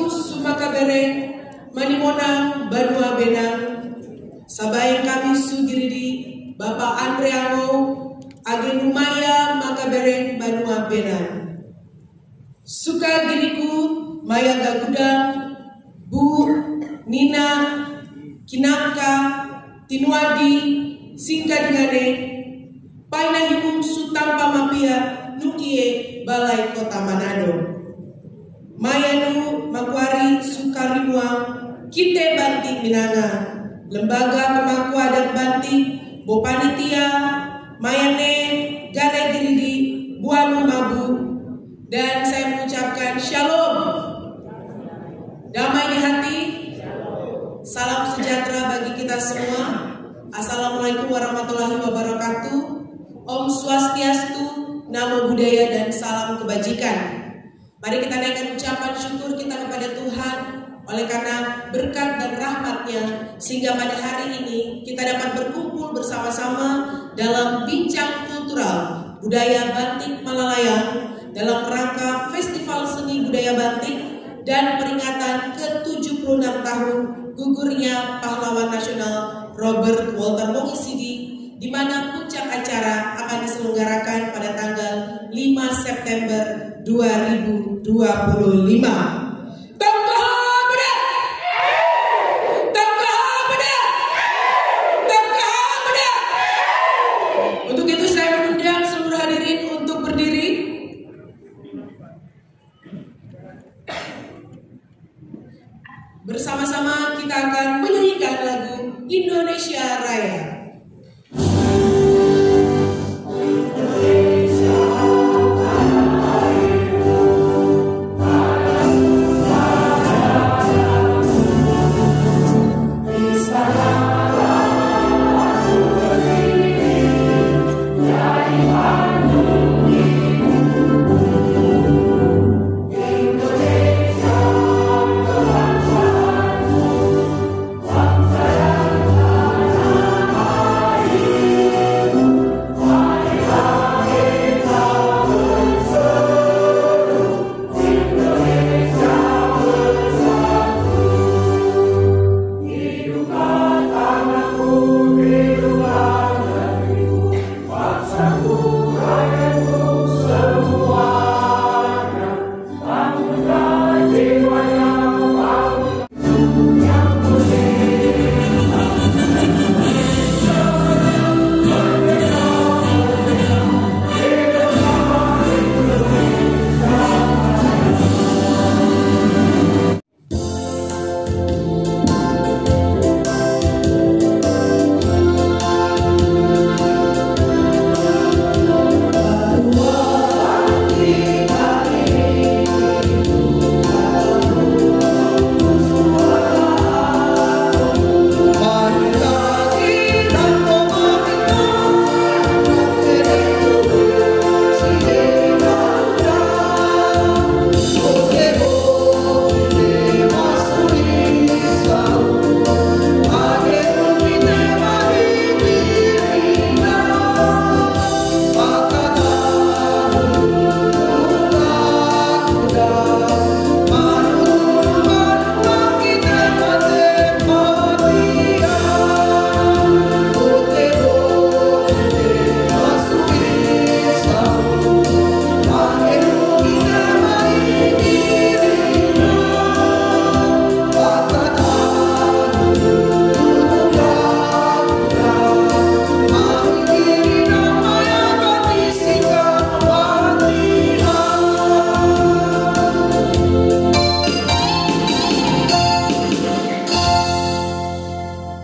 Sumakabereng Manimonang Banua Benang Sabayang kami Sugiridi Bapak Andre Ango Agenumaya Makabereng Banua Benang Suka Giriku Maya Gagudang Bu Nina Kinangka Tinuadi Singka Dengane Paina Himung Sutampa Mapia Nukie Balai Kota Manado Mayanu Makwari Sukarimuang Kite Banti Minanga Lembaga Pemangku Adat Banti Bopanitia Mayane Gale Giridi Buanu Mabu dan saya mengucapkan Shalom damai di hati, salam sejahtera bagi kita semua. Assalamualaikum warahmatullahi wabarakatuh. Om Swastiastu, Namo Buddhaya dan salam kebajikan. Mari kita naikkan ucapan syukur kita kepada Tuhan oleh karena berkat dan rahmat-Nya sehingga pada hari ini kita dapat berkumpul bersama-sama dalam bincang kultural budaya Batik Malalayang dalam rangka Festival Seni Budaya Batik dan peringatan ke-76 tahun gugurnya pahlawan nasional Robert Walter Mongisidi, di mana puncak acara akan diselenggarakan pada tanggal 5 September 2025. Tangkah Muda! Tangkah Muda! Tangkah Muda! Untuk itu saya mengundang seluruh hadirin untuk berdiri. Bersama-sama kita akan menyanyikan lagu Indonesia Raya.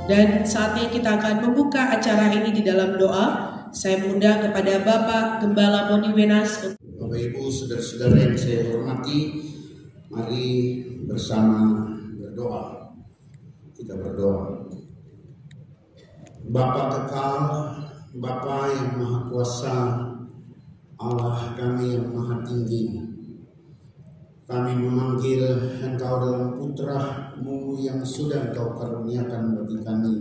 Dan saatnya kita akan membuka acara ini di dalam doa. Saya mengundang kepada Bapak Gembala Moni Wenas. Bapak Ibu, saudara-saudara yang saya hormati, mari bersama berdoa. Kita berdoa. Bapa kekal, Bapa yang Maha Kuasa, Allah kami yang Maha Tinggi, kami memanggil Engkau dalam Putra-Mu yang sudah Engkau karuniakan bagi kami,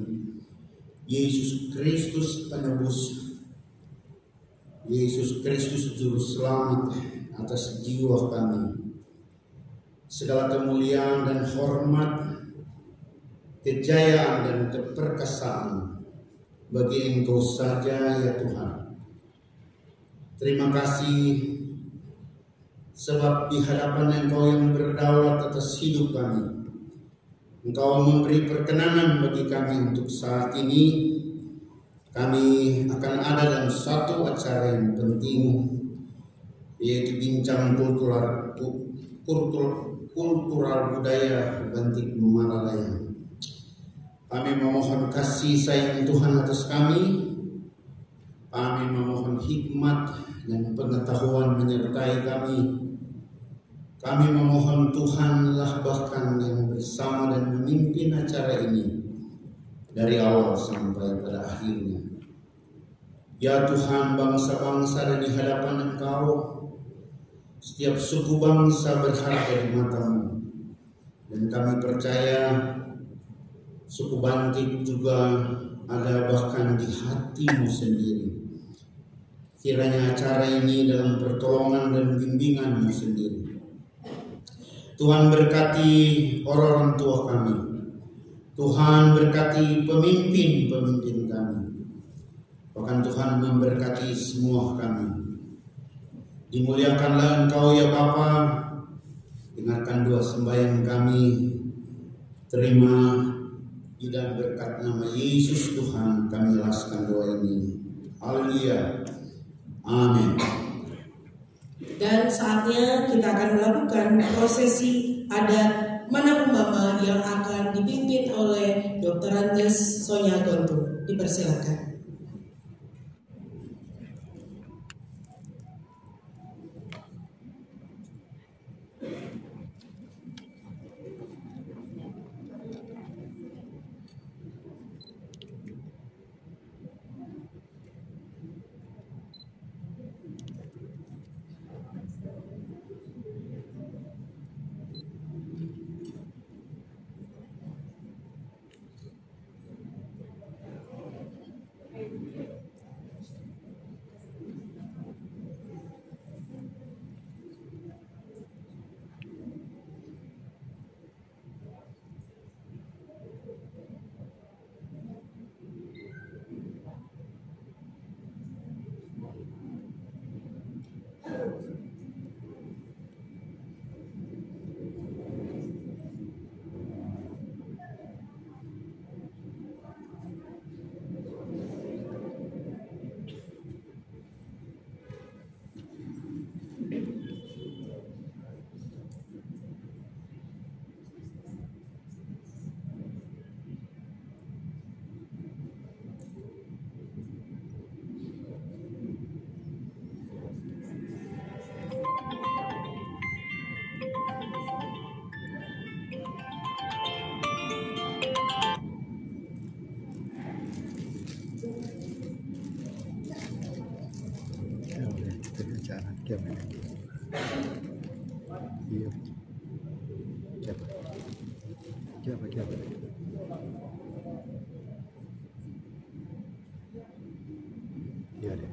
Yesus Kristus penebus, Yesus Kristus Juru Selamat atas jiwa kami. segala kemuliaan dan hormat, kejayaan dan keperkasaan bagi Engkau saja ya Tuhan. Terima kasih sebab di hadapan Engkau yang berdaulat atas hidup kami, Engkau memberi perkenanan bagi kami untuk saat ini. Kami akan ada dalam satu acara yang penting, yaitu bincang kultural budaya Bantik Malalayan. Kami memohon kasih sayang Tuhan atas kami. Kami memohon hikmat dan pengetahuan menyertai kami. Kami memohon Tuhanlah bahkan yang bersama dan memimpin acara ini dari awal sampai pada akhirnya. Ya Tuhan, bangsa-bangsa ada di hadapan Engkau. Setiap suku bangsa berharga di mata-Mu. Dan kami percaya suku Bantik juga ada bahkan di hati-Mu sendiri. Kiranya acara ini dalam pertolongan dan bimbingan-Mu sendiri. Tuhan berkati orang tua kami. Tuhan berkati pemimpin-pemimpin kami. Bahkan Tuhan memberkati semua kami. Dimuliakanlah Engkau ya Bapa. Dengarkan doa sembahyang kami. Terima di dalam berkat nama Yesus Tuhan kami laskan doa ini. Haleluya. Amin. Dan saatnya kita akan melakukan prosesi adat Manapung Mama yang akan dipimpin oleh Dr. Andes Sonya Gonto. Dipersilakan. Siapa? Iya deh.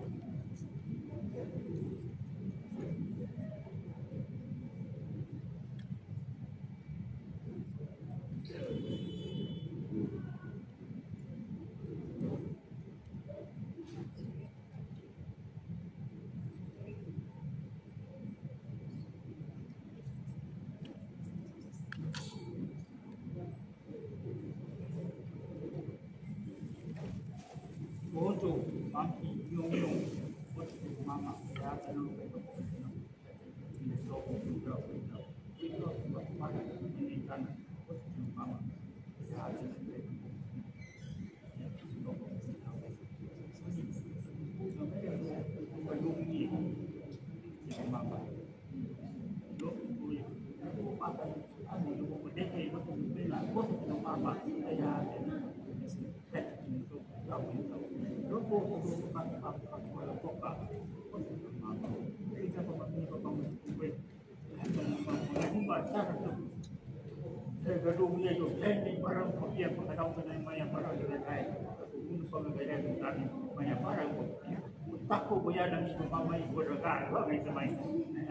Tako boya dan semua mai berdekat, wah gitu mai.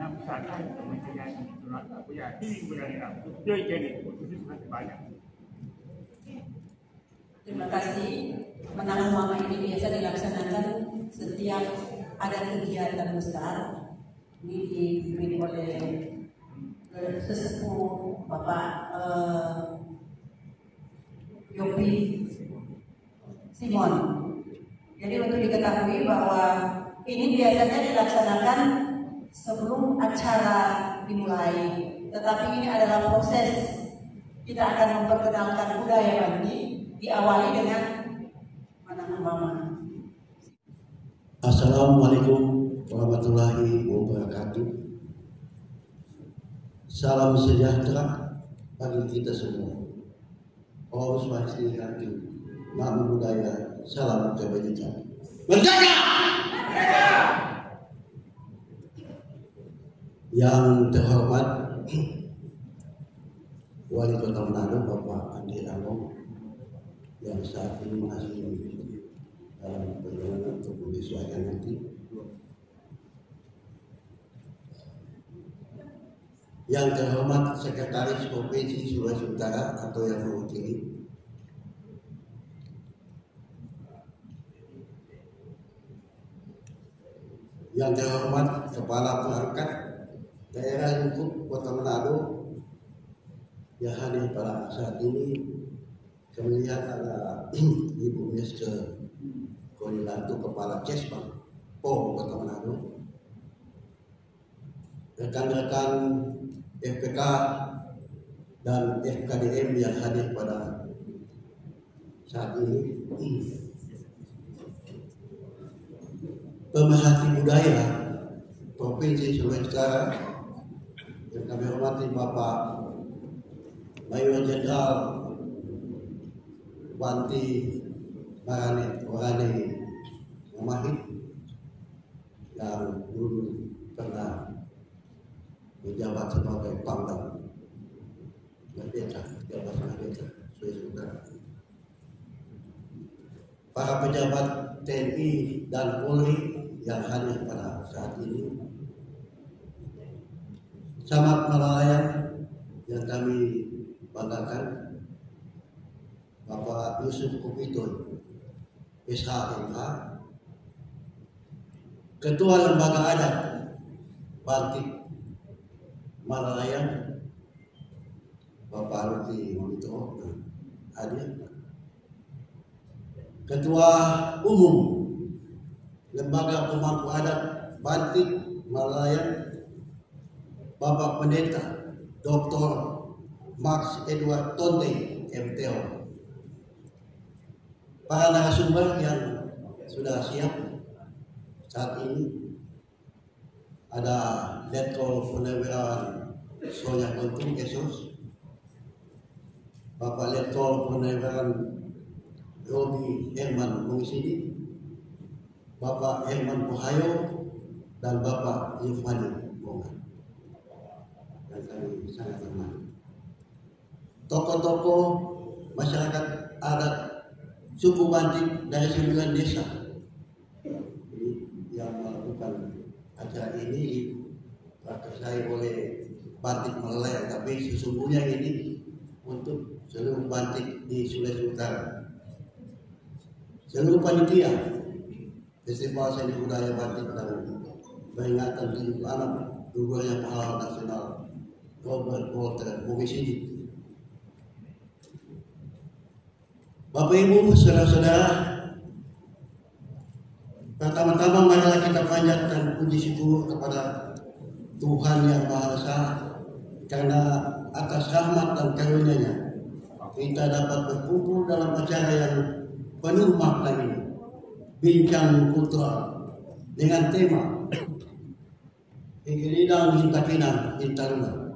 misalkan kementerian punya tim berani dia jadi itu sangat banyak. Terima kasih. Menanam mama ini biasa dilaksanakan setiap ada kegiatan besar. Ini dipimpin oleh sesepuh Bapak Yopi Simon. Jadi untuk diketahui bahwa ini biasanya dilaksanakan sebelum acara dimulai, tetapi ini adalah proses. Kita akan memperkenalkan budaya Bandi, diawali dengan menanam mama. Assalamualaikum warahmatullahi wabarakatuh. Salam sejahtera bagi kita semua. Om Swastiastu, Namo Buddhaya, salam kebajikan. Merdeka! Yang terhormat Wali Kota Manado Bapak Andi Rano yang saat ini masih dalam perjalanan untuk menyesuaikan nanti. Yang terhormat Sekretaris Provinsi Sulawesi Utara atau yang mewakili, yang terhormat Kepala Perangkat Daerah Lingkup Kota Manado yang hadir pada saat ini. Kami lihat ada Ibu Mister Koordinator Kepala Kesbang POM Kota Manado, rekan-rekan FPK dan FKDM yang hadir pada saat ini, pemerhati budaya Provinsi Sulawesi Utara yang kami hormati Bapak Mayor Jenderal Wanti Warane Mamahit yang dulu pernah menjabat sebagai Pangdam Merdeka, Jabatan Merdeka Sulawesi Utara. Para pejabat TNI dan Polri yang hadir pada saat ini, Camat Malaya yang kami banggakan, Bapak Yusuf Kupitun SHMH, Ketua Lembaga Adat Batik Malaya Bapak Luti Mamito hadir, Ketua Umum Lembaga Pemangku Adat Batik Malaya Bapak Pendeta Dr. Max Edward Tonde MTO. Para narasumber yang sudah siap saat ini ada Letkol Purnawirawan Sonya Kontung Kesos, Bapak Letkol Purnawirawan Robi Herman Mungisidi, Bapak Herman Pohayo, dan Bapak Yufani Bongan yang kami sangat hormati. Tokoh-tokoh masyarakat adat suku Bantik dari 9 desa yang melakukan acara ini dipercayai oleh Batik Malaya, tapi sesungguhnya ini untuk seluruh Batik di Sulawesi Utara. Seluruh panitia Festival Seni Budaya Batik dan peringatan 76 Gugurnya Pahlawan Nasional Robert Walter Mugisidi. Bapak Ibu, saudara-saudara, pertama-tama marilah kita panjatkan puji syukur kepada Tuhan Yang Maha Esa karena atas rahmat dan karunia-Nya kita dapat berkumpul dalam acara yang penuh makna ini, bincang kultural dengan tema Ingilidang Hintakinan Hintaruna,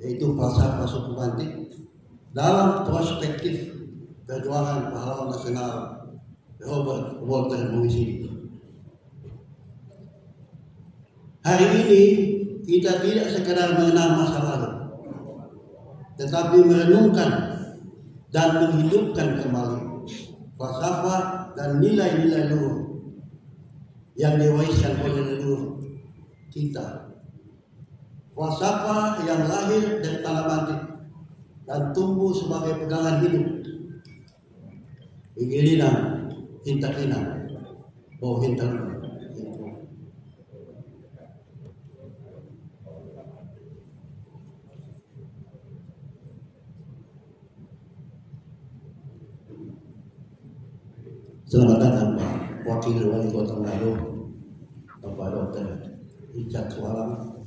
yaitu falsafah suku Bantik dalam perspektif perjuangan pahlawan nasional Robert Walter Mugisidi. Hari ini kita tidak sekedar mengenal masa lalu, tetapi merenungkan dan menghidupkan kembali falsafah dan nilai-nilai luhur yang diwariskan oleh leluhur kita Wasapa yang lahir dari tanah batik dan tumbuh sebagai pegangan hidup. Igilina, hintakina, oh hintakina. Selamat datang Pak Wakil Wali Kota Manado, Bapak Dr. Richard Sualam.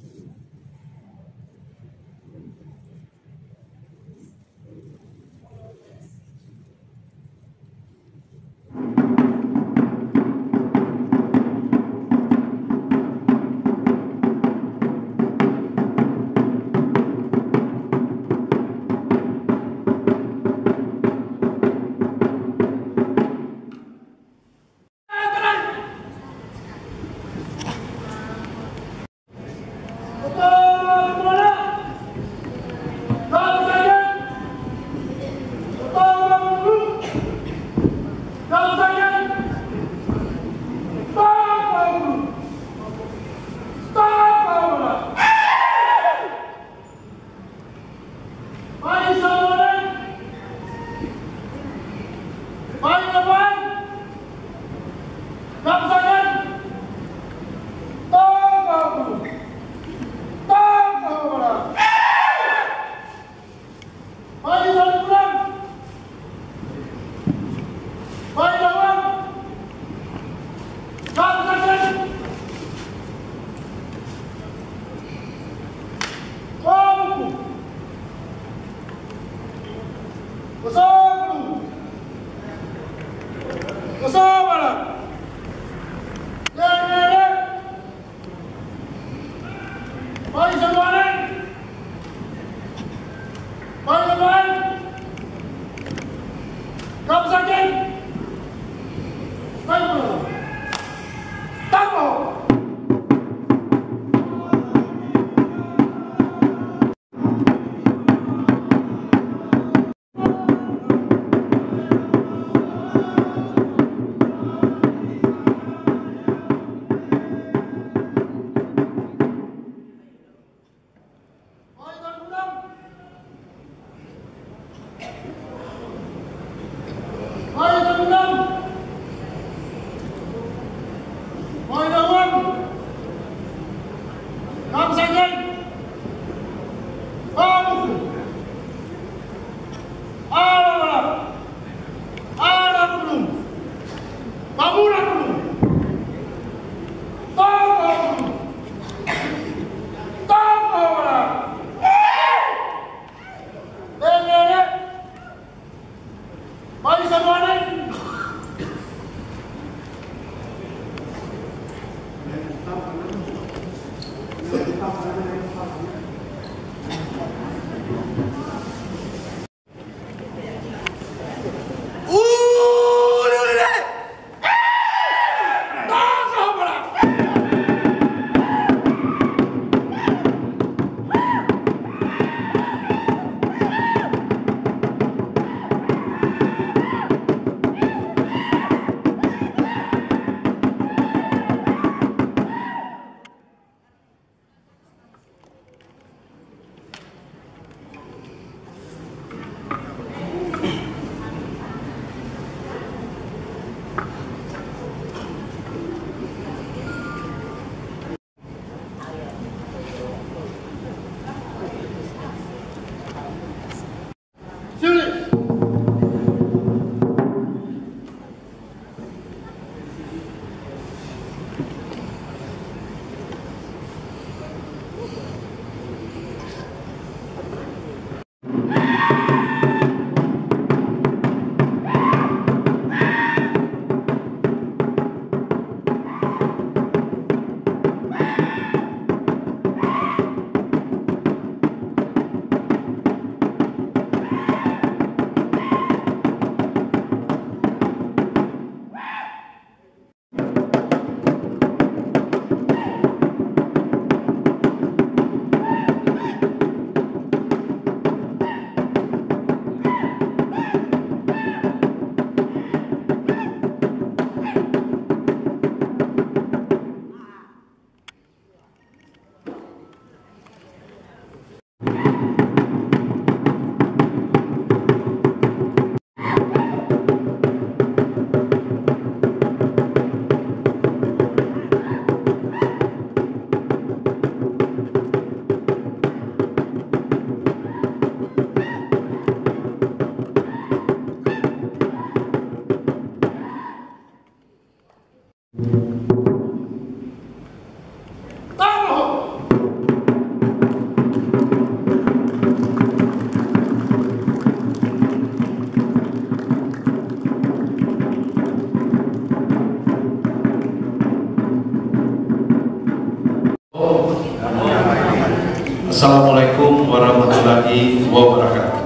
warahmatullahi wabarakatuh.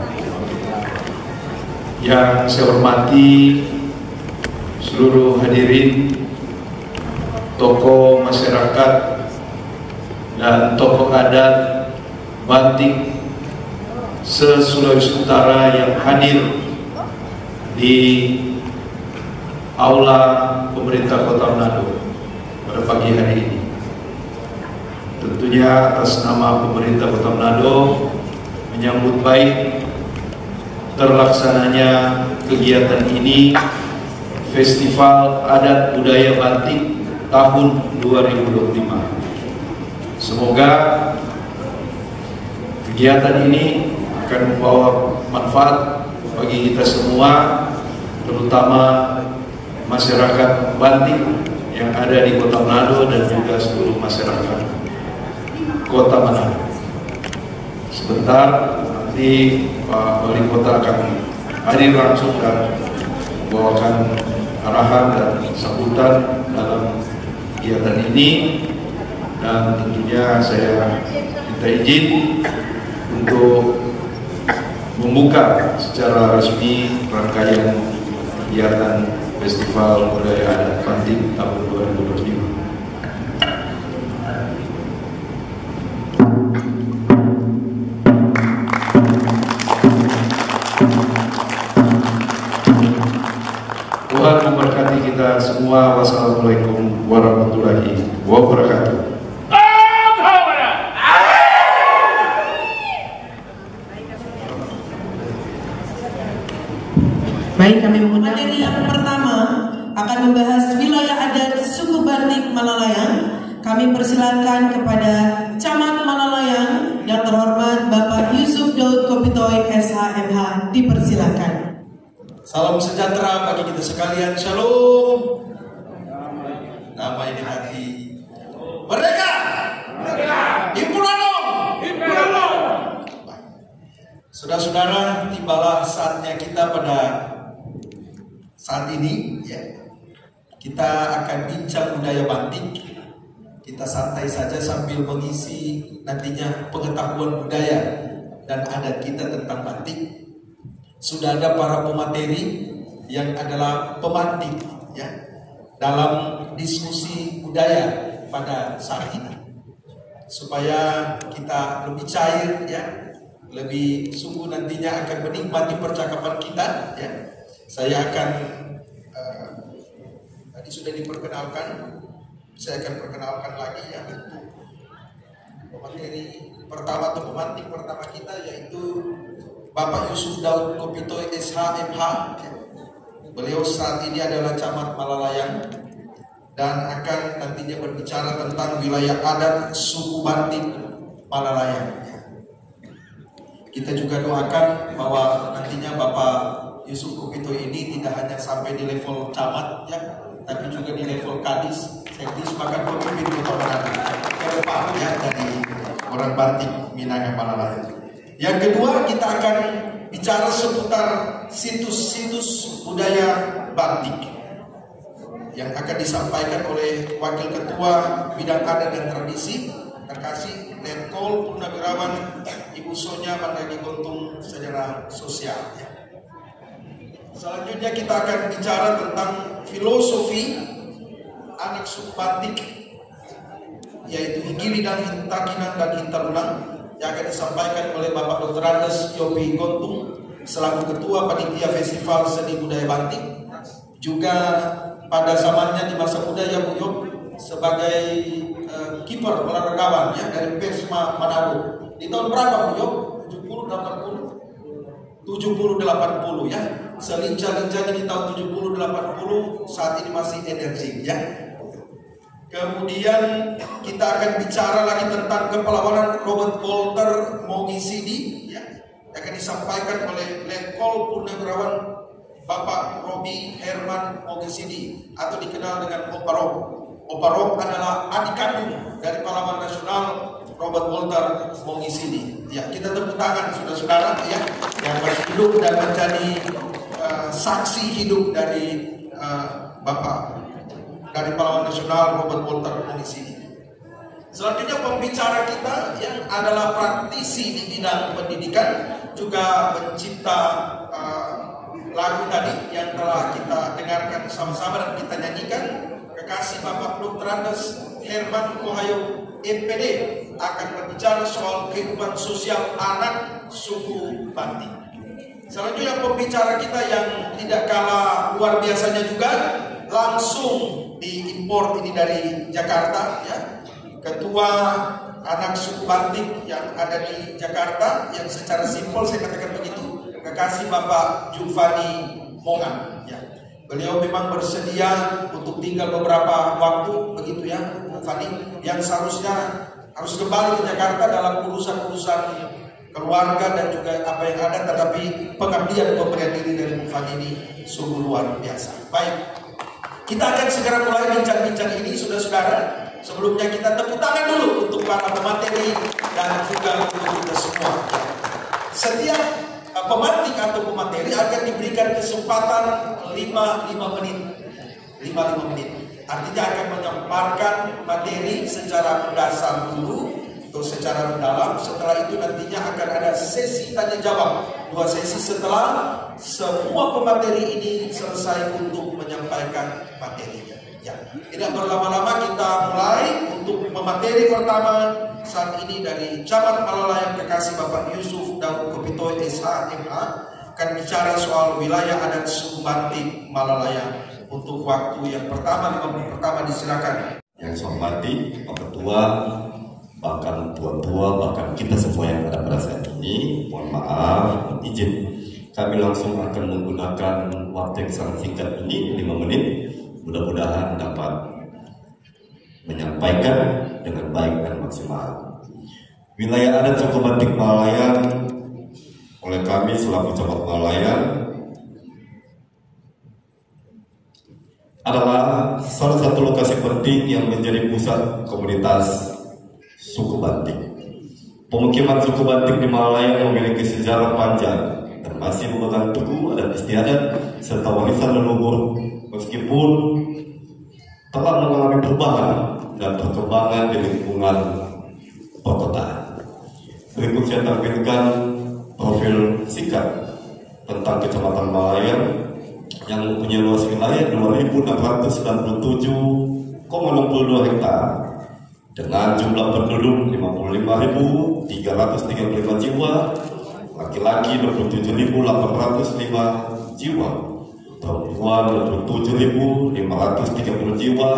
Yang saya hormati seluruh hadirin, tokoh masyarakat dan tokoh adat batik se-Sulawesi Utara yang hadir di Aula Pemerintah Kota Manado pada pagi hari ini. Tentunya atas nama Pemerintah Kota Manado menyambut baik terlaksananya kegiatan ini, Festival Adat Budaya Batik tahun 2025. Semoga kegiatan ini akan membawa manfaat bagi kita semua, terutama masyarakat batik yang ada di Kota Manado dan juga seluruh masyarakat Kota Manado. Sebentar nanti Pak Wali Kota akan hadir langsung dan membawakan arahan dan sambutan dalam kegiatan ini, dan tentunya saya minta izin untuk membuka secara resmi rangkaian kegiatan Festival Budaya Adat Batik tahun 2025. Tuhan memberkati kita semua. Wassalamualaikum warahmatullahi wabarakatuh. Baik, kami mengundang materi yang pertama akan membahas wilayah adat suku Batik Malalayang. Kami persilakan kepada Camat Malalayang yang terhormat Bapak Yusuf Daud Kopitoy SHMH, dipersilakan. Salam sejahtera bagi kita sekalian. Shalom. Damai di hati. Merdeka. Impulano. Saudara-saudara, tibalah saatnya kita pada saat ini, ya, kita akan bincang budaya batik. Kita santai saja sambil mengisi nantinya pengetahuan budaya dan adat kita tentang batik. Sudah ada para pemateri yang adalah pemantik, ya, dalam diskusi budaya pada saat ini, supaya kita lebih cair, ya, lebih sungguh nantinya akan menikmati percakapan kita, ya. Saya akan tadi sudah diperkenalkan, saya akan perkenalkan lagi, ya, pemateri pertama atau pemantik pertama kita, yaitu Bapak Yusuf Daud Kopitoy SHMH. Beliau saat ini adalah Camat Malalayang dan akan nantinya berbicara tentang wilayah adat suku Batik Malalayang. Kita juga doakan bahwa nantinya Bapak Yusuf Kopitoy ini tidak hanya sampai di level camat, ya, tapi juga di level kadis, sekdis, bahkan pemimpin Kota Manado ke depan, ya, dari orang Batik Minangkabau Malalayang. Yang kedua, kita akan bicara seputar situs-situs budaya batik yang akan disampaikan oleh Wakil Ketua Bidang Adat dan Tradisi terkasih Letkol Purnawirawan Ibu Sonya Mandagi Gontung secara sosial. Selanjutnya kita akan bicara tentang filosofi anak suku batik, yaitu Higiri dan Hintakinan dan Hintarulang, yang akan disampaikan oleh Bapak Dr. Andes Yopi Gontung selaku Ketua Panitia Festival Seni Budaya Batik, juga pada zamannya di masa muda ya Bu Yop sebagai kiper olahragawan, ya, dari Persma Manado di tahun berapa Bu Yop? 70-80 ya, selincah-lincahnya di tahun 70-80, saat ini masih energi, ya. Kemudian kita akan bicara lagi tentang kepelawanan Robert Walter Mogisidi, ya, yang akan disampaikan oleh Letkol Purnawirawan Bapak Robi Herman Mogisidi atau dikenal dengan Oparok. Oparok adalah adik kandung dari pahlawan nasional Robert Walter Mogisidi. Ya, kita tepuk tangan saudara-saudara, ya, yang masih hidup dan menjadi saksi hidup dari Bapak dari pahlawan nasional Robert Walter Mogisidi. Selanjutnya pembicara kita yang adalah praktisi di bidang pendidikan, juga pencipta lagu tadi yang telah kita dengarkan sama-sama dan kita nyanyikan. Kekasih Bapak Dr. Andes Herman Kohayo MPD akan berbicara soal kehidupan sosial anak suku Bantik. Selanjutnya pembicara kita yang tidak kalah luar biasanya juga, langsung diimpor ini dari Jakarta ya. Ketua anak suku Bantik yang ada di Jakarta, yang secara simpel saya katakan begitu, kekasih Bapak Jufani Mongan ya. Beliau memang bersedia untuk tinggal beberapa waktu begitu ya, Bu Fani, yang seharusnya harus kembali ke Jakarta dalam urusan-urusan keluarga dan juga apa yang ada, tetapi pengabdian pemberian diri dari Bu Fani ini sungguh luar biasa. Baik, kita akan segera mulai bincang-bincang ini, saudara-saudara. Sebelumnya kita tepuk tangan dulu untuk para pemateri dan juga untuk kita semua. Setiap pemantik atau pemateri akan diberikan kesempatan 5 menit. Artinya akan menyampaikan materi secara mendasar dulu atau secara mendalam. Setelah itu nantinya akan ada sesi tanya jawab, 2 sesi setelah semua pemateri ini selesai untuk menyampaikan materinya. Ya, tidak berlama-lama kita mulai untuk pemateri pertama saat ini dari Camat Malalayan Kekasih Bapak Yusuf Daud Kopitoy SH.MH akan bicara soal wilayah adat suku Bantik Malalayan. Untuk waktu yang pertama, 5 menit pertama disilakan. Yang saya hormati Pak Ketua, bahkan tua-tua, bahkan kita semua yang ada pada saat ini, mohon maaf, izin kami langsung akan menggunakan waktu yang sangat singkat ini, 5 menit. Mudah-mudahan dapat menyampaikan dengan baik dan maksimal. Wilayah adat suku Bantik Malalayan oleh kami selaku Camat Malalayan adalah salah satu lokasi penting yang menjadi pusat komunitas suku Bantik. Pemukiman suku Bantik di Malalayan memiliki sejarah panjang dan masih memegang teguh adat istiadat serta warisan leluhur, meskipun telah mengalami perubahan dan perkembangan di lingkungan perkotaan. Berikut saya tampilkan profil singkat tentang Kecamatan Malalayan yang mempunyai luas wilayah 2.697,62 hektar dengan jumlah penduduk 55.335 jiwa, laki-laki 27.805 jiwa, perempuan 27.530 jiwa,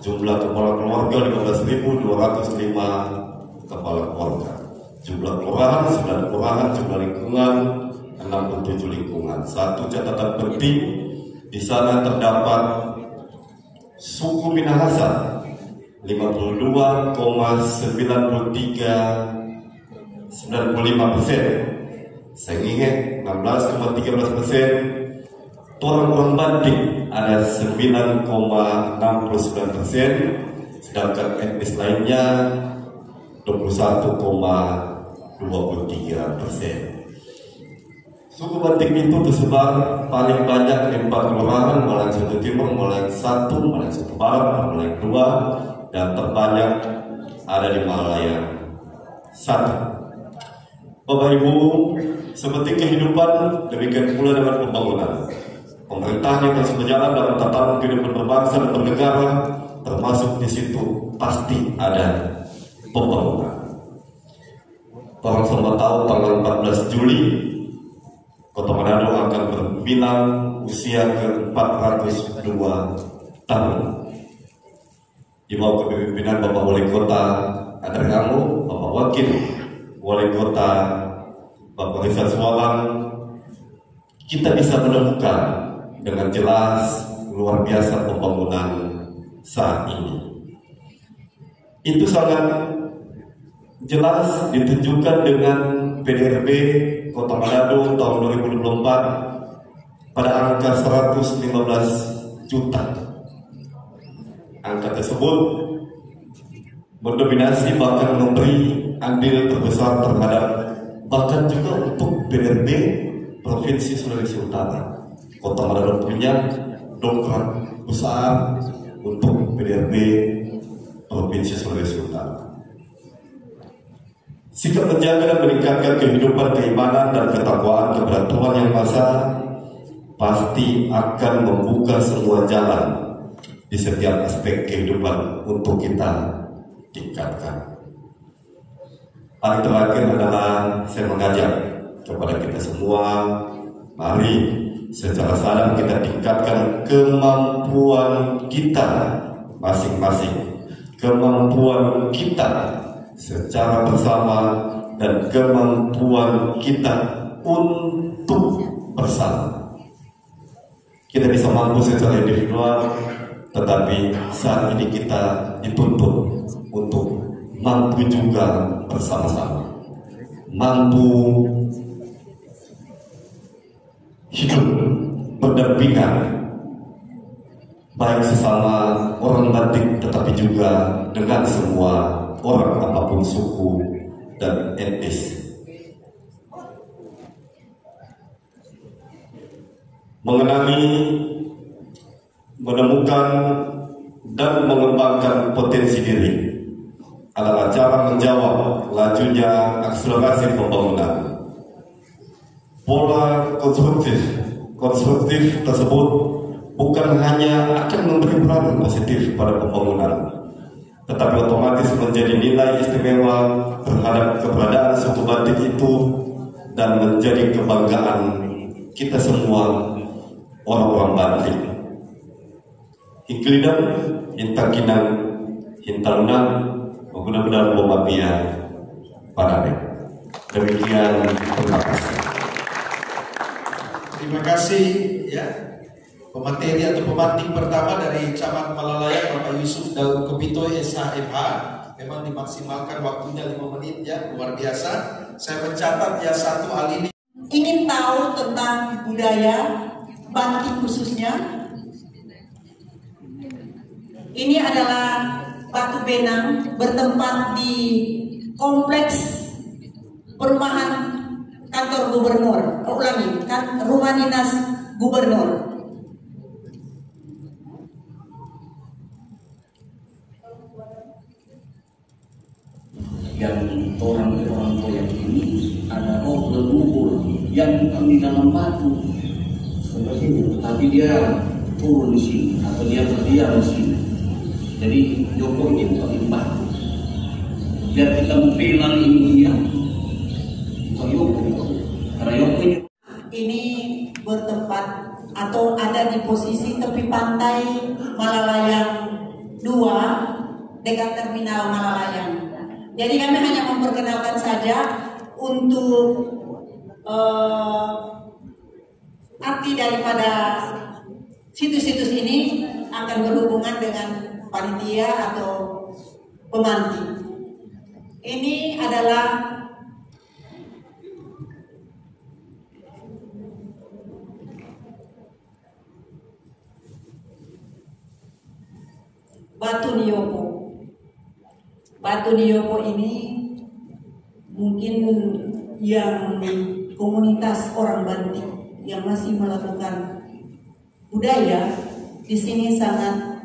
jumlah kepala keluarga 15.205 kepala keluarga, jumlah kelurahan 9 kelurahan, jumlah lingkungan 67 lingkungan. Satu catatan penting, di sana terdapat suku Minahasa 52,9395%, Sengige 16,13%, orang Bantik ada 9,69%, sedangkan etnis lainnya 21,23%. Suku Bantik itu tersebar paling banyak di 4 kelurahan, Malalayan 1 Timur, Malalayan 1, Malalayan 1 Barat, Malalayan 2, dan terbanyak ada di Malalayan 1. Bapak Ibu, seperti kehidupan, demikian pula dengan pembangunan. Pemerintahan yang terus berjalan dalam tatanan kehidupan berbangsa dan bernegara, termasuk di situ pasti ada pembangunan. Orang semua tahu tanggal 14 Juli Kota Manado akan berbilang usia ke-402 tahun. Di bawah kepemimpinan Bapak Wali Kota Andre Ango, Bapak Wakil Wali Kota Bapak Rizal Suwalang, kita bisa menemukan dengan jelas luar biasa pembangunan saat ini. Itu sangat jelas ditunjukkan dengan PDRB Kota Manado tahun 2024 pada angka 115 juta. Angka tersebut mendominasi bahkan memberi andil terbesar terhadap bahkan juga untuk PDRB Provinsi Sulawesi Utara. Kota Manado punya dongkrak besar untuk PDRB Provinsi Sulawesi Utara. Sikap menjaga dan meningkatkan kehidupan keimanan dan ketakwaan kepada Tuhan Yang Maha Esa pasti akan membuka semua jalan di setiap aspek kehidupan untuk kita tingkatkan. Paling terakhir adalah saya mengajak kepada kita semua, mari secara sadar kita tingkatkan kemampuan kita masing-masing, kemampuan kita secara bersama dan kemampuan kita untuk bersama. Kita bisa mampu secara individual, tetapi saat ini kita dituntut untuk mampu juga bersama-sama, mampu hidup berdampingan, baik sesama orang batik tetapi juga dengan semua orang apapun suku dan etnis. Mengenali, menemukan dan mengembangkan potensi diri adalah cara menjawab lajunya akselerasi pembangunan. Pola konstruktif tersebut bukan hanya akan memberi peran positif pada pembangunan, tetapi otomatis menjadi nilai istimewa terhadap keberadaan suku batik itu dan menjadi kebanggaan kita semua orang-orang Batik. Iklidan, Intakinan, Hintalunan, mudah-mudahan Bomabia, Parade. Demikian, terima kasih. Terima kasih ya. Pemateri atau pemantik pertama dari Camat Malalayan Bapak Yusuf Daud Kopito SHMH. Memang dimaksimalkan waktunya 5 menit ya, luar biasa. Saya mencatat ya satu hal ini. Ingin tahu tentang budaya Bantik khususnya? Ini adalah batu benang bertempat di kompleks perumahan kantor gubernur. Rumah dinas gubernur. Yang orang proyek ini ada roh leluhur yang bukan di dalam batu, tapi dia turun di sini atau dia berdiam di sini. Jadi Joko ini bukan di batu. Biar kita membilang ilmunya, bukan Joko, karena Joko ini bertempat atau ada di posisi tepi pantai Malalayang 2 dekat terminal Malalayang. Jadi kami hanya memperkenalkan saja untuk arti daripada situs-situs ini akan berhubungan dengan panitia atau pemantik. Ini adalah Batu Niyoko. Batu Niyoko ini mungkin yang komunitas orang Bantik yang masih melakukan budaya di sini sangat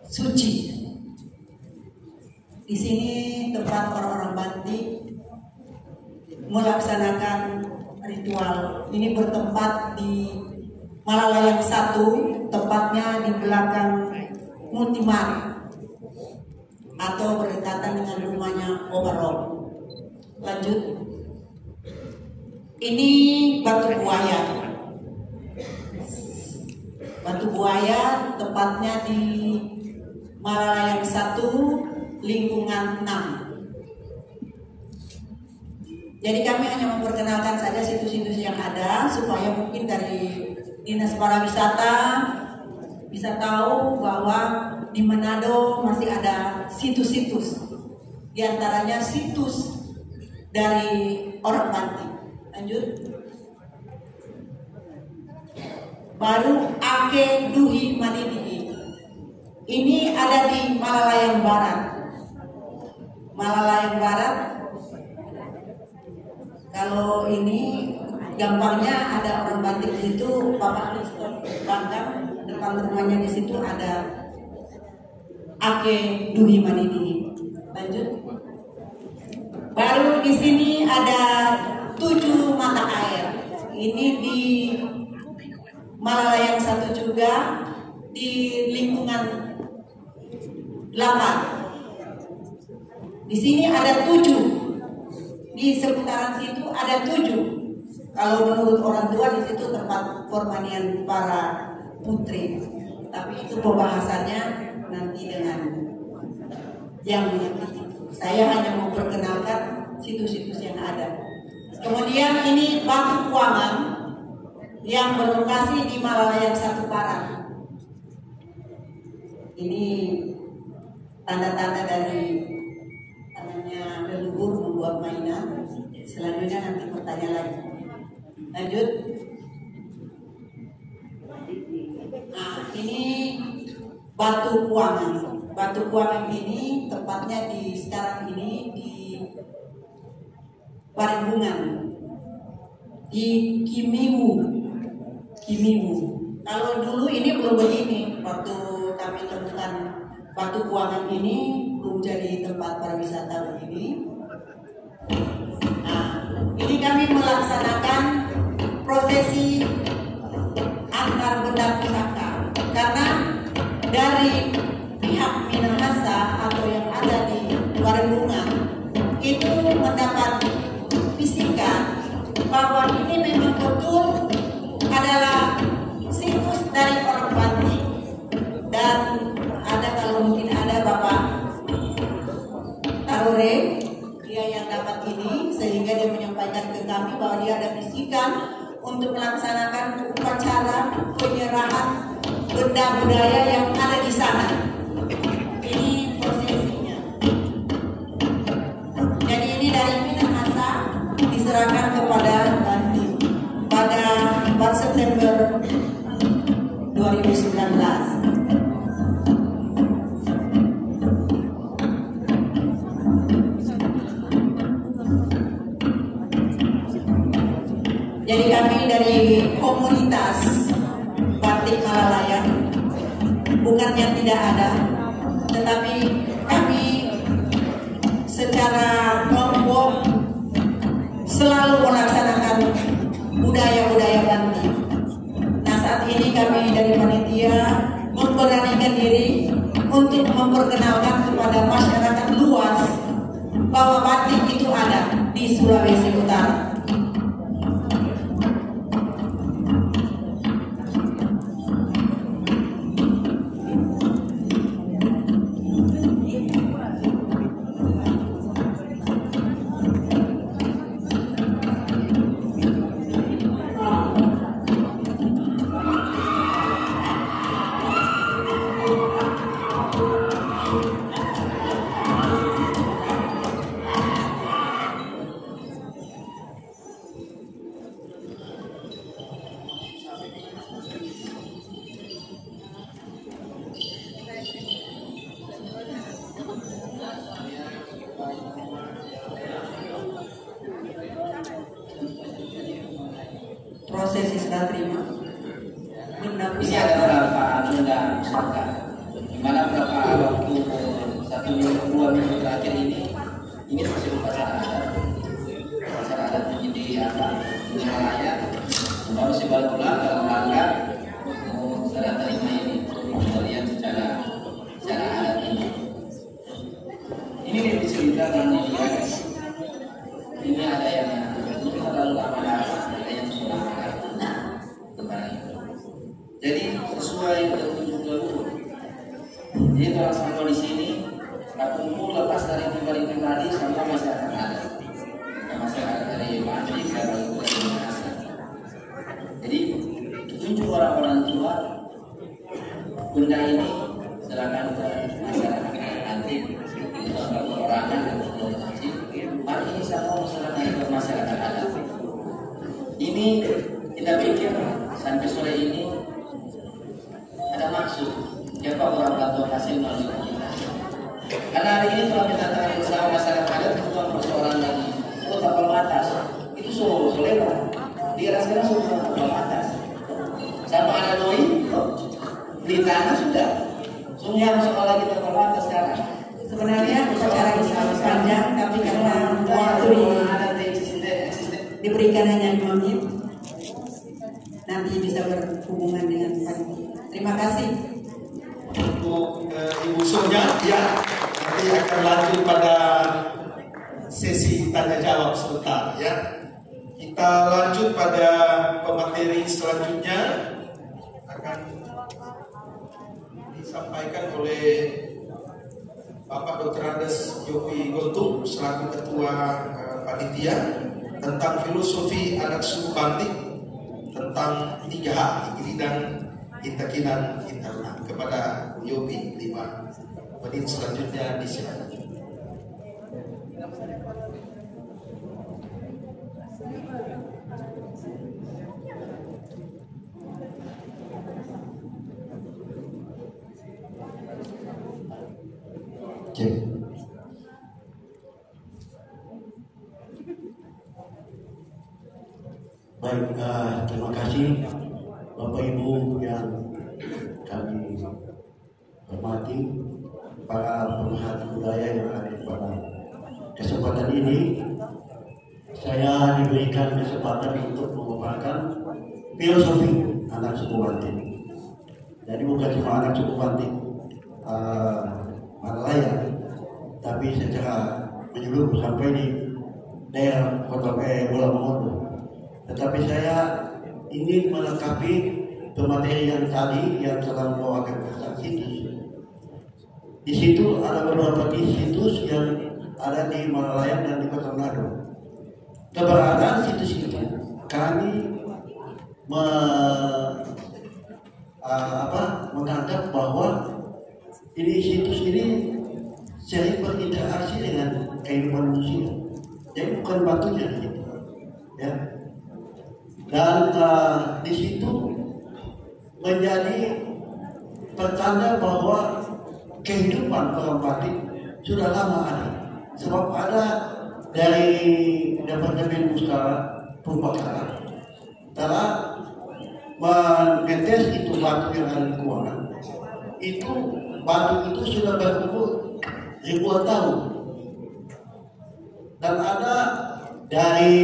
suci. Di sini tempat orang-orang Bantik melaksanakan ritual. Ini bertempat di Malalayang 1, tepatnya di belakang Multimar atau berdekatan dengan rumahnya Obarok. Lanjut. Ini batu buaya. Batu buaya tepatnya di Malalayang 1, lingkungan 6. Jadi kami hanya memperkenalkan saja situs-situs yang ada supaya mungkin dari Dinas Pariwisata bisa tahu bahwa di Manado masih ada situs-situs, di antaranya situs dari orang Bantik. Lanjut. Baru Ake Duhi Manidi. Ini ada di Malalayang Barat. Malalayang Barat. Kalau ini gampangnya ada orang Bantik di situ, Bapak Liston Bangkang, depan rumahnya di situ ada ake duhi manini. Lanjut. Baru di sini ada 7 mata air. Ini di Malalayang 1 juga, di lingkungan 8. Di sini ada 7. Di seputaran situ ada 7. Kalau menurut orang tua di situ tempat permanian para putri. Tapi itu pembahasannya nanti dengan yang itu. Saya hanya mau perkenalkan situs-situs yang ada. Kemudian ini Batu Kuangan yang berlokasi di Malalayang 1 Barat. Ini tanda-tanda dari tangannya leluhur membuat mainan. Selanjutnya nanti bertanya lagi. Lanjut. Nah, ini Batu Kuangan. Batu Kuangan ini tepatnya sekarang ini di Parembungan, di Kimiwu. Kalau dulu ini belum begini. Waktu kami temukan Batu Kuangan ini belum jadi tempat pariwisata begini. Nah, ini kami melaksanakan prosesi antar benda pusaka karena dari pihak Minahasa atau yang ada di Parembungan itu mendapat bisikan bahwa ini memang betul adalah situs dari orang Batik, dan ada kalau mungkin ada Bapak Tarore dia yang dapat ini, sehingga dia menyampaikan ke kami bahwa dia ada bisikan untuk melaksanakan upacara penyerahan benda budaya yang ada di sana. Ini prosesinya. Jadi ini dari Minahasa diserahkan kepada Banti pada 4 September 2019. Jadi kami dari komunitas Batik Malalayang bukannya tidak ada, tetapi kami secara kelompok selalu melaksanakan budaya-budaya Banti. Nah, saat ini kami dari panitia memberanikan diri untuk memperkenalkan kepada masyarakat luas bahwa batik itu ada di Sulawesi Utara. Prosesi serah terima benda Ini ada beberapa benda pusaka, di mana beberapa waktu 1 minggu 2 minggu terakhir ini masih upacara adat menjadi di Malalayang. Baru sebaru pulang dalam rangka serah terima ini melihat secara adat ini. Ini diceritakan di guys. Ini ada yang terlalu lama, ada yang sudah jadi sesuai petunjuk leluhur. Jadi orang semua di sini kumpul lepas dari pribadi sama masyarakat adat, masyarakat dari Batik dan Minahasa. Jadi tunjuk orang-orang tua benda ini serahkan ke masyarakat nanti di perorangan dan organisasi. Hari ini saya mau serahkan ke masyarakat adat. Ini kita pikir sampai sore ini ada maksud siapa orang bantu hasil melalui kita. Karena hari ini kalau kita tanya bersama masyarakat adat bukan persoalan lagi tapal batas itu lewat dia rasanya sudah tapal batas sama ada doi beli tanah sudah Yang sekolah kita tolak sekarang. Sebenarnya upacara ini sangat panjang, tapi karena waktu diberikan hanya 5 menit, nanti bisa berhubungan dengan panitia. Terima kasih. Untuk Ibu Sonya, ya, nanti akan lanjut pada sesi tanya jawab sebentar, ya. Kita lanjut pada pemateri selanjutnya akan disampaikan oleh Bapak Dr. Andes Yopi Gontung selaku Ketua Panitia tentang filosofi anak suku Bantik tentang 3H, Hinggilinang, Hintakinan, Hintarunang. Kepada Yopi 5 menit selanjutnya disilakan. Baik, terima kasih Bapak Ibu yang kami hormati, para pemerhati budaya yang hadir pada kesempatan ini. Saya diberikan kesempatan untuk memaparkan filosofi anak suku Bantik. Jadi bukan cuma anak suku Bantik Malaya, tapi secara menyeluruh sampai di daerah Kota Bola Mongondo. Tetapi saya ingin melengkapi pemateri yang tadi yang telah membawakan tentang situs. Di situ ada beberapa situs yang ada di Malaya dan di Kota Manado. Keberadaan situs itu kami menganggap bahwa ini situs ini sering berinteraksi dengan kehidupan manusia. Jadi bukan batunya gitu, ya. Dan di situ menjadi pertanda bahwa kehidupan orang Batik sudah lama ada. Sebab ada dari Departemen Purbakala telah mengetes itu batu yang ada di Kuangan. Itu batu itu sudah berumur ribuan tahun. Dan ada dari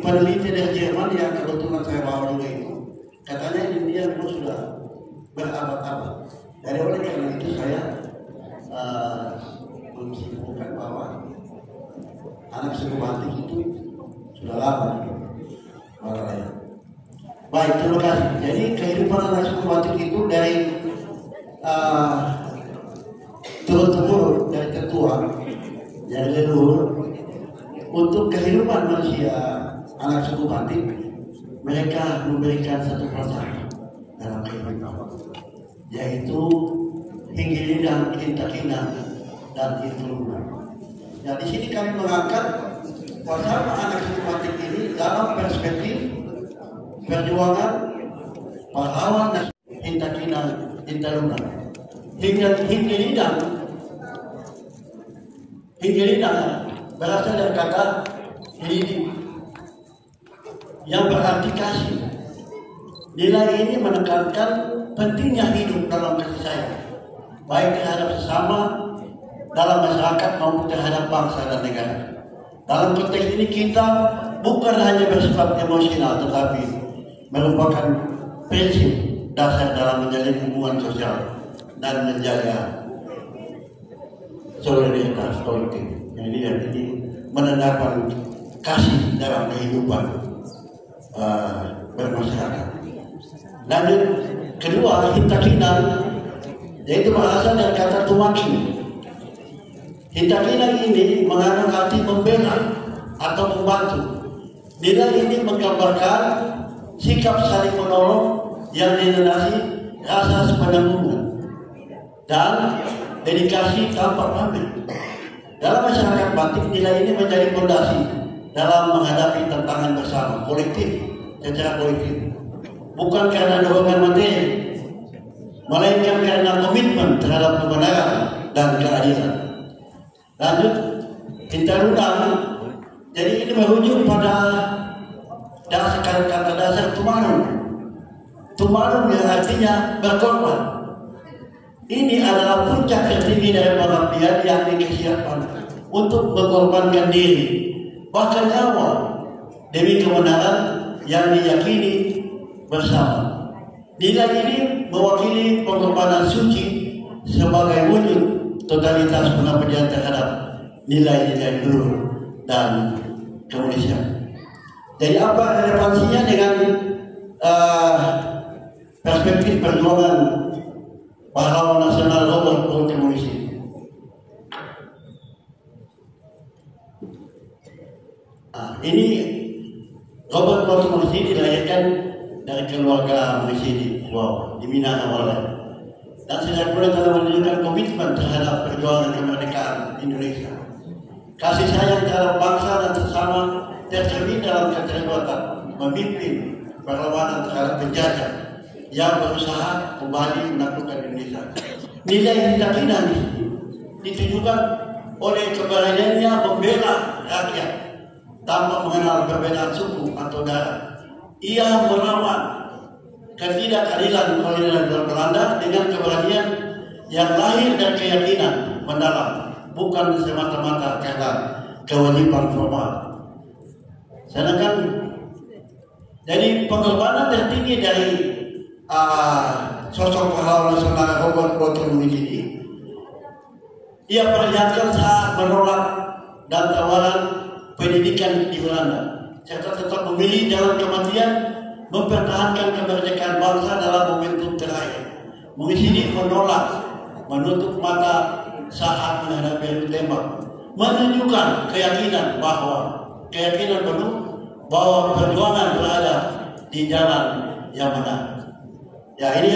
peneliti dari Jerman yang kebetulan saya bawa juga itu, katanya India memang sudah berabad-abad. Dari oleh karena itu saya menyimpulkan bahwa anak suku Bantik itu sudah lama di Malaya. Baik, terima kasih. Jadi kehidupan anak suku Bantik itu dari turun-temurun, dari tetua, dari leluhur. Untuk kehidupan manusia anak suku Bantik, mereka memberikan satu prasangka dalam kehidupan, yaitu Hinggilinang, Hintakinan, dan Hintarunang. Nah, di sini kami mengangkat bersama anak suku Bantik ini dalam perspektif perjuangan pahlawan dan Hintakinan, Hintarunang. Hinggilinang berasal dari kata lidi yang berarti kasih. Nilai ini menekankan pentingnya hidup dalam kasih sayang, baik terhadap sesama, dalam masyarakat maupun terhadap bangsa dan negara. Dalam konteks ini kita bukan hanya bersifat emosional, tetapi merupakan prinsip dasar dalam menjalin hubungan sosial dan menjaga solidaritas politik. Ini menandakan kasih dalam kehidupan bermasyarakat. Lanjut, kedua, Hintakinan, yaitu berasal dari kata tumaki. Hintakinan ini mengandung arti membela atau membantu. Nilai ini menggambarkan sikap saling menolong yang dilandasi rasa sepenanggungan dan dedikasi tanpa pamrih. Dalam masyarakat Bantik, nilai ini menjadi fondasi dalam menghadapi tantangan bersama, secara kolektif. Bukan karena dorongan materi, melainkan karena komitmen terhadap kebenaran dan keadilan. Lanjut, Hintarunang, jadi ini merujuk pada kata dasar tumanun. Tumanun yang artinya berkorban. ini adalah puncak tertinggi dari pengabdian yang dikesiapkan untuk mengorbankan diri, bahkan nyawa, demi kebenaran yang diyakini bersama. Nilai ini mewakili pengorbanan suci sebagai wujud totalitas pengabdian terhadap nilai-nilai luhur dan kemanusiaan. Jadi apa relevansinya dengan perspektif perjuangan pahlawan nasional Robert Walter Muhyiddin? Ini Robert Walter Muhyiddin dilahirkan dari keluarga Muhyiddin, di Minangkabau. Dan sejak muda telah menunjukkan komitmen terhadap perjuangan kemerdekaan Indonesia. Kasih sayang terhadap bangsa dan sesama tercermin dalam keterlibatan memimpin perlawanan terhadap penjajah yang berusaha kembali menaklukkan Indonesia. Nilai keyakinan ditujukan oleh keberaniannya membela rakyat tanpa mengenal perbedaan suku atau darah. Ia melawan ketidakadilan kolonial Belanda dengan keberanian yang lahir dari keyakinan mendalam, bukan semata-mata karena kewajiban formal. Sedangkan jadi pengorbanan tertinggi dari sosok pahlawan nasional Robert Walter Muhyiddin, ia perlihatkan saat menolak dan tawaran pendidikan di Belanda, serta tetap memilih jalan kematian mempertahankan kemerdekaan bangsa dalam momentum terakhir. Muhyiddin menolak menutup mata saat menghadapi adu tembak, menunjukkan keyakinan penuh bahwa perjuangan berada di jalan yang benar. Ya, ini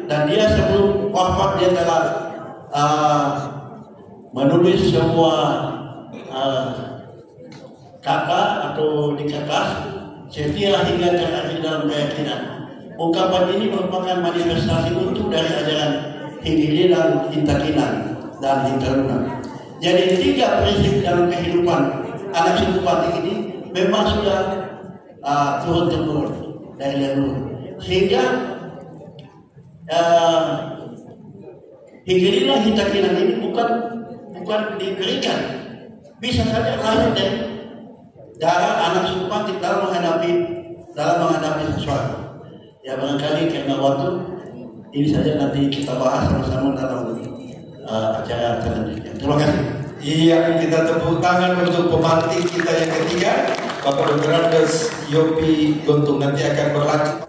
dan dia sebelum wafat dia telah menulis sebuah kata atau di kertas, setia hingga terakhir dalam keyakinan. Ungkapan ini merupakan manifestasi utuh dari ajaran Hinggili dan Hintakinan dan Hintaruna. Jadi 3 prinsip dalam kehidupan anak suku Batik ini memang sudah turun-temurun dari leluhur, sehingga Hinggili dan Hintakinan ini bukan diberikan, bisa saja lahir dari darah anak suku Batik dalam menghadapi sesuatu. Ya, barangkali karena waktu ini saja, nanti kita bahas sama-sama dalam acara selanjutnya. Terima kasih. Iya, kita tepuk tangan untuk pemantik kita yang ketiga, Bapak Dr. Andes Yopi Gontung. Nanti akan berlanjut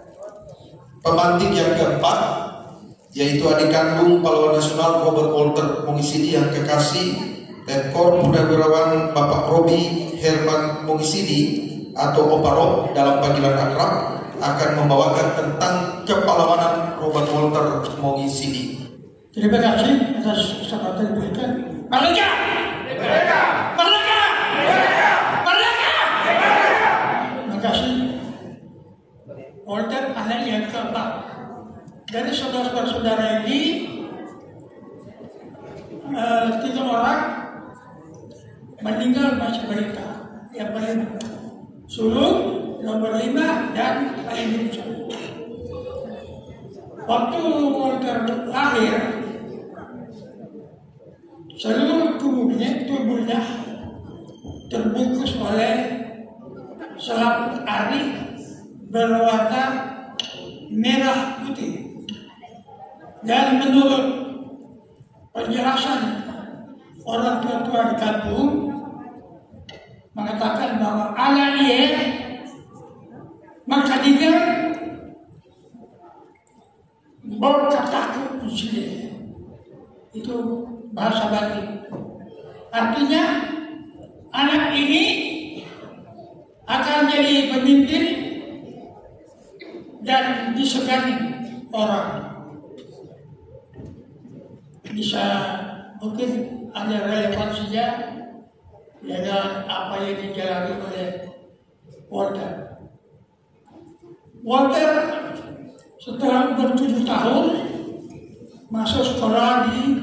pemantik yang keempat, yaitu adik kandung pahlawan nasional Robert Walter Muhyiddin yang kekasih Letkol Purnawirawan Bapak Robi Herman Muhyiddin atau Opa Rob dalam panggilan akrab, akan membawakan tentang kepahlawanan Robert Walter Muhyiddin. Terima kasih atas kesempatan diberikan. Merdeka! Merdeka! Merdeka! Merdeka! Merdeka! Terima kasih. Walter anak yang keempat dari saudara-saudara ini, 3 orang meninggal masih balita. Yang paling sulung nomor 5 dan paling lucu. Waktu Walter lahir, seluruh tubuhnya terbungkus oleh selaput ari berwarna merah putih. Dan menurut penjelasan orang tua-tua di kampung, mengatakan bahwa anak ia makadinya berkataku sini. Itu bahasa Batik. Artinya anak ini akan jadi pemimpin dan disegani orang. Bisa mungkin ada relevansinya dengan apa yang dijalani oleh Walter. Walter setelah umur 7 tahun masuk sekolah di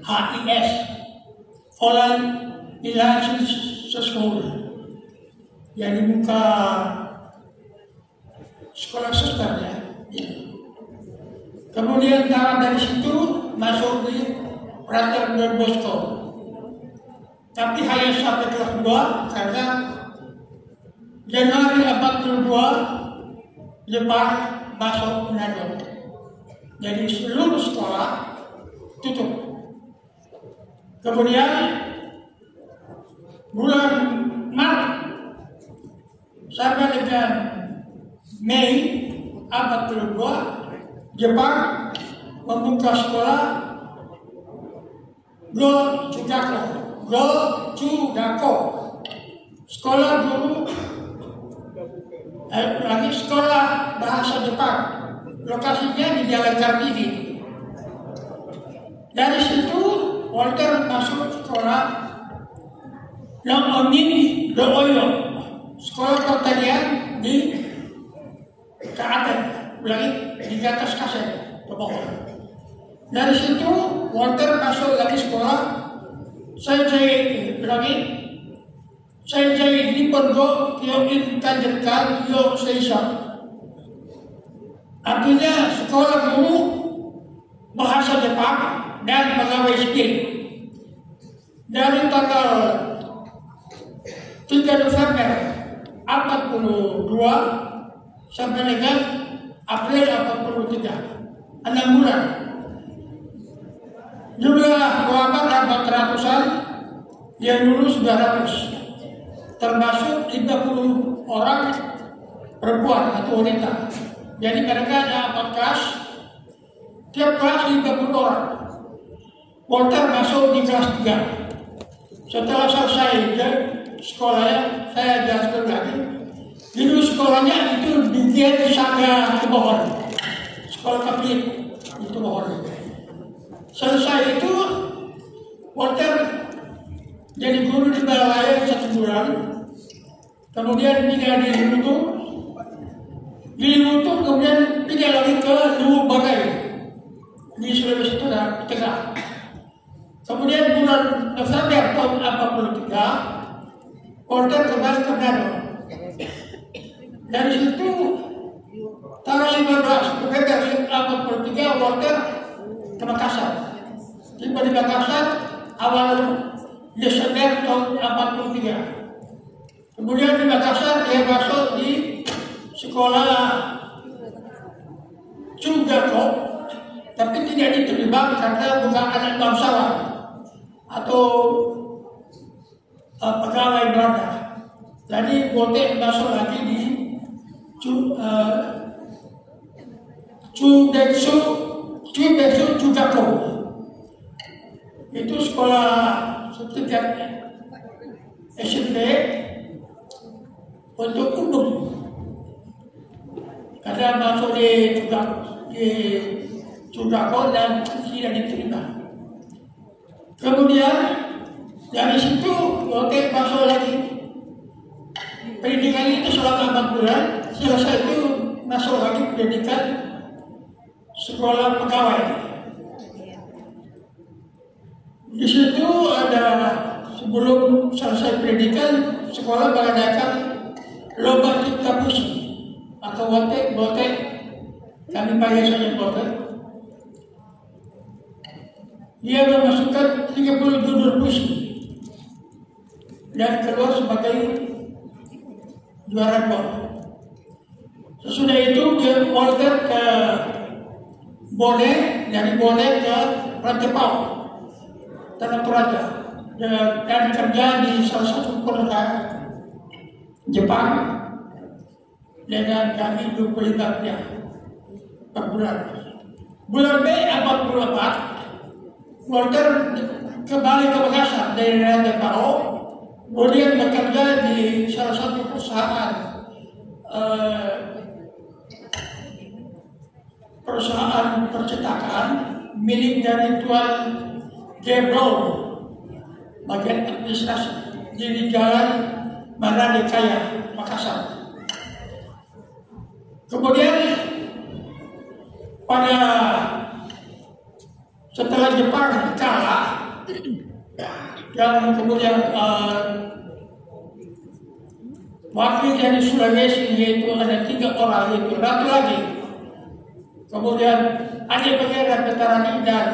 HIS, Holland Village School, yang dibuka sekolah suster ya. Kemudian dari situ masuk di Frater Don Bosco. Tapi hanya sampai kelas 2 karena Januari 42 Jepang masuk Manado. Jadi seluruh sekolah tutup. Kemudian bulan Maret sampai dengan Mei 42 Jepang membuka sekolah Go Chugako, sekolah guru lagi sekolah bahasa Jepang. Lokasinya di Jalan Kartini. Dari situ Walter masuk sekolah Omin Doyo, sekolah pertanian di Keaten, di atas Kasen, ke bawah. Dari situ Walter masuk lagi sekolah Sensei Nippongo Kyoin Kanjerkan Yo Seisha. Artinya sekolah guru bahasa Jepang dan pegawai sipil. Dari tanggal 3 November 42 sampai dengan April 43, 6 bulan. Jumlah pelamar 400-an, yang lulus 200, termasuk 50 orang perempuan atau wanita. Jadi mereka ada 4 kelas, tiap kelas 50 orang. Walter masuk di kelas 3. Setelah selesai sekolahnya, saya jelaskan lagi. Dulu sekolahnya itu di Saga Kebohon, sekolah Katolik itu Kebohon. Selesai itu Walter jadi guru di Balalayan 1 bulan, kemudian pindah di Lutung, kemudian pindah lagi ke Luwu Bagai di Sulawesi Tengah. Kemudian bulan November tahun 43 Walter kembali ke Manado. Dari situ tanggal 15 November 43 Walter ke Makassar. Tiba di Makassar awal Desember tahun 43. Kemudian di Makassar dia masuk di sekolah Chugako, tapi tidak diterima karena bukan anak bangsawan atau pegawai Belanda. Jadi Walter masuk lagi di Chugako. Itu sekolah setingkat SMP untuk umum. Karena masuk di Chugako dan tidak diterima. Kemudian dari situ Walter masuk lagi. Pendidikan itu selama 4 bulan. Selesai itu masuk lagi pendidikan sekolah pegawai. Di situ ada, sebelum selesai pendidikan, sekolah mengadakan lomba cipta puisi atau botek, kami panggil saja botek. Dia memasukkan 30 judul puisi dan keluar sebagai juara 2. Sesudah itu Walter ke Bone, dari Bone ke Rantepao, Tanah Toraja, dan kerja di salah satu perusahaan Jepang dengan gaji 25 rupiah per bulan. Bulan Mei 44, Walter kembali ke Makassar dari Rantepao, kemudian bekerja di salah satu perusahaan percetakan milik dari Tuan Gebrow, bagian administrasi di Jalan Marani Kaya, Makassar. Kemudian setelah Jepang kalah, yang kemudian wakil dari Sulawesi yaitu ada 3 orang, yaitu Ratu lagi, kemudian Ade Pangeran Petarani dan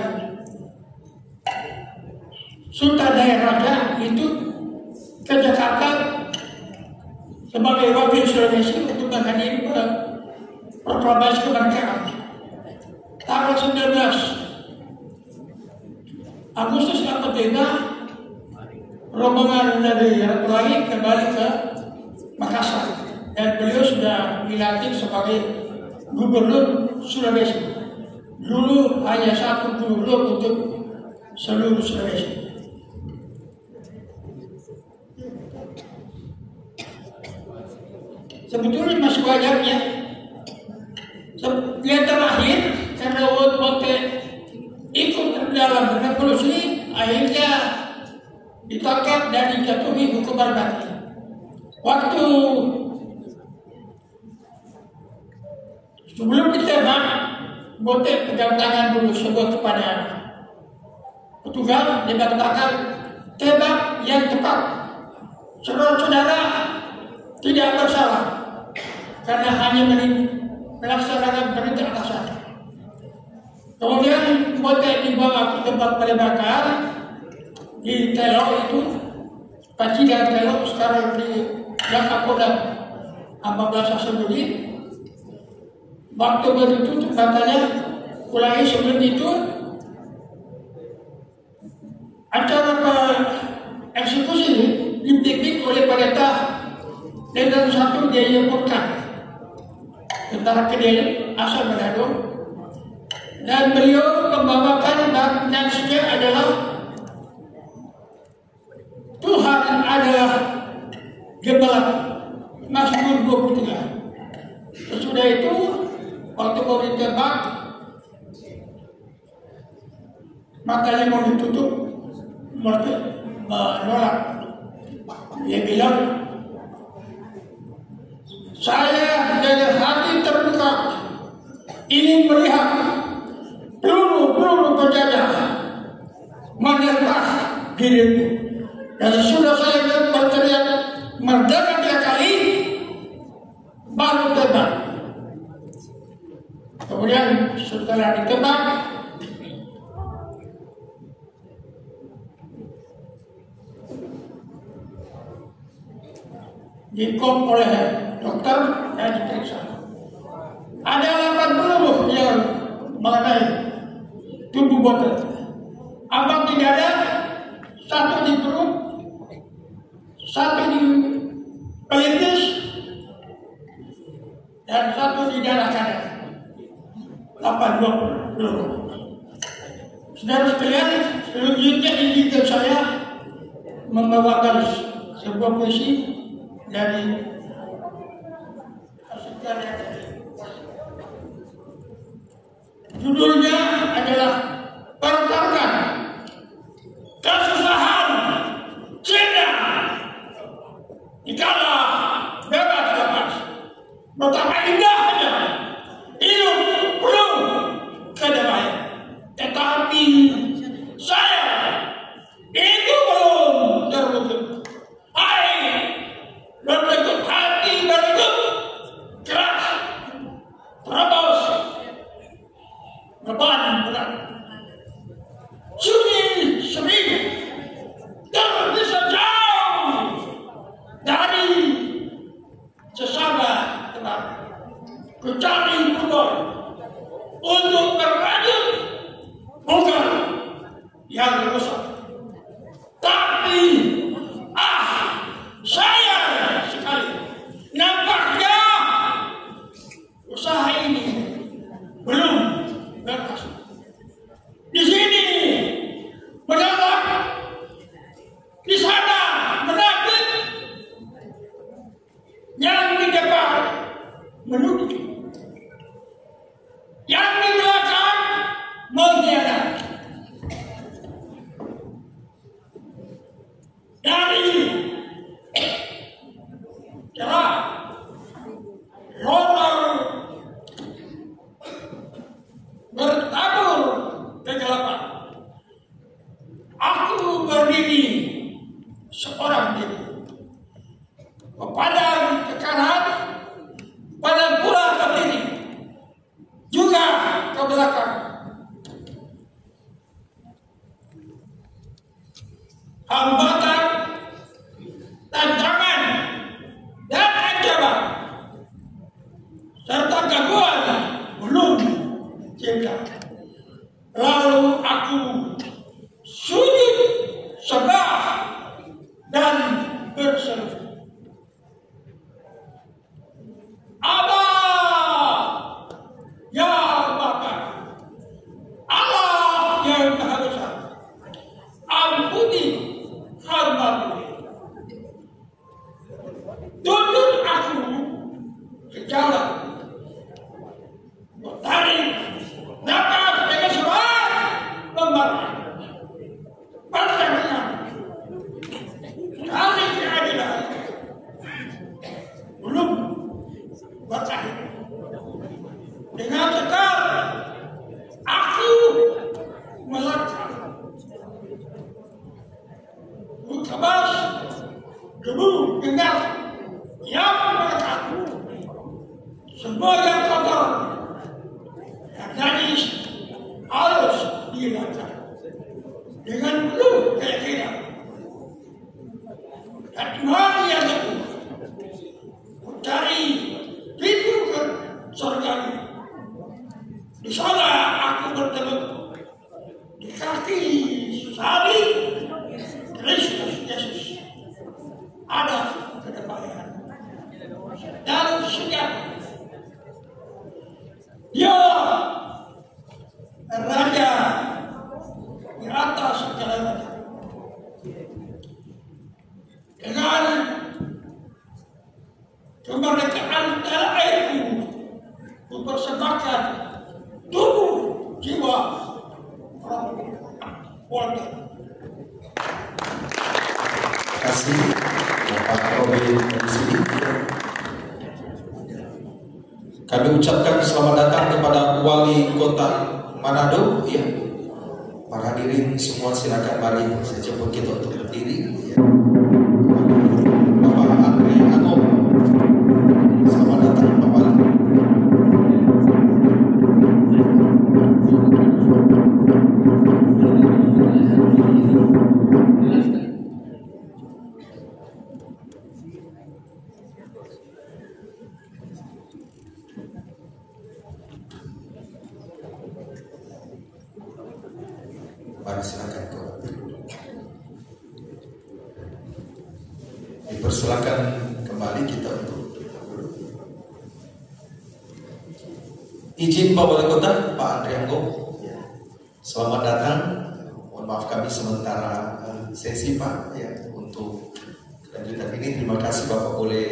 Sutradara itu ke Jakarta sebagai wakil Sulawesi untuk menghadiri proklamasi kemerdekaan tanggal 19 Agustus 45. Rombongan dari Ratu Langit kembali ke Makassar dan beliau sudah dilantik sebagai gubernur Sulawesi. Dulu hanya satu gubernur untuk seluruh Sulawesi. Sebetulnya masih banyaknya. Yang terakhir karena waktu ikut dalam revolusi akhirnya ditangkap dan dijatuhi hukuman mati. Waktu sebelum ditembak, Bote pegang tangan dulu sebut kepada petugas, dia mengatakan tembak yang tepat. Saudara-saudara tidak bersalah karena hanya melaksanakan perintah atasan. Kemudian Bote dibawa ke tempat penembakan di Telok itu, Pacidan Telok sekarang di Kapolda 14 Asabudi. Waktu begitu katanya mulai sebelum itu acara eksekusi dipimpin oleh pendeta dan satu dia Purkan, tentara Kediri asal Manado, dan beliau membawakan nasinya adalah Tuhan adalah gembala, Mazmur 23. Sesudah itu waktu mau ditembak matanya mau ditutup, menolak. Dia bilang, saya dengan hati terbuka ingin melihat peluru penjajah menerpas diriku. Dan sesudah saya berteriak merdeka 3 kali, baru tembak. Kemudian setelah ditembak, dikom oleh dokter dan diperiksa. Ada 8 peluru yang mengenai tubuh Bote. Abang di dada, 1 di perut, 1 di pelipis, dan 1 di darah kanan. 82 peluru. Saudara sekalian, selanjutnya izinkan saya membawakan sebuah puisi dari judulnya adalah Pertarungan Kesusahan Cina dikala bebas betapa indahnya hidup penuh kedamaian, tetapi saya itu belum terwujud. Berbentuk hati berbentuk keras, terobos, beban berat, sunyi sepi, terpisah jauh dari sesama teman. Ku cari kubur untuk berlanjut, bukan yang rusak, tapi saya sekali nampaknya usaha ini belum berhasil. Di sini menolak, di sana menakut, yang di depan menuduh, yang di belakang mengkhianati. Dari cara horor bertabur kegelapan, aku berdiri seorang diri kepada ke kanan, pada pula ke kiri, juga ke belakang. cinta. Lalu aku sujud sembah dan berseru, Allah ya Bapa, Allah yang Maha Besar, ampuni hamba-Mu. Tuntun aku ke jalan, tarik nafas dengan semangat membara, pandangan cari keadilan belum berakhir. Dengan tekad aku melangkah, kebas debu gengar yang melekat, semua yang kotor yang najis harus dihilangkan dengan penuh keyakinan dan iman yang teguh, mencari pintu ke surga. Di sana aku bertemu di kaki salib Kristus Yesus. Ada kedamaian dan sejahtera. Dia Raja di atas segala raja. Dengan kemerdekaan tanah airku, mempersembahkan tubuh, jiwa, warga. Terima kasih Bapak Robi dari sini. Kami ucapkan selamat datang kepada Wali Kota Manado. Ya, para hadirin semua silakan mari saya jemput kita untuk berdiri. Ya. Bapak Andre Ago, selamat datang Pak Wali. Mari silakan kau. Dipersilakan kembali kita untuk izin Pak Wali Kota, Pak Andre Anggo. Selamat datang. Mohon maaf kami sementara sesi Pak ya untuk kelanjutan ini. Terima kasih Bapak boleh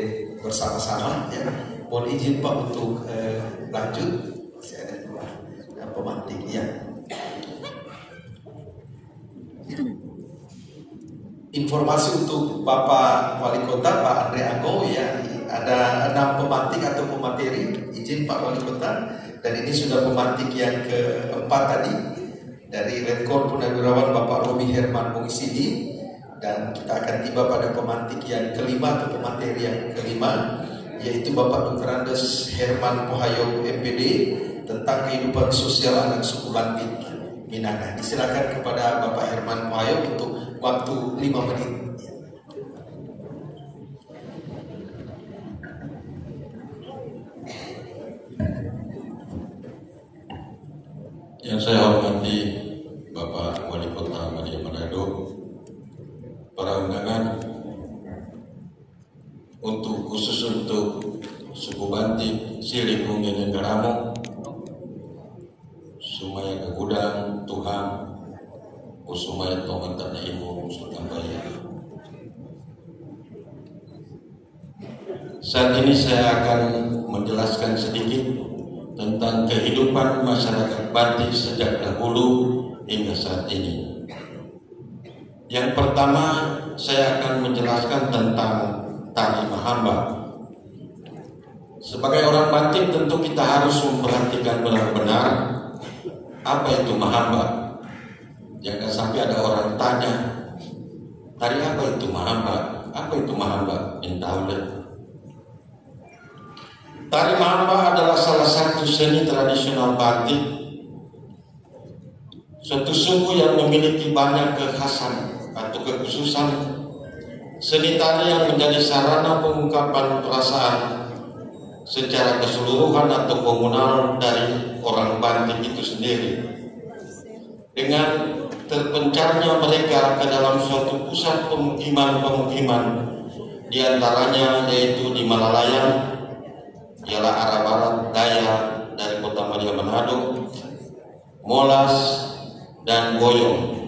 bersama-sama ya. Mohon izin Pak untuk lanjut. Masih ada dua pemantik ya. Informasi untuk Bapak Wali Kota Pak Andre Anggo ya, ada 6 pemantik atau pemateri, izin Pak Wali Kota, dan ini sudah pemantik yang keempat tadi dari Letkol Purnawirawan Bapak Robi Herman Mungisidi, dan kita akan tiba pada pemantik yang kelima atau pemateri yang kelima, yaitu Bapak Dr. Andes Herman Pohayo MPD tentang kehidupan sosial anak suku Bantik Minangkabau. Disilakan kepada Bapak Herman Pohayo untuk waktu 5 menit. Yang saya hormati Bapak Wali Kota Manado, para undangan, khusus untuk suku Bantik Silipung dan Garamo, Sumaya Kegudang, Tuhan, Usumaya Tongan Tanah Ibu Sultan Bayar. Saat ini saya akan menjelaskan sedikit tentang kehidupan masyarakat Bantik sejak dahulu hingga saat ini. Yang pertama, saya akan menjelaskan tentang tari Mahamba. Sebagai orang Bantik tentu kita harus memperhatikan benar-benar apa itu Mahamba. Jangan sampai ada orang tanya, tari apa itu Mahamba? Apa itu Mahamba? Entah oleh. Tari Mahamba adalah salah satu seni tradisional Bantik, suatu suku yang memiliki banyak kekhasan atau kekhususan. Seni tari yang menjadi sarana pengungkapan perasaan secara keseluruhan atau komunal dari orang Bantik itu sendiri. Dengan terpencarnya mereka ke dalam suatu pusat pemukiman-pemukiman, di antaranya yaitu di Malalayan, ialah arah barat daya dari Kota Madia Manado, Molas, dan Boyong.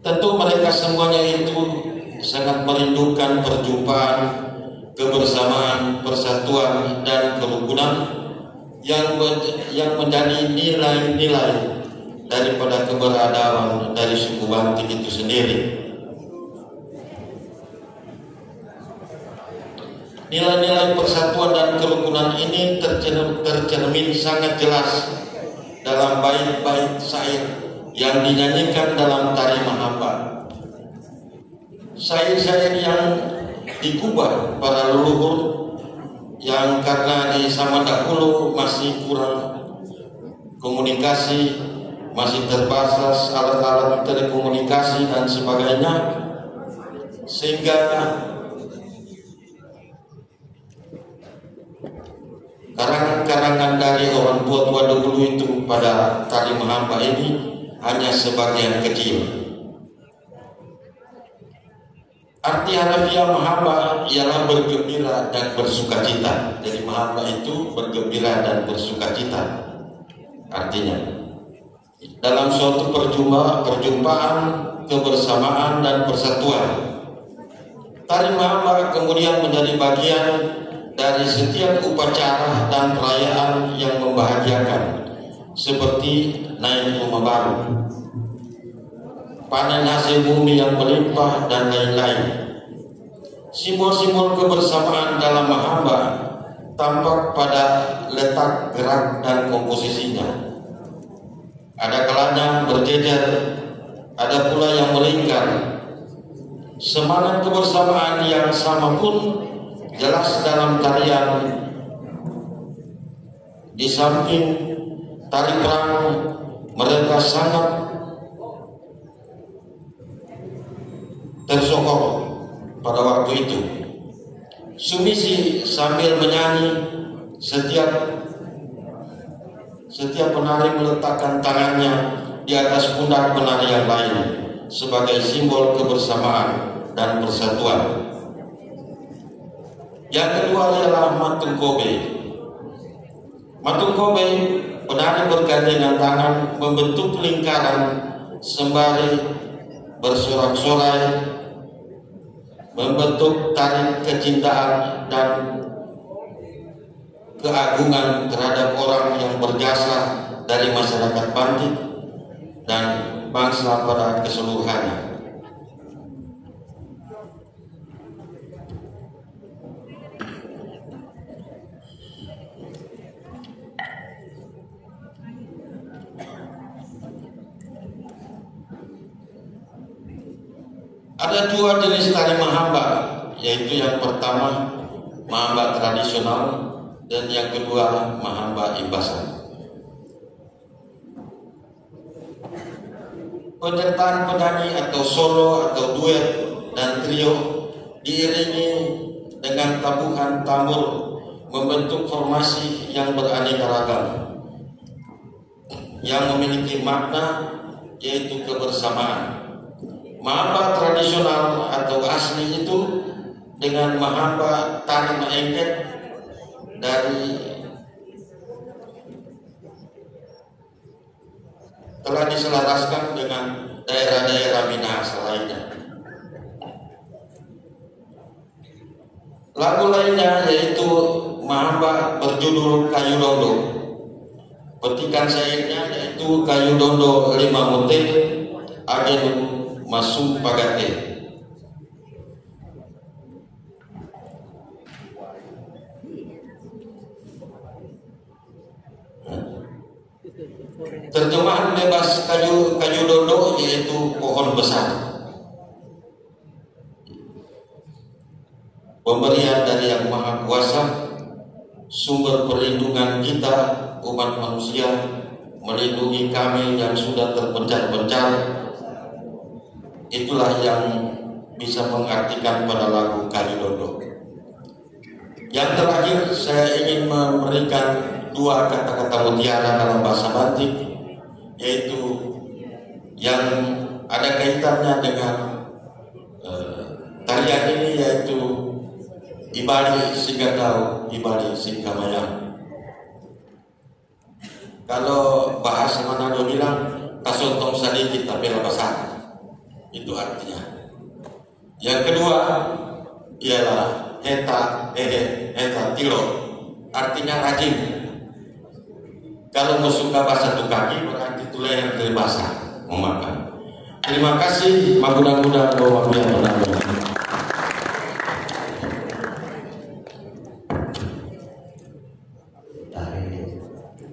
Tentu mereka semuanya itu sangat merindukan perjumpaan, kebersamaan, persatuan, dan kerukunan yang menjadi nilai-nilai daripada keberadaan dari suku Bantik itu sendiri. Nilai-nilai persatuan dan kerukunan ini tercermin sangat jelas dalam bait-bait syair yang dinyanyikan dalam tari Mahamba. Syair-syair yang dikubah para leluhur yang karena di zaman dahulu masih kurang komunikasi, masih terbatas alat-alat telekomunikasi dan sebagainya, sehingga karangan-karangan dari orang tua-tua dahulu itu pada tari Mahamba ini hanya sebagian kecil. Arti harafiah Mahamba ialah bergembira dan bersukacita. Jadi Mahamba itu bergembira dan bersukacita. Artinya dalam suatu perjumpaan, kebersamaan, dan persatuan. Tari Mahamba kemudian menjadi bagian dari setiap upacara dan perayaan yang membahagiakan, seperti naik rumah baru, panen hasil bumi yang melimpah, dan lain-lain. Simbol-simbol kebersamaan dalam Mahamba tampak pada letak, gerak, dan komposisinya. Ada kalanya berjejer, ada pula yang melingkar. Semangat kebersamaan yang sama pun jelas dalam tarian. Di samping tari perang, mereka sangat tersokong pada waktu itu. Sumisi sambil menyanyi, setiap penari meletakkan tangannya di atas pundak penari yang lain sebagai simbol kebersamaan dan persatuan. Yang kedua ialah Matung Kobe. Matung Kobe, penari bergandengan tangan membentuk lingkaran sembari bersorak-sorai, membentuk tari kecintaan dan keagungan terhadap orang yang berjasa dari masyarakat Bantik dan bangsa pada keseluruhannya. Ada dua jenis tari Mahamba, yaitu yang pertama Mahamba tradisional dan yang kedua Mahamba imbasan. Penyertaan penyanyi atau solo atau duet dan trio diiringi dengan tabuhan tambur membentuk formasi yang beraneka ragam yang memiliki makna, yaitu kebersamaan. Mahamba tradisional atau asli itu dengan Mahamba tari maengket dari telah diselaraskan dengan daerah-daerah Minahasa lainnya. Lagu lainnya yaitu Mahamba berjudul Kayu Dondo. Petikan syairnya yaitu Kayu Dondo 5 mote agen masuk pagate. Terjemahan bebas kayu dondo yaitu pohon besar. Pemberian dari Yang Maha Kuasa, sumber perlindungan kita umat manusia, melindungi kami yang sudah terpencar-pencar. Itulah yang bisa mengartikan pada lagu Kalidodo. Yang terakhir saya ingin memberikan dua kata-kata mutiara dalam bahasa Batik, yaitu yang ada kaitannya dengan tarian ini, yaitu Ibali Sigatau, Ibali Singkamayang. Kalau bahasa Manado bilang tasontong sadikit tapi besar, itu artinya. Yang kedua ialah heta tilo, artinya rajin. Kalau mau suka bahasa tukaki berarti itu leher dari bahasa memakan. Terima kasih, mudah-mudahan bahwa yang benar.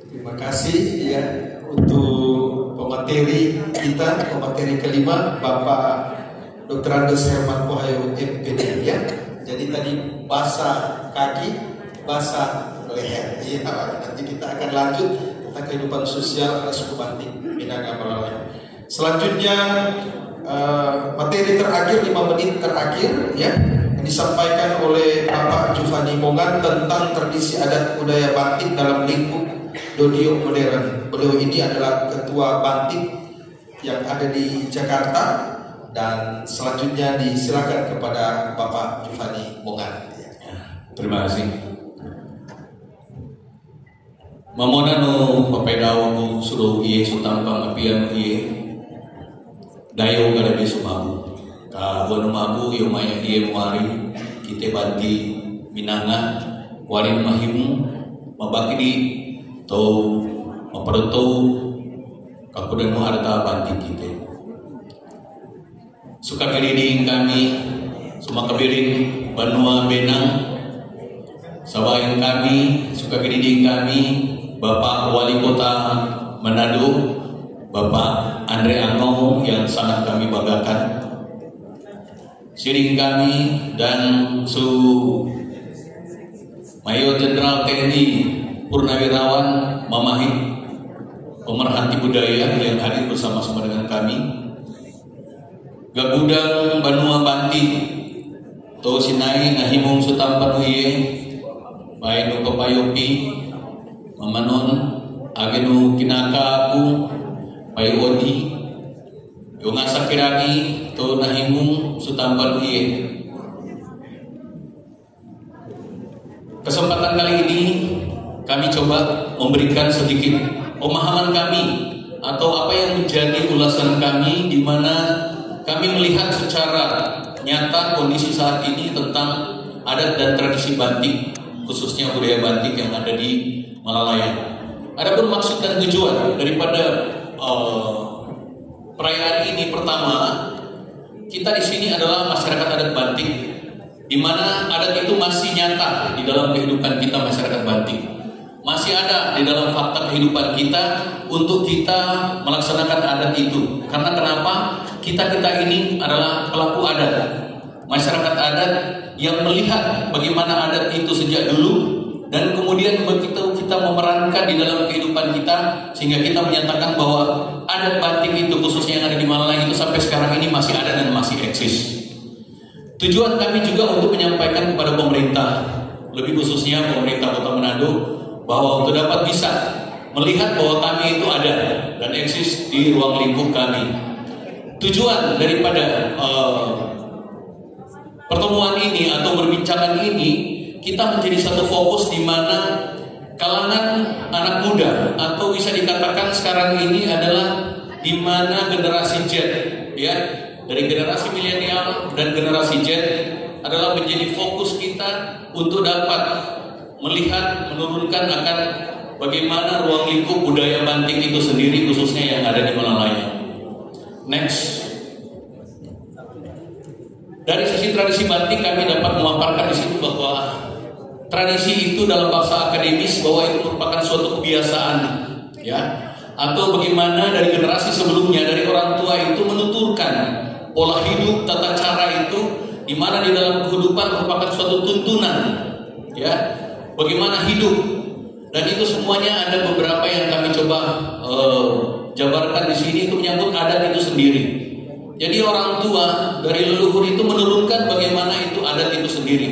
Terima kasih ya untuk pemateri kita, pemateri kelima Bapak Dr. Andes Herman Kohayo MPD ya. Jadi tadi basah kaki, basah leher. Ya, nanti kita akan lanjut tentang kehidupan sosial ala suku Batik Minanga Malalaya. Selanjutnya materi terakhir 5 menit terakhir ya, yang disampaikan oleh Bapak Jufani Mongan tentang tradisi adat budaya Batik dalam lingkup Dodio modern. Beliau ini adalah ketua Batik yang ada di Jakarta. Dan selanjutnya disilakan kepada Bapak Jufani Mongan. Terima kasih. Mamona no papedao no suruh iye sutampang apian iye dayo kada beso mabu. Ka wano mabu iyo maya iye muari kite banti Minanga warin mahimu mabakidi to maparoto kapudan mo harta banti kite. Suka keliling kami, semua kebiring Banua Benang, sabayan kami, suka keliling kami, Bapak Wali Kota Manado, Bapak Andre Angno yang sangat kami banggakan, siring kami dan Su Mayor Jenderal TNI Purnawirawan Mamahit, pemerhati budaya yang hadir bersama-sama dengan kami. Gagudang Banua Banti to sinai nahimong sutampan uye baino papayopi mamanon ageno kinaka aku payodi yung asa kiragi to nahimong sutampan uye. Kesempatan kali ini kami coba memberikan sedikit pemahaman kami atau apa yang menjadi ulasan kami, di mana kami melihat secara nyata kondisi saat ini tentang adat dan tradisi Batik, khususnya budaya Batik yang ada di Malalaya. Adapun maksud dan tujuan daripada perayaan ini, pertama, kita di sini adalah masyarakat adat Batik, di mana adat itu masih nyata di dalam kehidupan kita masyarakat Batik. Masih ada di dalam fakta kehidupan kita untuk kita melaksanakan adat itu. Karena kenapa? Kita ini adalah pelaku adat, masyarakat adat yang melihat bagaimana adat itu sejak dulu, dan kemudian begitu kita memerankan di dalam kehidupan kita, sehingga kita menyatakan bahwa adat Batik itu khususnya yang ada di Malalaya itu sampai sekarang ini masih ada dan masih eksis. Tujuan kami juga untuk menyampaikan kepada pemerintah, lebih khususnya pemerintah Kota Manado, bahwa untuk dapat bisa melihat bahwa kami itu ada dan eksis di ruang lingkup kami. Tujuan daripada pertemuan ini atau perbincangan ini, kita menjadi satu fokus di mana kalangan anak muda atau bisa dikatakan sekarang ini adalah di mana generasi Z, ya, dari generasi milenial dan generasi Z adalah menjadi fokus kita untuk dapat melihat, menurunkan akan bagaimana ruang lingkup budaya Batik itu sendiri, khususnya yang ada di Malalaya. Next. Dari sisi tradisi Batik kami dapat memaparkan di situ bahwa tradisi itu dalam bahasa akademis bahwa itu merupakan suatu kebiasaan, ya, atau bagaimana dari generasi sebelumnya dari orang tua itu menuturkan pola hidup, tata cara itu, di mana di dalam kehidupan merupakan suatu tuntunan, ya, bagaimana hidup, dan itu semuanya ada beberapa yang kami coba jabarkan di sini, itu menyangkut adat itu sendiri. Jadi orang tua dari leluhur itu menurunkan bagaimana itu adat itu sendiri.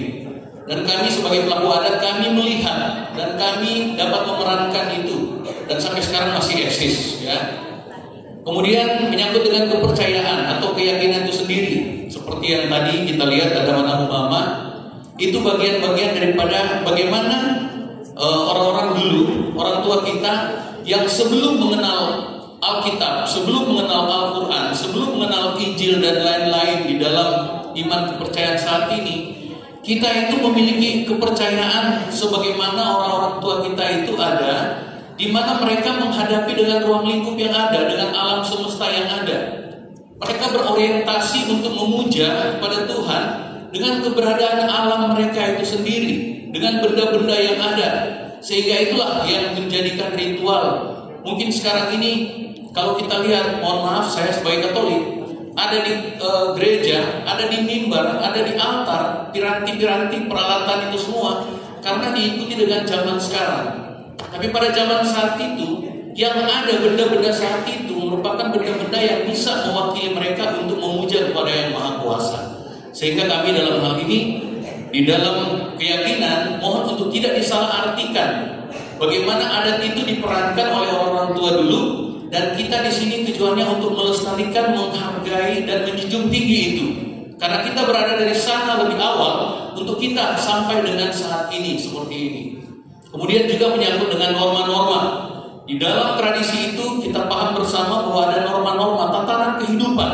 Dan kami sebagai pelaku adat, kami melihat dan kami dapat memerankan itu, dan sampai sekarang masih eksis, ya. Kemudian menyangkut dengan kepercayaan atau keyakinan itu sendiri, seperti yang tadi kita lihat ada mana mama, itu bagian-bagian daripada bagaimana orang-orang dulu, orang tua kita yang sebelum mengenal Alkitab, sebelum mengenal Al-Quran, sebelum mengenal Injil dan lain-lain di dalam iman kepercayaan saat ini, kita itu memiliki kepercayaan sebagaimana orang-orang tua kita itu ada, di mana mereka menghadapi dengan ruang lingkup yang ada, dengan alam semesta yang ada. Mereka berorientasi untuk memuja kepada Tuhan dengan keberadaan alam mereka itu sendiri, dengan benda-benda yang ada. Sehingga itulah yang menjadikan ritual. Mungkin sekarang ini kalau kita lihat, mohon maaf saya sebagai Katolik, ada di gereja, ada di mimbar, ada di altar, piranti-piranti peralatan itu semua karena diikuti dengan zaman sekarang. Tapi pada zaman saat itu, yang ada benda-benda saat itu merupakan benda-benda yang bisa mewakili mereka untuk memuja kepada Yang Maha Kuasa. Sehingga kami dalam hal ini, di dalam keyakinan, mohon untuk tidak disalahartikan bagaimana adat itu diperankan oleh orang-orang tua dulu. Dan kita di sini tujuannya untuk melestarikan, menghargai dan menjunjung tinggi itu. Karena kita berada dari sana lebih awal untuk kita sampai dengan saat ini seperti ini. Kemudian juga menyangkut dengan norma-norma. Di dalam tradisi itu kita paham bersama bahwa ada norma-norma tatanan kehidupan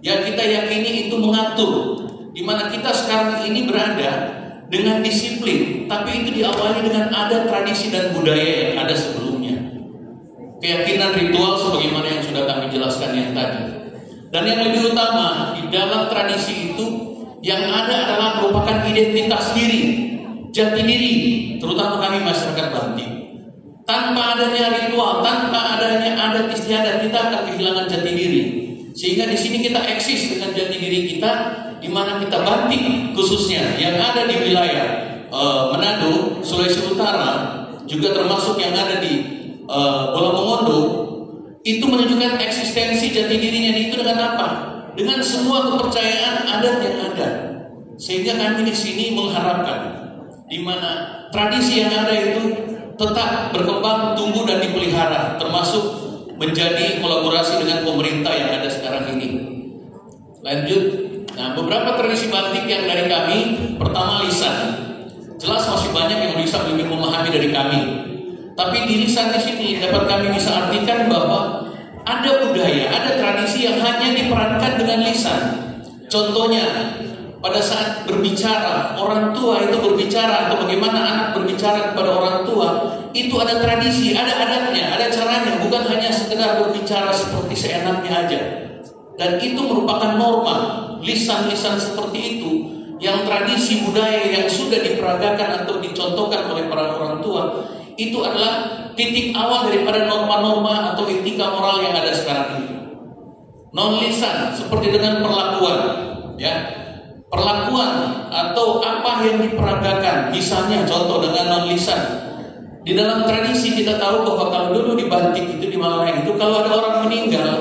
yang kita yakini itu mengatur di mana kita sekarang ini berada dengan disiplin, tapi itu diawali dengan ada tradisi dan budaya yang ada sebelumnya. Keyakinan ritual sebagaimana yang sudah kami jelaskan yang tadi. Dan yang lebih utama, di dalam tradisi itu yang ada adalah merupakan identitas diri, jati diri, terutama kami masyarakat Banti. Tanpa adanya ritual, tanpa adanya adat istiadat, kita akan kehilangan jati diri. Sehingga di sini kita eksis dengan jati diri kita, di mana kita Banti khususnya yang ada di wilayah Manado, Sulawesi Utara, juga termasuk yang ada di Bola Mongondo, itu menunjukkan eksistensi jati dirinya itu dengan apa? Dengan semua kepercayaan adat yang ada. Sehingga kami di sini mengharapkan di mana tradisi yang ada itu tetap berkembang, tumbuh dan dipelihara, termasuk menjadi kolaborasi dengan pemerintah yang ada sekarang ini. Lanjut. Nah, beberapa tradisi batik yang dari kami, pertama lisan. Jelas masih banyak yang bisa lebih memahami dari kami. Tapi di lisan di sini dapat kami bisa artikan bahwa ada budaya, ada tradisi yang hanya diperankan dengan lisan. Contohnya, pada saat berbicara, orang tua itu berbicara atau bagaimana anak berbicara kepada orang tua, itu ada tradisi, ada adatnya, ada caranya, bukan hanya sekedar berbicara seperti seenaknya aja. Dan itu merupakan norma, lisan-lisan seperti itu, yang tradisi budaya yang sudah diperagakan atau dicontohkan oleh para orang tua, itu adalah titik awal daripada norma-norma atau etika moral yang ada sekarang ini. Non lisan seperti dengan perlakuan, ya, perlakuan atau apa yang diperagakan. Misalnya contoh dengan non lisan. Di dalam tradisi kita tahu bahwa kalau dulu di Bantik itu di Malayang itu kalau ada orang meninggal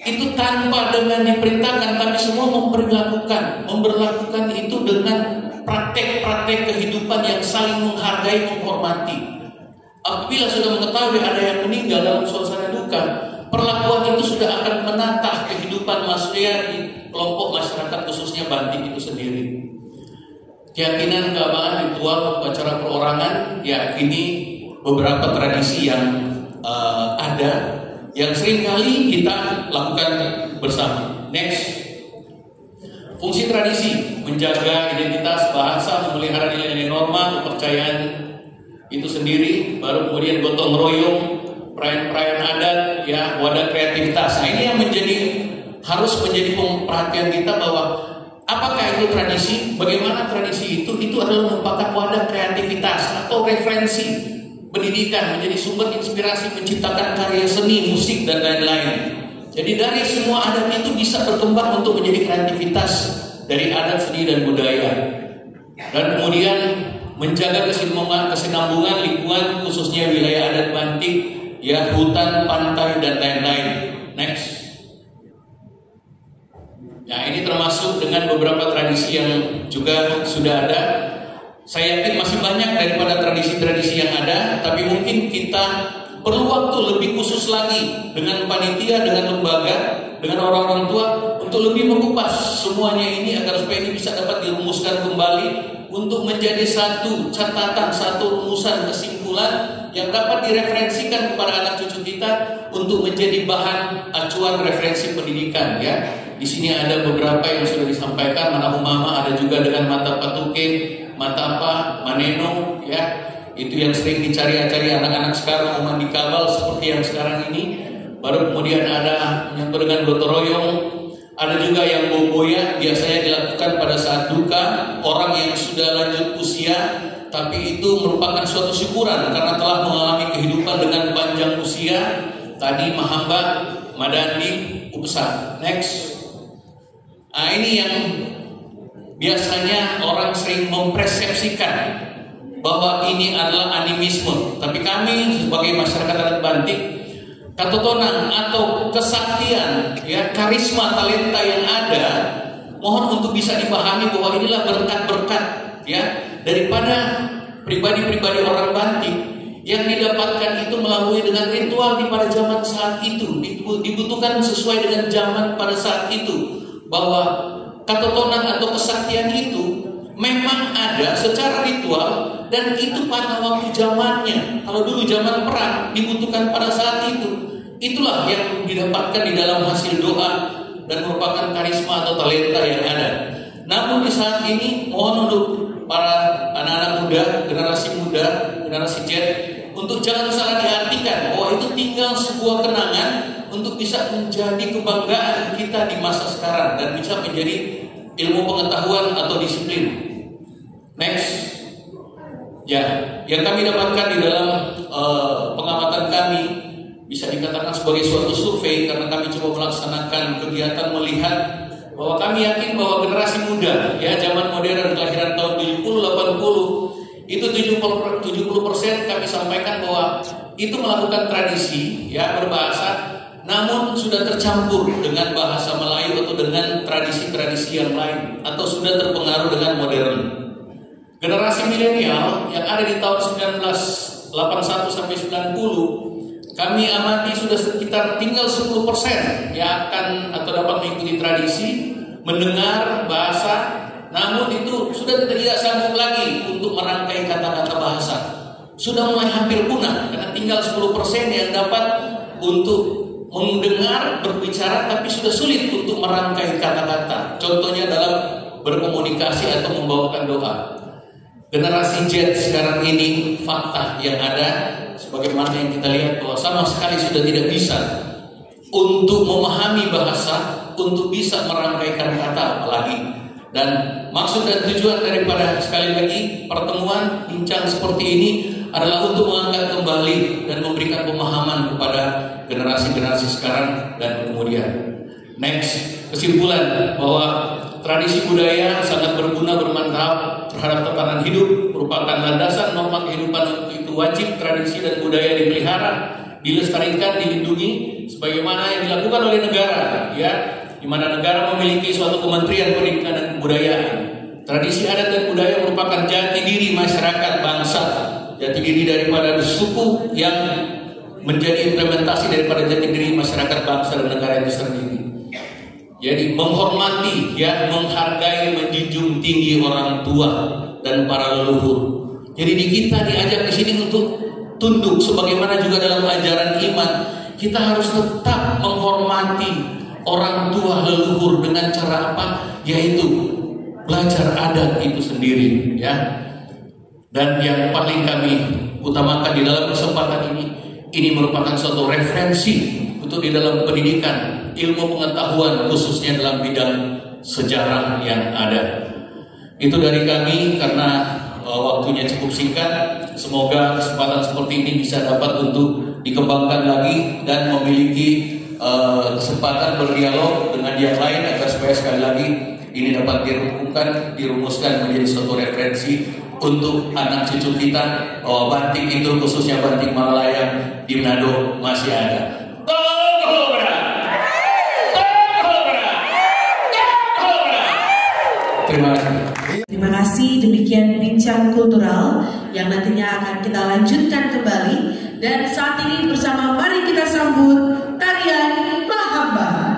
itu tanpa dengan diperintahkan kami semua memperlakukan itu dengan praktek-praktek kehidupan yang saling menghargai, menghormati. Apabila sudah mengetahui ada yang meninggal dalam suasana duka, perlakuan itu sudah akan menatah kehidupan manusia di kelompok masyarakat khususnya Bantik itu sendiri. Keyakinan, keagamaan, ritual, upacara perorangan, ya ini beberapa tradisi yang ada yang seringkali kita lakukan bersama. Next. Fungsi tradisi menjaga identitas bahasa, memelihara nilai-nilai norma, kepercayaan itu sendiri, baru kemudian gotong royong, perayaan-perayaan adat, ya, wadah kreativitas. Nah, ini yang harus menjadi perhatian kita bahwa apakah itu tradisi, bagaimana tradisi itu adalah merupakan wadah kreativitas atau referensi pendidikan, menjadi sumber inspirasi menciptakan karya seni, musik dan lain-lain. Jadi dari semua adat itu bisa berkembang untuk menjadi kreativitas dari adat, seni dan budaya. Dan kemudian menjaga kesinambungan lingkungan khususnya wilayah adat Bantik, ya, hutan, pantai dan lain-lain. Next. termasuk dengan beberapa tradisi yang juga sudah ada. Saya yakin masih banyak daripada tradisi-tradisi yang ada, tapi mungkin kita perlu waktu lebih khusus lagi dengan panitia, dengan lembaga, dengan orang-orang tua untuk lebih mengupas semuanya ini agar supaya ini bisa dapat dirumuskan kembali untuk menjadi satu catatan, satu rumusan kesimpulan yang dapat direferensikan kepada anak cucu kita untuk menjadi bahan acuan referensi pendidikan ya. Di sini ada beberapa yang sudah disampaikan, mana umama, ada juga dengan mata patuke, mata apa, maneno ya. Itu yang sering dicari-cari anak-anak sekarang, umat dikabal seperti yang sekarang ini. Baru kemudian ada menyangkut dengan gotong royong. Ada juga yang boboya, biasanya dilakukan pada saat duka orang yang sudah lanjut usia, tapi itu merupakan suatu syukuran karena telah mengalami kehidupan dengan panjang usia. Tadi Mahamba, Madandi, Upesa. Next. Nah, ini yang biasanya orang sering mempersepsikan bahwa ini adalah animisme. Tapi kami sebagai masyarakat adat Bantik, katotonan atau kesaktian, ya, karisma, talenta yang ada, mohon untuk bisa dipahami bahwa inilah berkat-berkat, ya, daripada pribadi-pribadi orang Bantik yang didapatkan itu melalui dengan ritual di pada zaman saat itu, dibutuhkan sesuai dengan zaman pada saat itu, bahwa katotonan atau kesaktian itu memang ada secara ritual dan itu pada waktu zamannya. Kalau dulu zaman perang dibutuhkan pada saat itu. Itulah yang didapatkan di dalam hasil doa dan merupakan karisma atau talenta yang ada. Namun di saat ini mohon untuk para anak-anak muda, generasi Z untuk jangan salah diartikan bahwa itu tinggal sebuah kenangan untuk bisa menjadi kebanggaan kita di masa sekarang dan bisa menjadi ilmu pengetahuan atau disiplin. Next. Ya, yang kami dapatkan di dalam pengamatan kami bisa dikatakan sebagai suatu survei karena kami coba melaksanakan kegiatan melihat bahwa kami yakin bahwa generasi muda, ya, zaman modern kelahiran tahun 70-80 itu 70% kami sampaikan bahwa itu melakukan tradisi, ya, berbahasa, namun sudah tercampur dengan bahasa Melayu atau dengan tradisi-tradisi yang lain atau sudah terpengaruh dengan modern. Generasi milenial yang ada di tahun 1981 sampai 90, kami amati sudah sekitar tinggal 10% yang akan atau dapat mengikuti tradisi, mendengar bahasa, namun itu sudah tidak sanggup lagi untuk merangkai kata-kata bahasa. Sudah mulai hampir punah karena tinggal 10% yang dapat untuk mendengar, berbicara, tapi sudah sulit untuk merangkai kata-kata. Contohnya dalam berkomunikasi atau membawakan doa. Generasi Z sekarang ini fakta yang ada sebagaimana yang kita lihat bahwa sama sekali sudah tidak bisa untuk memahami bahasa, untuk bisa merangkaikan kata apalagi. Dan maksud dan tujuan daripada sekali lagi pertemuan bincang seperti ini adalah untuk mengangkat kembali dan memberikan pemahaman kepada generasi-generasi sekarang dan kemudian. Next, kesimpulan bahwa tradisi budaya sangat berguna, bermanfaat terhadap tatanan hidup, merupakan landasan norma kehidupan. Itu wajib tradisi dan budaya dipelihara, dilestarikan, dilindungi sebagaimana yang dilakukan oleh negara, ya, di mana negara memiliki suatu kementerian pendidikan dan kebudayaan. Tradisi adat dan budaya merupakan jati diri masyarakat bangsa, jati diri daripada suku yang menjadi implementasi daripada jati diri masyarakat bangsa dan negara itu sendiri. Jadi menghormati, ya, menghargai, menjunjung tinggi orang tua dan para leluhur. Jadi di kita diajak di sini untuk tunduk sebagaimana juga dalam ajaran iman. Kita harus tetap menghormati orang tua leluhur dengan cara apa? Yaitu belajar adat itu sendiri, ya. Dan yang paling kami utamakan di dalam kesempatan ini merupakan suatu referensi untuk di dalam pendidikan, ilmu pengetahuan khususnya dalam bidang sejarah yang ada. Itu dari kami karena waktunya cukup singkat. Semoga kesempatan seperti ini bisa dapat untuk dikembangkan lagi dan memiliki kesempatan berdialog dengan yang lain agar supaya sekali lagi ini dapat dirumuskan menjadi suatu referensi untuk anak cucu kita bahwa Bantik itu khususnya Bantik Malalayang di Manado masih ada. Terima kasih. Terima kasih, demikian bincang kultural yang nantinya akan kita lanjutkan kembali. Dan saat ini bersama mari kita sambut tarian Mahabbah.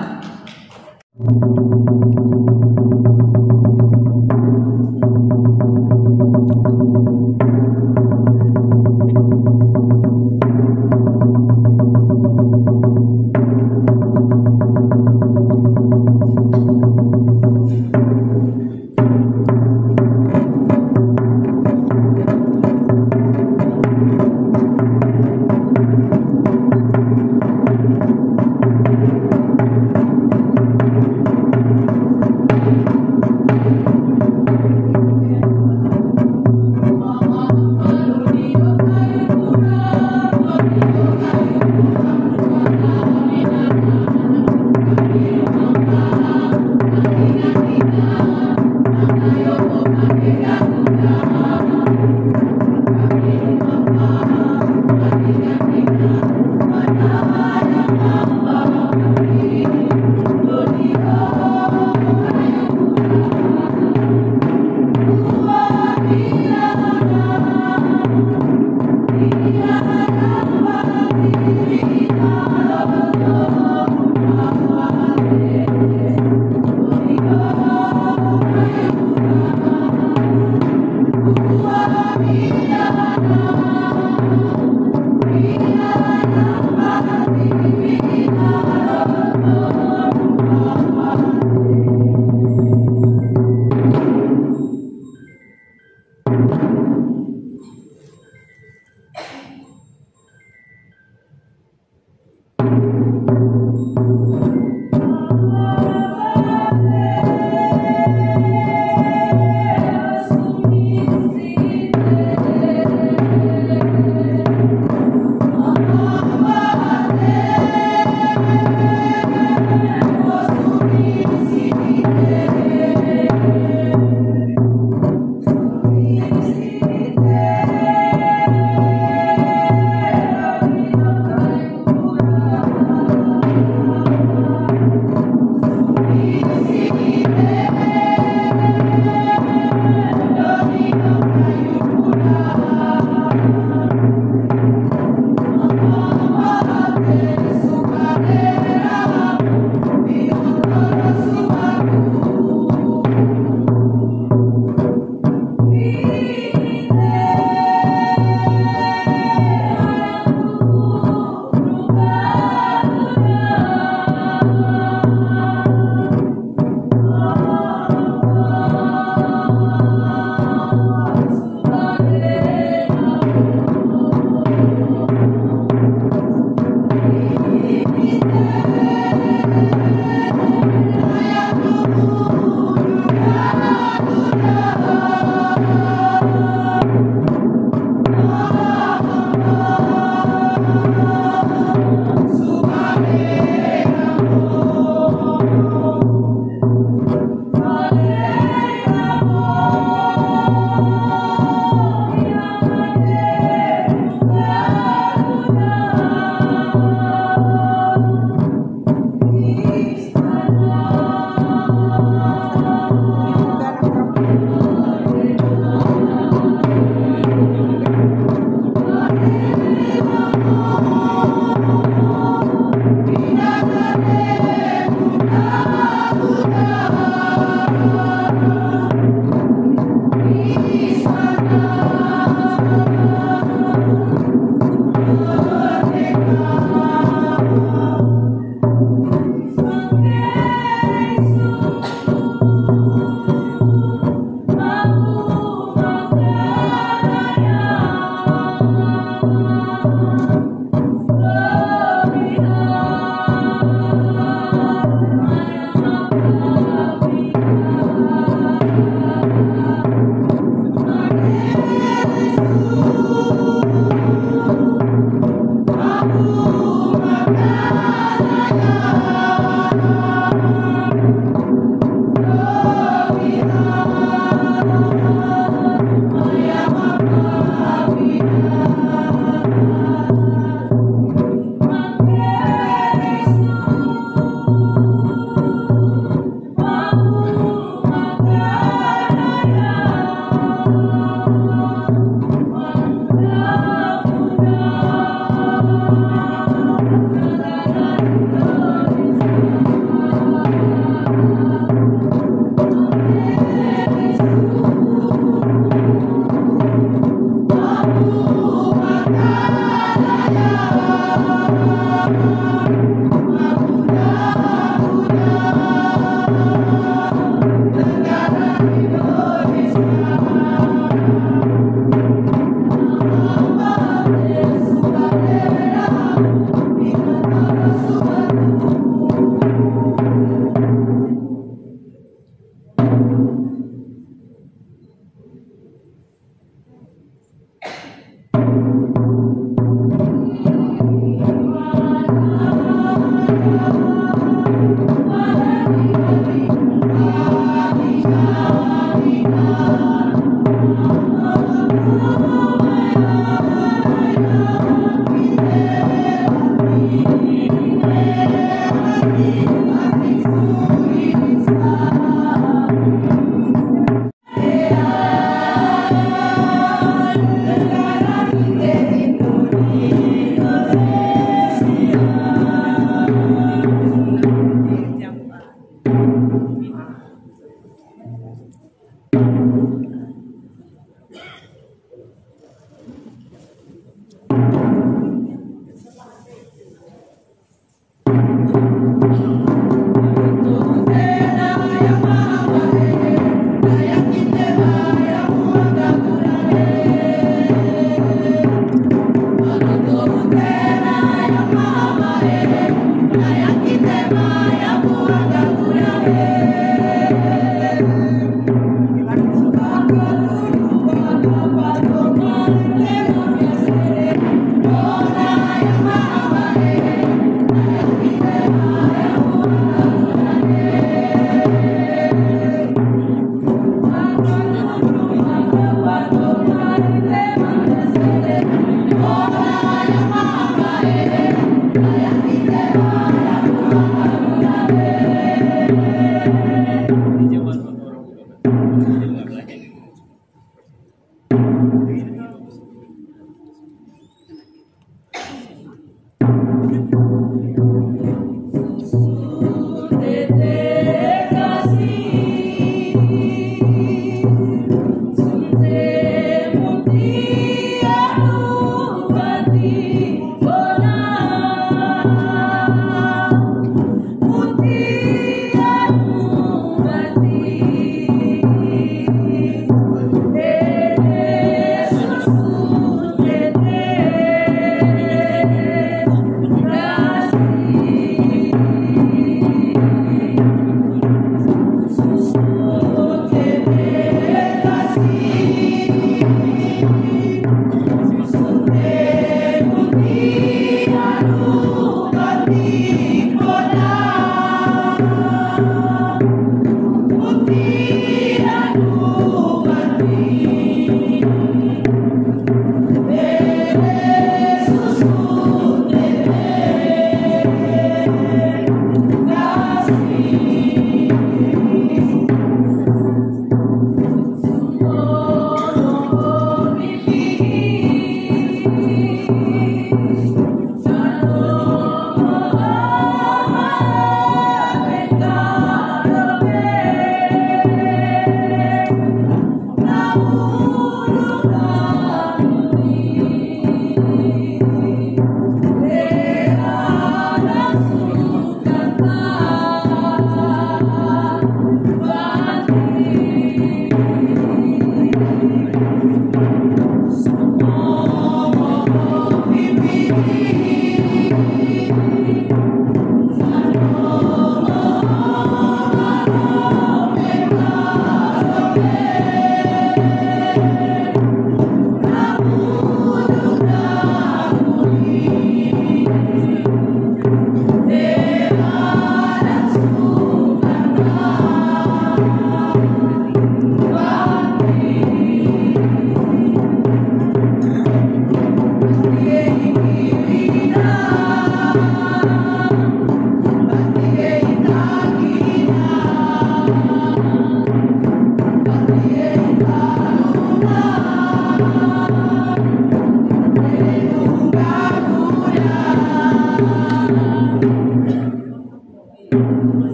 Dari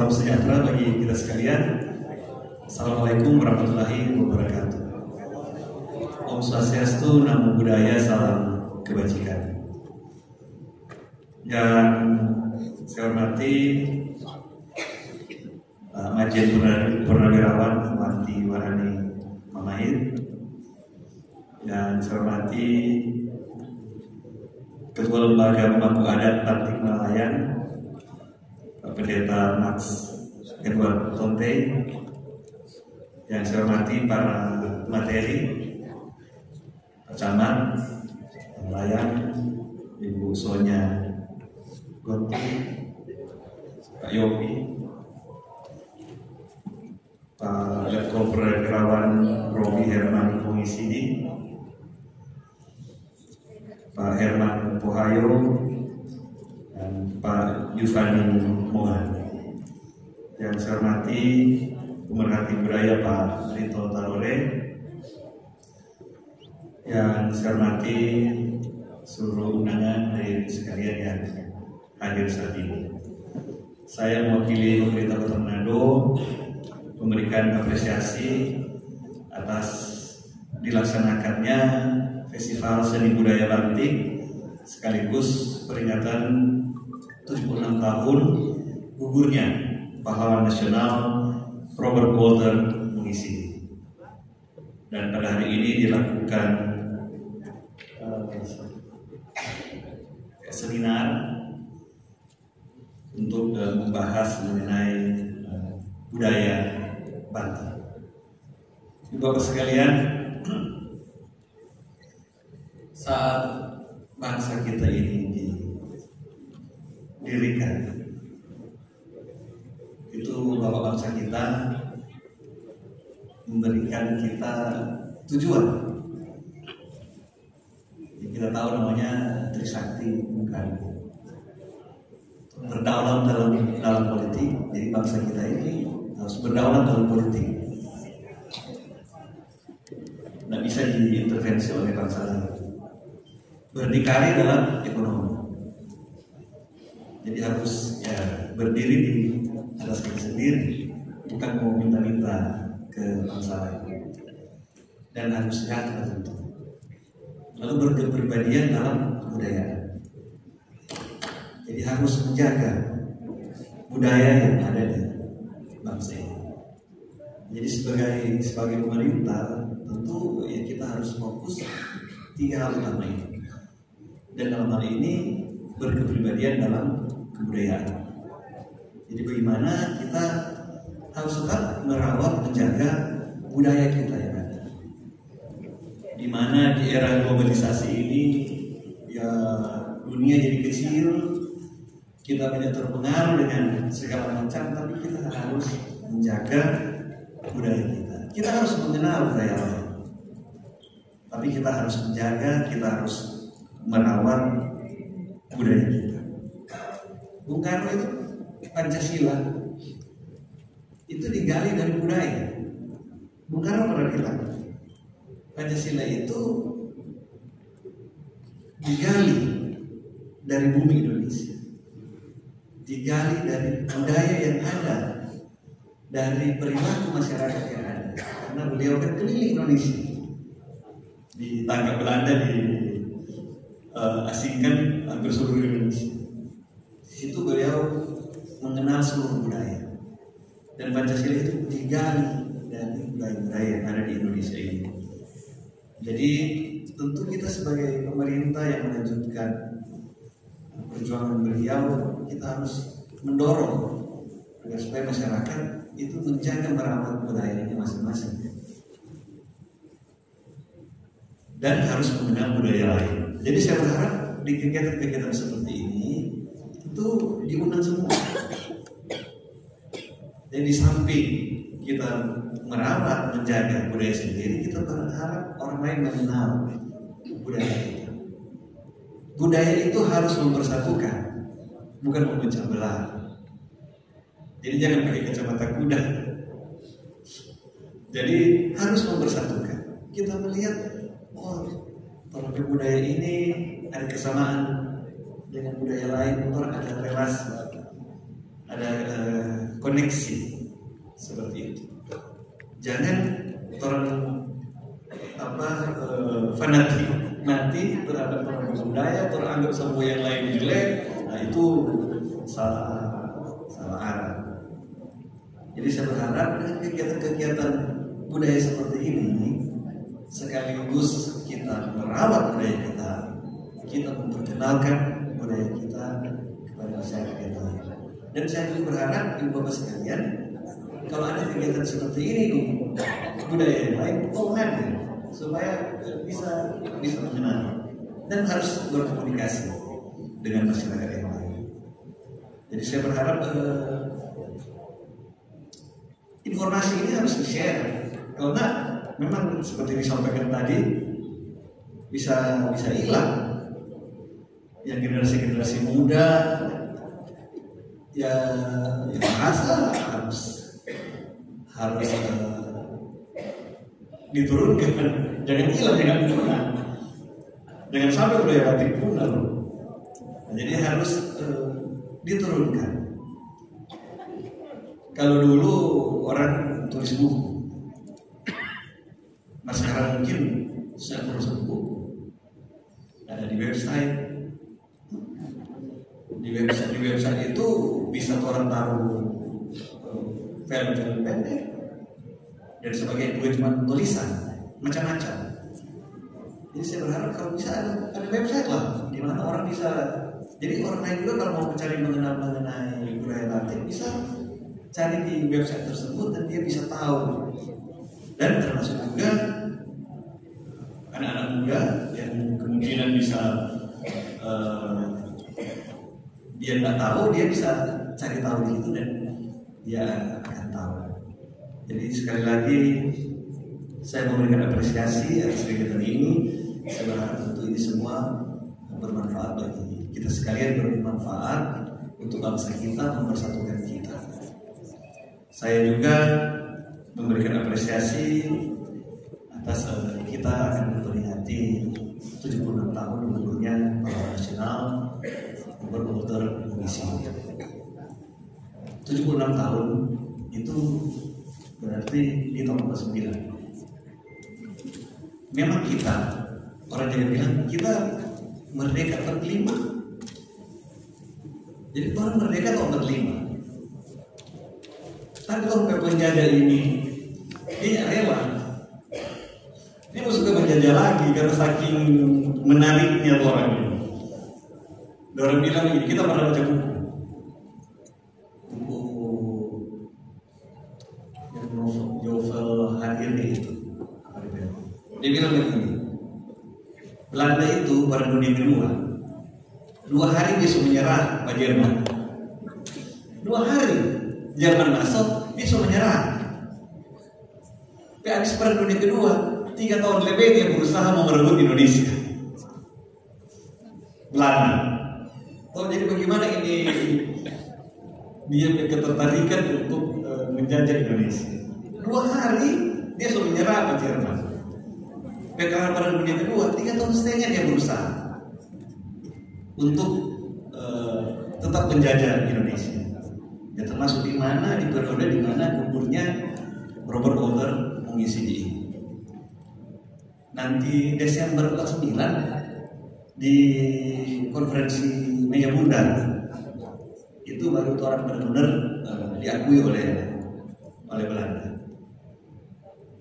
Salam sejahtera bagi kita sekalian. Assalamualaikum warahmatullahi wabarakatuh. Om Swastiastu, Namo Buddhaya, salam kebajikan. Yang saya hormati Majen Purnawirawan Wanti Warani Mamahit, dan saya hormati Ketua Lembaga Pemangku Adat Batik Malayan, Pak Pendeta Max Edward Tonte, yang saya hormati para materi, Pak Camat Malayan, Ibu Sonya Gonti, Pak Yopi, Pak Letkol Purnawirawan Robi Herman Pungisidi, Pak Herman Pohayo, dan Pak Yufani Mohan. Yang saya hormati pemerhati budaya Pak Rito Tarore, yang saya hormati seluruh undangan dari sekalian yang hadir saat ini. Saya mewakili pemerintah Kota Manado memberikan apresiasi atas dilaksanakannya Festival Seni Budaya Batik sekaligus peringatan 76 tahun gugurnya pahlawan nasional Robert Walter Mungisidi. Dan pada hari ini dilakukan seminar untuk membahas mengenai budaya Batak. Bapak sekalian, saat bangsa kita ini didirikan, itu bapak bangsa kita memberikan kita tujuan. Kita tahu namanya Trisakti, bukan berdaulat dalam politik. Jadi bangsa kita ini harus berdaulat dalam politik. Tidak bisa diintervensi oleh bangsa lain. Berdikari dalam ekonomi. Jadi harus berdiri di atas kaki sendiri, bukan mau minta-minta ke bangsa lain. Dan harus sejahtera tentu. Lalu berkepribadian dalam kebudayaan. Jadi harus menjaga budaya yang ada di bangsa ini. Jadi sebagai pemerintah tentu ya kita harus fokus 3 hal utama ini. Dan dalam hal ini berkepribadian dalam kebudayaan. Jadi bagaimana kita harus tetap merawat, menjaga budaya kita yang ada. Di mana di era globalisasi ini ya dunia jadi kecil, kita banyak terpengaruh dengan segala macam, tapi kita harus menjaga budaya kita. Kita harus mengenal budaya lain, tapi kita harus menjaga, kita harus merawat budaya kita. Bung Karno itu Pancasila itu digali dari budaya. Bung Karno pernah bilang Pancasila itu digali dari bumi Indonesia, digali dari budaya yang ada, dari perilaku masyarakat yang ada. Karena beliau kan keliling Indonesia, ditangkap Belanda, diasingkan hampir seluruh Indonesia. Di situ beliau mengenal seluruh budaya, dan Pancasila itu digali dari budaya-budaya yang ada di Indonesia ini. Jadi tentu kita sebagai pemerintah yang melanjutkan perjuangan beliau, kita harus mendorong agar supaya masyarakat itu menjaga merawat budayanya masing-masing dan harus mengenal budaya lain. Jadi saya berharap di kegiatan-kegiatan seperti ini itu diundang semua. Jadi di samping kita merawat, menjaga budaya sendiri, kita berharap orang lain mengenal budaya kita. Budaya itu harus mempersatukan, bukan memecah belah. Jadi jangan pakai kacamata kuda. Jadi harus mempersatukan. Kita melihat, oh, kalau budaya ini ada kesamaan dengan budaya lain, orang ada relasi, ada koneksi seperti itu. Jangan orang fanatik mati terhadap orang budaya, teranggap semua yang lain jelek. Nah itu salah arah. Jadi saya berharap dengan kegiatan-kegiatan budaya seperti ini, sekaligus kita merawat budaya kita memperkenalkan budaya kita kepada masyarakat kita. Dan saya juga berharap ibu bapak sekalian, kalau ada kegiatan seperti ini di budaya yang lain, tolong supaya bisa mengenal dan harus berkomunikasi dengan masyarakat yang lain. Jadi saya berharap informasi ini harus di-share, karena memang seperti disampaikan tadi bisa hilang. Yang generasi muda ya merasa harus diturunkan, jangan hilang, jangan punah, jangan sampai budaya batik punah. Jadi harus diturunkan. Kalau dulu orang tulis buku, nah sekarang mungkin saya terus buku ada di website. Di website itu bisa orang taruh film-film pendek dan sebagai dua cuma tulisan macam-macam. Jadi saya berharap kalau bisa ada website lah di mana orang bisa. Jadi orang lain juga kalau mau mencari mengenai budaya batik bisa cari di website tersebut dan dia bisa tahu. Dan termasuk juga anak-anak muda yang kemungkinan bisa dia nggak tahu, dia bisa cari tahu di situ dan dia akan tahu. Jadi sekali lagi saya memberikan apresiasi atas kegiatan ini. Saya berharap tentu ini semua bermanfaat bagi kita sekalian, bermanfaat untuk bangsa kita, mempersatukan kita. Saya juga memberikan apresiasi atas kita akan memperingati 76 tahun berdirinya Pahlawan Nasional Berkultur Mengisi. 76 tahun itu berarti di tahun ke-9. Memang kita, orang Jawa bilang kita merdeka 45. Jadi orang merdeka tahun 45. Tapi kalau penjajah ini dia rela, dia mau suka menjajah lagi karena saking menariknya orang ini. Orang bilang ini, kita pernah baca buku yang Yuval Harari itu. Dia bilang begini, Belanda itu pada dunia kedua 2 hari dia sudah menyerah pada Jerman. 2 hari Jerman masuk, dia sudah menyerah. Tapi habis perang dunia kedua 3 tahun lebih dia berusaha mau merebut Indonesia. Belanda. Oh, jadi bagaimana ini dia ketertarikan untuk menjajah Indonesia. 2 hari dia sudah menyerah ke Jerman. Karena pada dunia kedua 3 tahun setengah dia berusaha untuk tetap menjajah Indonesia. Ya termasuk di mana di periode di mana kuburnya Robert Walter mengisi di ini. Nanti Desember 49 di konferensi Meja Bundar itu baru orang benar-benar diakui oleh Belanda.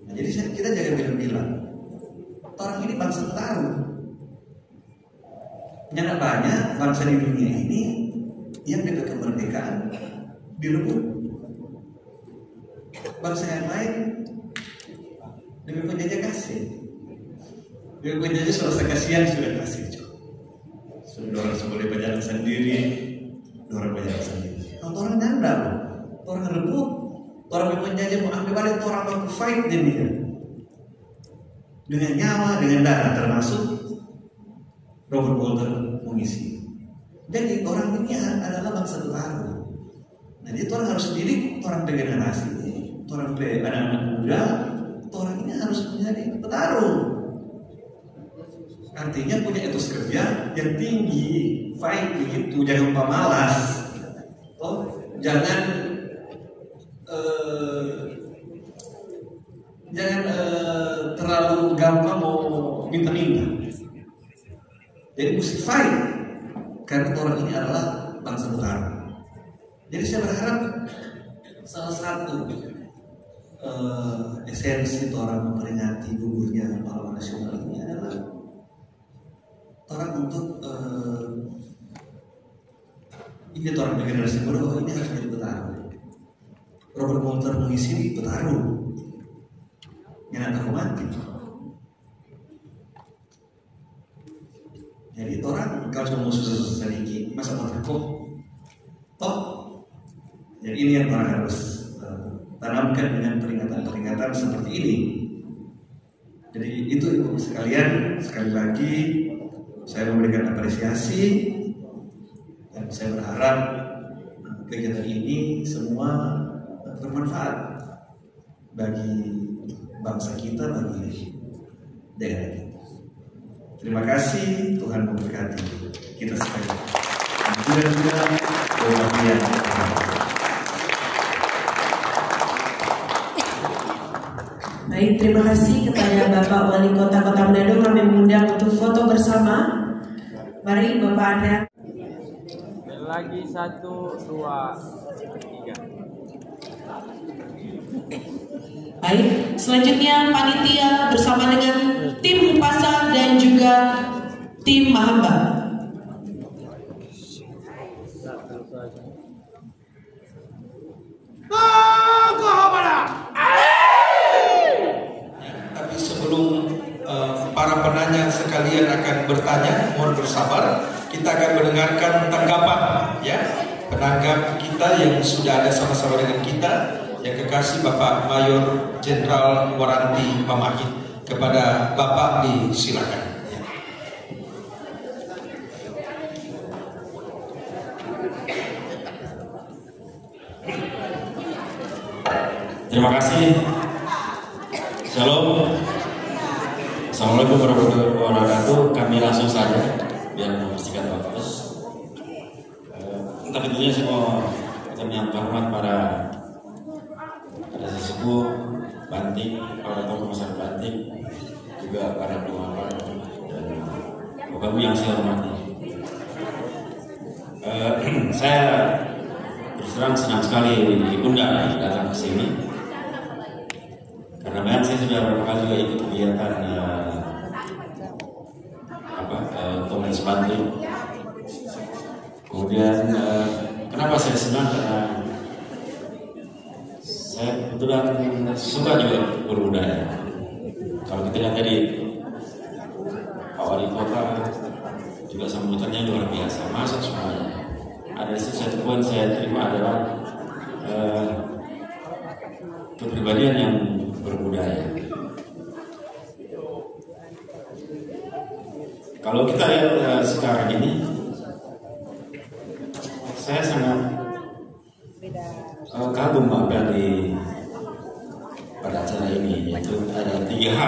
Nah, jadi kita jangan bilang orang ini bangsa bertarung. Nyata banyak bangsa di dunia ini yang dekat kemerdekaan direbut. Bangsa yang lain demi penjajah kasih. Demi penjajah selesai kasihan sudah kasih. Sudah orang boleh berjalan sendiri, orang berjalan sendiri. Kalau orang nandang, orang rebut, orang penjajah mau ambil balik, orang mau fight dia dengan nyawa, dengan darah, termasuk Robert Walter mengisi. Jadi orang ini adalah bangsa bertarung. Nah, jadi orang harus didik orang generasi ini, orang anak-anak muda, orang ini harus menjadi petarung. Artinya punya etos kerja yang tinggi, fight begitu, jangan lupa malas. Oh, jangan jangan terlalu gampang mau minta-minta. Jadi mesti fight, karena orang ini adalah bangsa Betawi. Jadi saya berharap salah satu esensi orang memperingati gugurnya pahlawan nasional ini adalah orang untuk ini orang generasi muda bahwa ini harus menjadi Betawi. Robert Monter mengisi di Betawi, yang tak mati. Jadi orang kalau mau susah-susah sedikit masa mau terkok, toh. Jadi ini yang orang harus tanamkan dengan peringatan-peringatan seperti ini. Jadi itu sekalian, sekali lagi saya memberikan apresiasi dan saya berharap kegiatan ini semua bermanfaat bagi bangsa kita, bagi daerah kita. Terima kasih, Tuhan memberkati kita sekalian. Mudah-mudahan berbahagia. Baik, terima kasih kepada Bapak Wali Kota Kota Manado. Kami mengundang untuk foto bersama. Mari Bapak Anda. Lagi 1, 2, 3. Baik, selanjutnya panitia bersama dengan tim Upasa dan juga tim Mahamba. Tapi sebelum para penanya sekalian akan bertanya, mohon bersabar. Kita akan mendengarkan tanggapan ya penanggap kita yang sudah ada sama-sama dengan kita. Yang kekasih Bapak Mayor Jenderal Waranti Pamahit, kepada Bapak disilakan. Terima kasih. Shalom. Assalamualaikum warahmatullahi wabarakatuh. Kami langsung saja biar membersihkan waktu. Tentunya saya mau menyampaikan hormat pada sesepuh Banting, para tokoh masyarakat Banting, juga para pengamat dan Bapak Ibu yang saya hormati. Saya terus terang senang sekali diundang datang ke sini, karena memang saya sudah beberapa kali juga ikut kegiatan Komunitas Banting. Kemudian kenapa saya senang, karena saya kebetulan suka juga berbudaya. Kalau kita lihat tadi Pak Wali Kota juga sambutannya luar biasa, masa semuanya. Ada sesuatu pun saya terima adalah kepribadian yang berbudaya. Kalau kita lihat sekarang ini, saya sangat kagum pada acara ini, yaitu ada 3H.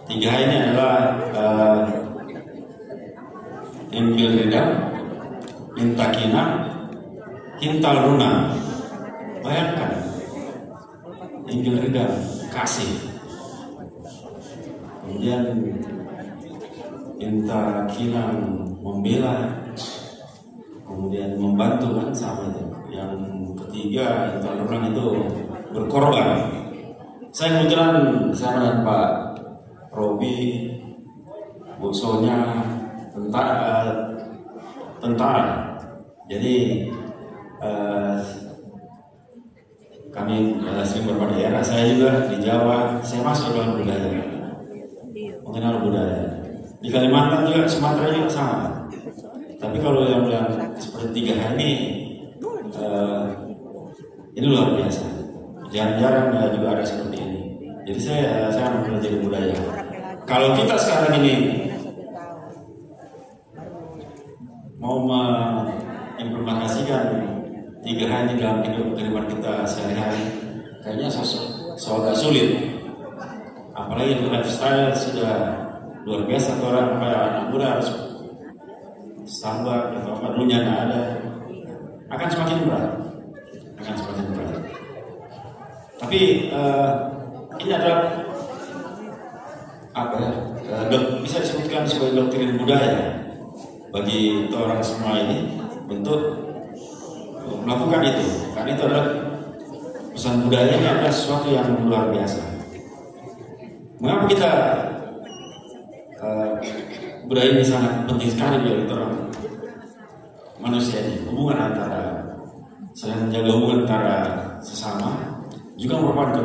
3H ini adalah Injil Ridam, Intakina, Kintal Runa. Bayangkan, Injil Ridam, kasih. Kemudian Intakina membela, kemudian membantu, kan sama itu. Yang ketiga, Intal Runa itu berkorban. Saya kebetulan bersama dengan Pak Robi, Buksonya, tentara. Jadi kami sering beberapa daerah. Saya juga di Jawa, saya masuk dalam budaya, mengenal budaya. Di Kalimantan juga, Sumatera juga sama. Tapi kalau yang seperti 3H ini luar biasa. Jarang-jarang juga ada seperti ini. Jadi saya mempelajari budaya. Kalau kita sekarang ini mau mengimplementasikan 3H ini dalam kehidupan kita sehari-hari, kayaknya agak sulit. Apalagi lifestyle sudah luar biasa. Orang anak muda harus sabar atau apa dulunya nggak ada, akan semakin berat. Tapi ini adalah apa ya? Bisa disebutkan sebagai doktrin budaya bagi orang semua ini untuk melakukan itu, karena itu adalah pesan budaya ini adalah sesuatu yang luar biasa. Mengapa kita budaya ini sangat penting sekali bagi orang manusia ini? Hubungan antara saling menjaga hubungan antara sesama juga merupakan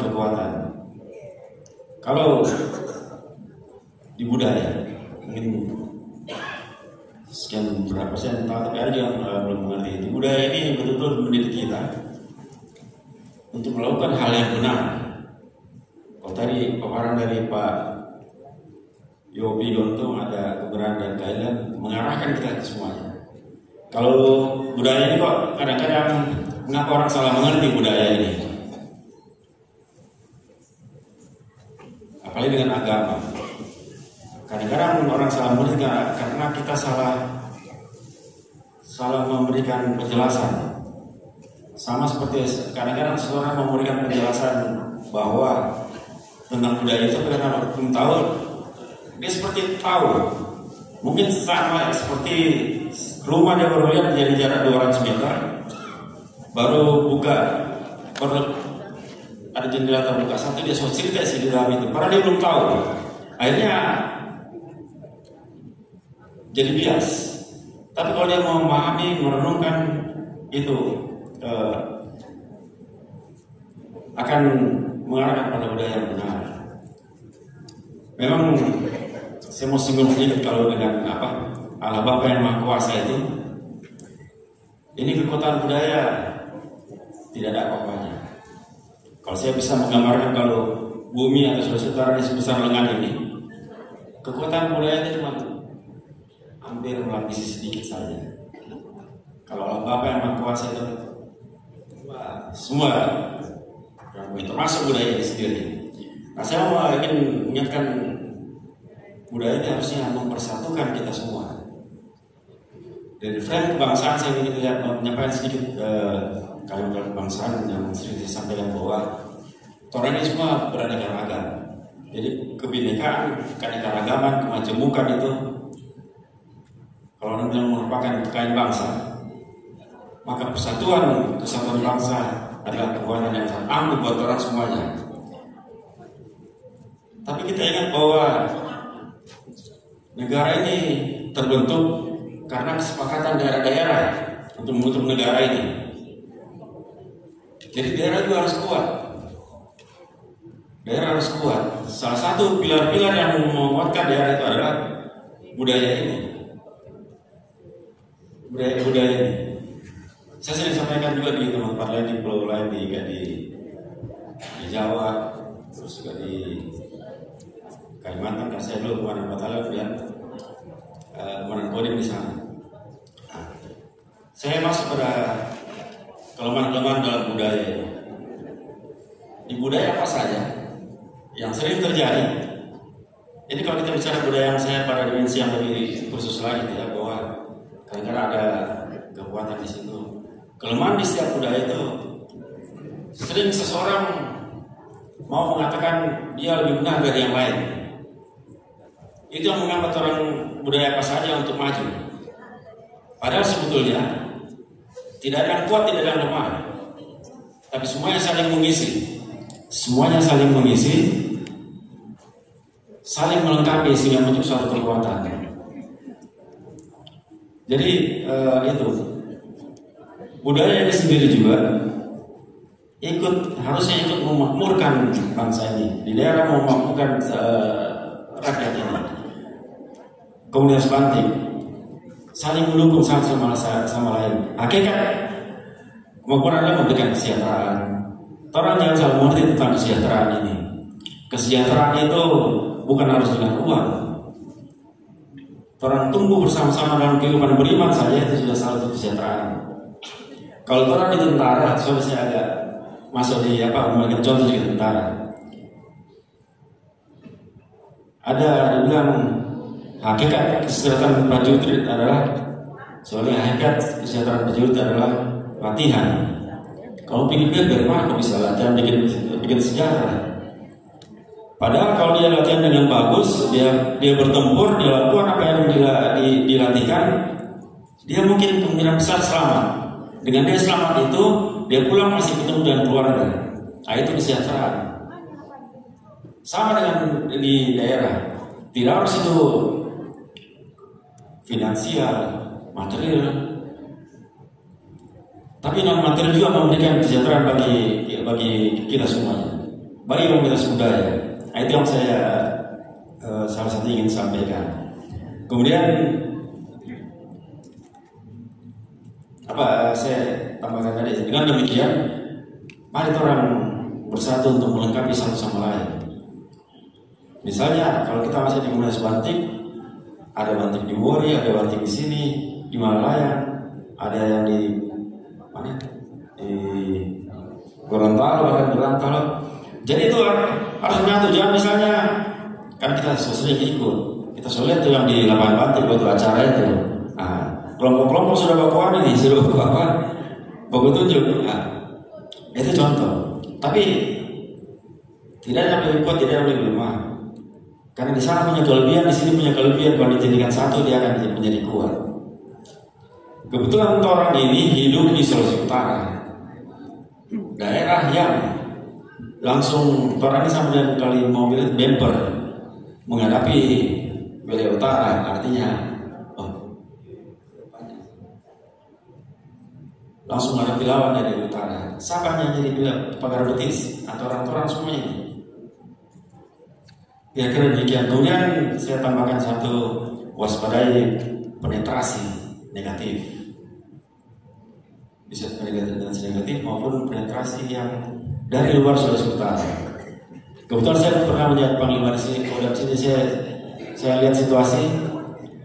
kekuatan. Kalau di budaya mungkin sekian berapa persen tahu, tapi ada yang belum mengerti. Di budaya ini betul-betul mendidik kita untuk melakukan hal yang benar. Kalau tadi paparan dari Pak Yopi Gonto ada kebenaran dan keadilan mengarahkan kita ke semuanya. Kalau budaya ini kok kadang-kadang mengapa orang salah mengerti budaya ini? Apalagi dengan agama. Kadang-kadang orang salah mengerti karena kita salah memberikan penjelasan. Sama seperti kadang-kadang seseorang memberikan penjelasan bahwa tentang budaya itu karena belum tahu, dia seperti tahu. Mungkin sama seperti rumah dia baru lihat jadi jarak 200 meter, baru ada jendela terbuka satu, dia sudah cerita di dalam itu, padahal dia belum tahu. Akhirnya jadi bias. Tapi kalau dia mau memahami, merenungkan itu akan mengarahkan pada budaya yang benar. Memang saya mau singgung sedikit kalau dengan Allah Bapa yang Maha Kuasa itu, ini kekuatan budaya tidak ada apa-apanya. Kalau saya bisa menggambarkan kalau bumi atau saudara-saudara di sebesar lengan ini, kekuatan budaya itu cuma hampir melapisi sedikit saja. Kalau Allah Bapa yang Maha Kuasa itu semua, termasuk budaya ini sendiri. Nah, saya ingin mengingatkan budaya ini harusnya mempersatukan kita semua. Dari frame kebangsaan saya ingin menyampaikan sedikit kalimat kebangsaan yang sering disampaikan bahwa orang ini semua beraneka ragam. Jadi kebinekaan, keanekaragaman, kemajemukan itu kalau orang bilang merupakan kekayaan bangsa, maka kesatuan bangsa adalah kekuatan yang sangat ampuh buat orang semuanya. Tapi kita ingat bahwa negara ini terbentuk karena kesepakatan daerah-daerah untuk membentuk negara ini. Jadi daerah juga harus kuat. Daerah harus kuat. Salah satu pilar-pilar yang menguatkan daerah itu adalah budaya ini. Budaya ini. Saya sering sampaikan juga di tempat lain, di pulau lain, di Jawa, terus juga di Kalimantan. Karena saya dulu kemarin Batalya dan kemarin Kodim di sana. Nah, saya masuk pada kelemahan-kelemahan dalam budaya ini. Di budaya apa saja yang sering terjadi. Ini kalau kita bicara budaya yang saya pada dimensi yang lebih khusus lagi, ya, bahwa kadang-kadang ada kekuatan di situ. Kelemahan di setiap budaya itu sering seseorang mau mengatakan dia lebih benar dari yang lain. Itu yang menghambat orang budaya apa saja untuk maju. Padahal sebetulnya tidak ada yang kuat, tidak ada yang lemah, tapi semuanya saling mengisi. Semuanya saling mengisi, saling melengkapi sehingga membentuk suatu kekuatan. Jadi itu budaya ini sendiri juga harusnya ikut memakmurkan bangsa ini. Di daerah memakmurkan rakyat ini. Komunitas Bantik saling mendukung satu sama lain. Hakikat kemakmuran adalah memberikan kesejahteraan. Orang jangan salah mengerti tentang kesejahteraan ini. Kesejahteraan itu bukan harus dengan uang. Orang tumbuh bersama-sama dalam kehidupan beriman saja itu sudah salah satu kesejahteraan. Kalau orang di tentara, soalnya saya agak masuk di memberikan contoh di tentara. Ada dibilang hakikat kesejahteraan prajurit adalah, soalnya hakikat kesejahteraan prajurit adalah latihan. Kalau pikir dari mana kok bisa latihan bikin sejarah? Padahal kalau dia latihan dengan bagus, dia bertempur, dia lakukan apa yang dilatihkan, dia mungkin kemungkinan besar selamat. Dengan dia selamat itu, dia pulang masih ketemu dengan keluarga. Nah, itu kesejahteraan. Sama dengan di daerah, tidak harus itu finansial, material, tapi non material juga memberikan kesejahteraan bagi kita semuanya, bagi komunitas budaya. Nah, itu yang saya salah satu ingin sampaikan. Kemudian apa saya tambahkan tadi, dengan demikian mari orang bersatu untuk melengkapi satu sama lain. Misalnya kalau kita masih di komunitas batik, ada batik di Wori, ada batik di sini, di Malalayang, ada yang di mana? Di Gorontalo, ada di Gorontalo. Jadi itu harus menyatu. Jangan misalnya kan kita sering ikut, kita selalu lihat tuh yang di lapangan batik waktu acara itu. Nah, kelompok-kelompok sudah bakuan ini, sudah baku apa? Baku tunjuk. Nah, itu contoh. Tapi tidak yang lebih kuat, tidak yang lebih lemah. Karena di sana punya kelebihan, di sini punya kelebihan. Kalau dijadikan satu, dia akan menjadi kuat. Kebetulan orang ini hidup di Sulawesi Utara, daerah yang langsung orang ini sama dengan kali mobil bumper menghadapi wilayah utara, artinya langsung menghadapi lawan dari utara. Siapa yang jadi pagar betis atau orang-orang semua ini? Kira-kira demikian. Kemudian saya tambahkan satu, waspadai penetrasi negatif. Bisa penetrasi negatif maupun penetrasi yang dari luar Sulawesi Utara. Kebetulan saya pernah menjadi panglima di sini. Kalau dari sini saya lihat situasi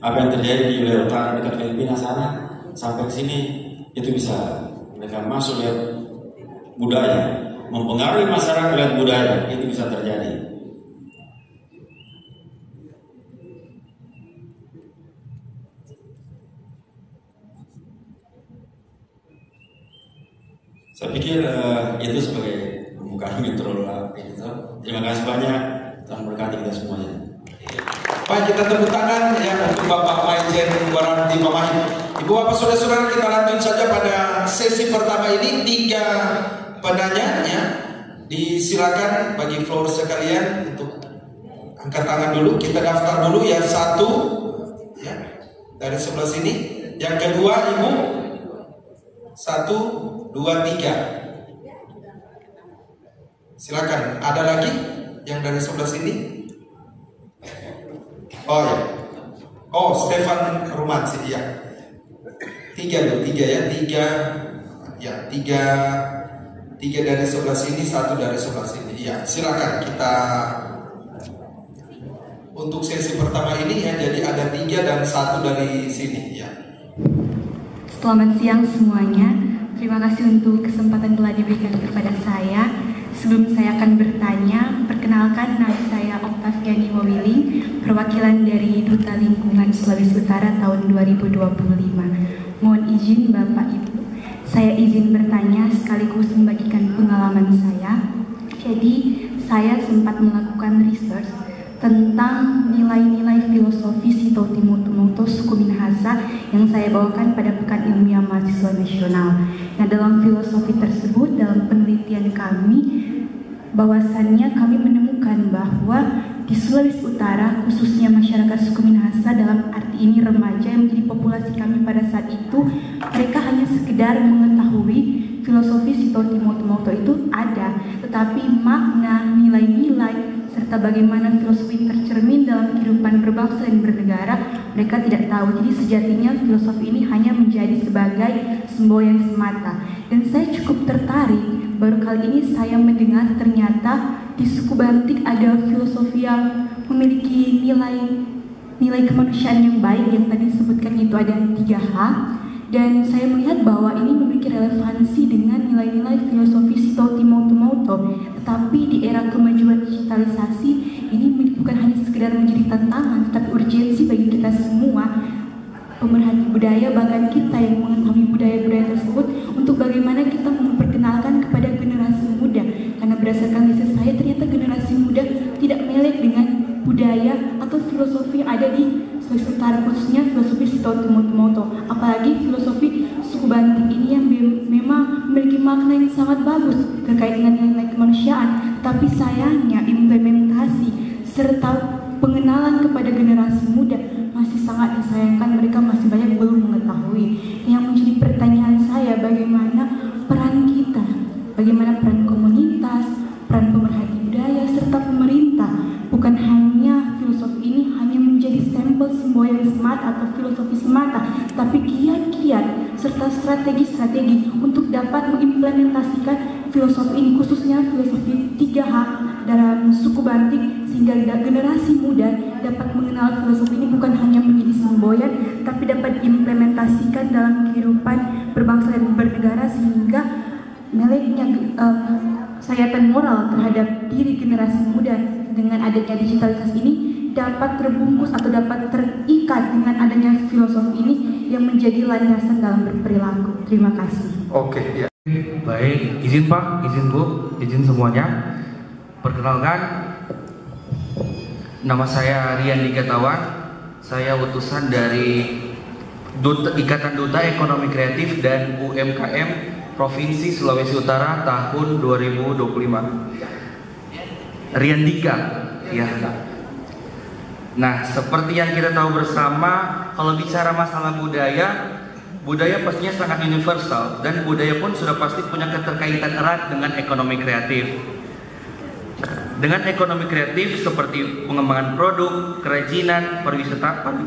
apa yang terjadi di wilayah utara dekat Filipina sana, sampai ke sini itu bisa mereka masuk lihat budaya, mempengaruhi masyarakat lihat budaya, itu bisa terjadi. Saya pikir itu sebagai pembukaan intro gitu. Terima kasih banyak, Tuhan berkati kita semuanya. Baik, kita tepuk tangan ya untuk Bapak Maijen Waranti Mamahit. Ibu bapak saudara-saudara, kita lanjut saja pada sesi pertama ini. 3 penanya ya. Disilakan bagi floor sekalian untuk angkat tangan dulu. Kita daftar dulu ya, 1 ya dari sebelah sini. Yang kedua ibu, 1, 2, 3. Silakan. Ada lagi yang dari sebelah sini? Oh ya. Oh, Stefan Rumansi ya. 3 ya. 3 ya. 3 dari sebelah sini, 1 dari sebelah sini. Ya, silakan kita untuk sesi pertama ini ya. Jadi ada 3 dan 1 dari sini ya. Selamat siang semuanya. Terima kasih untuk kesempatan telah diberikan kepada saya. Sebelum saya akan bertanya, perkenalkan nama saya Octaviani Wawiling, perwakilan dari Duta Lingkungan Sulawesi Utara tahun 2025. Mohon izin Bapak Ibu, saya izin bertanya sekaligus membagikan pengalaman saya. Jadi, saya sempat melakukan research tentang nilai-nilai filosofi Sito Timoto Suku Minahasa yang saya bawakan pada Pekan Ilmiah Mahasiswa Nasional. Nah, dalam filosofi tersebut, dalam penelitian kami, bahwasannya kami menemukan bahwa di Sulawesi Utara, khususnya masyarakat suku Minahasa, dalam arti ini remaja yang menjadi populasi kami pada saat itu, mereka hanya sekedar mengetahui filosofi Sito Timoto itu ada, tetapi makna, nilai-nilai, serta bagaimana filosofi tercermin dalam kehidupan berbangsa dan bernegara, mereka tidak tahu. Jadi sejatinya filosofi ini hanya menjadi sebagai semboyan semata. Dan saya cukup tertarik, baru kali ini saya mendengar ternyata di suku Bantik ada filosofi yang memiliki nilai kemanusiaan yang baik, yang tadi disebutkan itu ada 3H. Dan saya melihat bahwa ini memiliki relevansi dengan nilai-nilai filosofi Sito Timoto. Tetapi di era kemajuan digitalisasi, ini bukan hanya sekedar menjadi tantangan, tetapi urgensi bagi kita semua, pemerhati budaya, bahkan kita yang mengetahui budaya-budaya tersebut, untuk bagaimana kita memperkenalkan berdasarkan riset saya ternyata generasi muda tidak melek dengan budaya atau filosofi yang ada di Sulawesi Utara, khususnya filosofi Sitoto Tumoto, apalagi filosofi suku Bantik ini yang memang memiliki makna yang sangat bagus terkait dengan nilai kemanusiaan, tapi sayangnya implementasi serta pengenalan kepada generasi muda masih sangat disayangkan, mereka masih banyak belum mengetahui. Yang menjadi pertanyaan saya, bagaimana peran kita, bagaimana peran komunitas, peran pemerhati budaya, serta pemerintah. Bukan hanya filosofi ini hanya menjadi stempel semboyan semata atau filosofi semata, tapi kiat-kiat serta strategi-strategi untuk dapat mengimplementasikan filosofi ini, khususnya filosofi 3H dalam suku Bantik, sehingga generasi muda dapat mengenal filosofi ini bukan hanya menjadi semboyan, tapi dapat diimplementasikan dalam kehidupan berbangsa dan bernegara, sehingga meleknya sayatan moral terhadap diri generasi muda dengan adanya digitalisasi ini dapat terbungkus atau dapat terikat dengan adanya filosofi ini yang menjadi landasan dalam berperilaku. Terima kasih. Oke, ya. Baik, izin Pak, izin Bu, izin semuanya. Perkenalkan, nama saya Rian Dikatawan. Saya utusan dari Ikatan Duta Ekonomi Kreatif dan UMKM Provinsi Sulawesi Utara tahun 2025. Rian Dika, ya. Nah, seperti yang kita tahu bersama, kalau bicara masalah budaya pastinya sangat universal, dan budaya pun sudah pasti punya keterkaitan erat dengan ekonomi kreatif. Dengan ekonomi kreatif seperti pengembangan produk, kerajinan,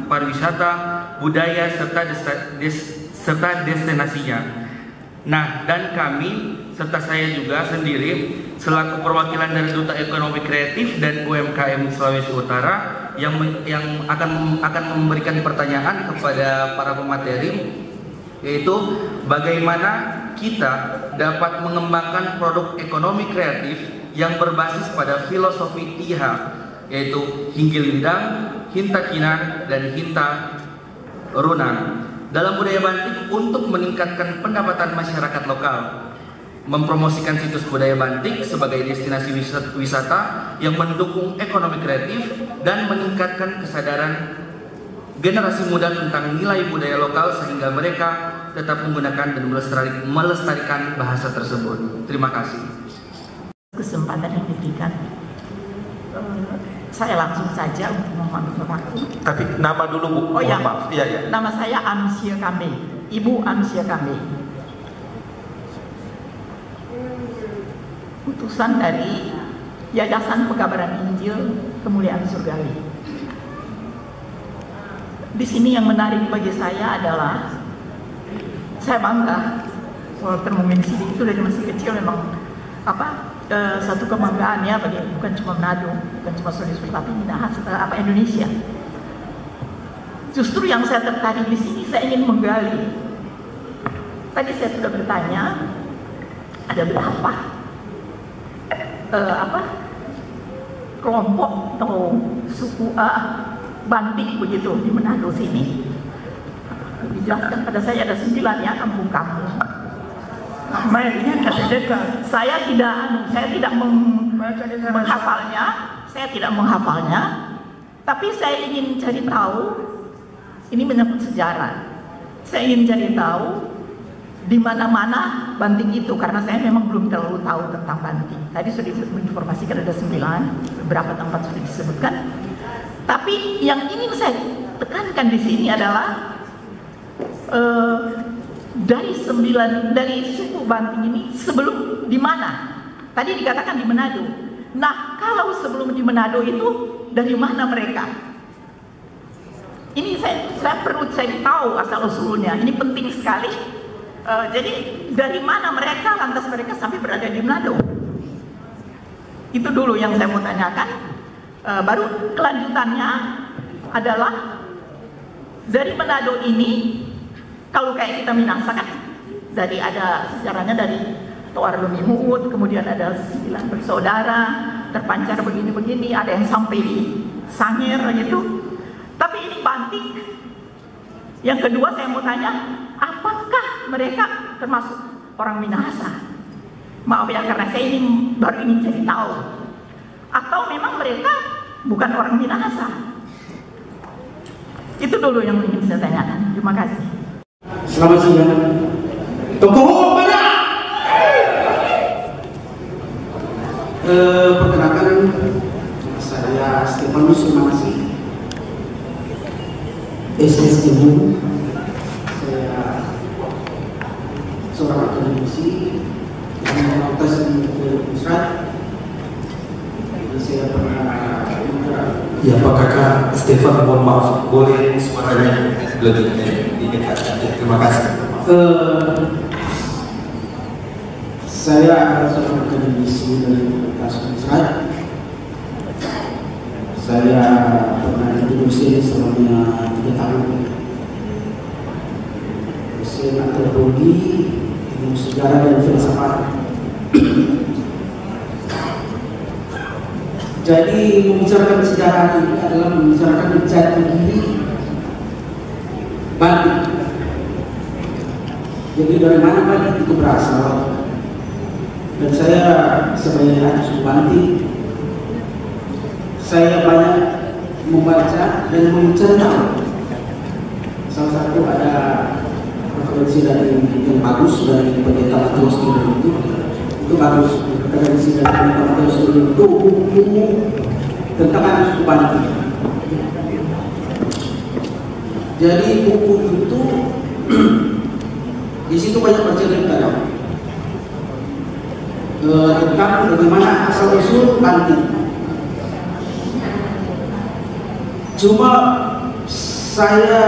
pariwisata, budaya serta destinasinya. Nah, dan kami serta saya juga sendiri selaku perwakilan dari Duta Ekonomi Kreatif dan UMKM Sulawesi Utara yang akan memberikan pertanyaan kepada para pemateri, yaitu bagaimana kita dapat mengembangkan produk ekonomi kreatif yang berbasis pada filosofi 3H, yaitu Hinggilindang, Hintakinan, dan Hinta Runang dalam budaya Bantik untuk meningkatkan pendapatan masyarakat lokal, mempromosikan situs budaya Bantik sebagai destinasi wisata yang mendukung ekonomi kreatif, dan meningkatkan kesadaran generasi muda tentang nilai budaya lokal sehingga mereka tetap menggunakan dan melestarikan bahasa tersebut. Terima kasih. Kesempatan yang diberikan, saya langsung saja untuk memanggil waktu. Tapi nama dulu Bu. Oh ya, maaf. Iya. Nama saya Amsia Kambe, Ibu Amsia Kambe. Utusan dari Yayasan Pekabaran Injil Kemuliaan Surgawi. Di sini yang menarik bagi saya adalah saya bangga, walaupun mungkin itu dari masih kecil memang satu kebanggaan ya bagi bukan cuma Manado, bukan cuma Sulawesi, tapi Indonesia. Justru yang saya tertarik di sini, saya ingin menggali. Tadi saya sudah bertanya, ada berapa kelompok atau suku Bantik begitu di Manado sini. Dijelaskan pada saya ada 9 ya kampung-kampung. Saya tidak menghafalnya, tapi saya ingin cari tahu. Ini menyangkut sejarah. Saya ingin cari tahu di mana-mana Bantik itu, karena saya memang belum terlalu tahu tentang Bantik. Tadi sudah diinformasikan ada 9, beberapa tempat sudah disebutkan. Tapi yang ingin saya tekankan di sini adalah dari suku Bantik ini sebelum di mana? Tadi dikatakan di Manado. Nah, kalau sebelum di Manado itu dari mana mereka? Ini saya perlu cari tahu asal usulnya. Ini penting sekali. Jadi dari mana mereka, lantas mereka sampai berada di Manado? Itu dulu yang saya mau tanyakan. Baru kelanjutannya adalah dari Manado ini, kalau kayak kita Minahasa kan dari ada sejarahnya dari Toar Lumimut, kemudian ada 9 bersaudara terpancar begini-begini, ada yang sampai di Sangir gitu. Tapi ini Bantik. Yang kedua saya mau tanya, apakah mereka termasuk orang Minahasa? Maaf ya, karena saya baru ingin cari tahu. Atau memang mereka bukan orang Minahasa. Itu dulu yang ingin saya tanyakan. Terima kasih. Selamat siang. Tokoh mana? Perkenalkan, saya Stefanus Sumarsi, SS Ibu. Saya seorang akademisi yang fakultas ilmu Pusat. Saya pernah ya Pak Kakak Stefan, mohon maaf, boleh suaranya lebih didekatkan. Terima kasih. Saya adalah seorang akademisi dari Fakultas Pusat. Saya pernah jadi dosen selama 3 tahun. Dosen antropologi, ilmu sejarah dan filsafat. Jadi membicarakan sejarah ini adalah membicarakan jati diri Batik. Jadi dari mana Batik itu berasal? Dan saya sebagai anak suku Batik, saya banyak membaca dan mencari tahu. Salah satu ada referensi dari yang bagus dari Pendeta Matius itu bagus. Referensi dari Pendeta Matius itu buku tentang anak suku Batik. Jadi buku itu di situ banyak bercerita tentang bagaimana asal usul Batik. Cuma saya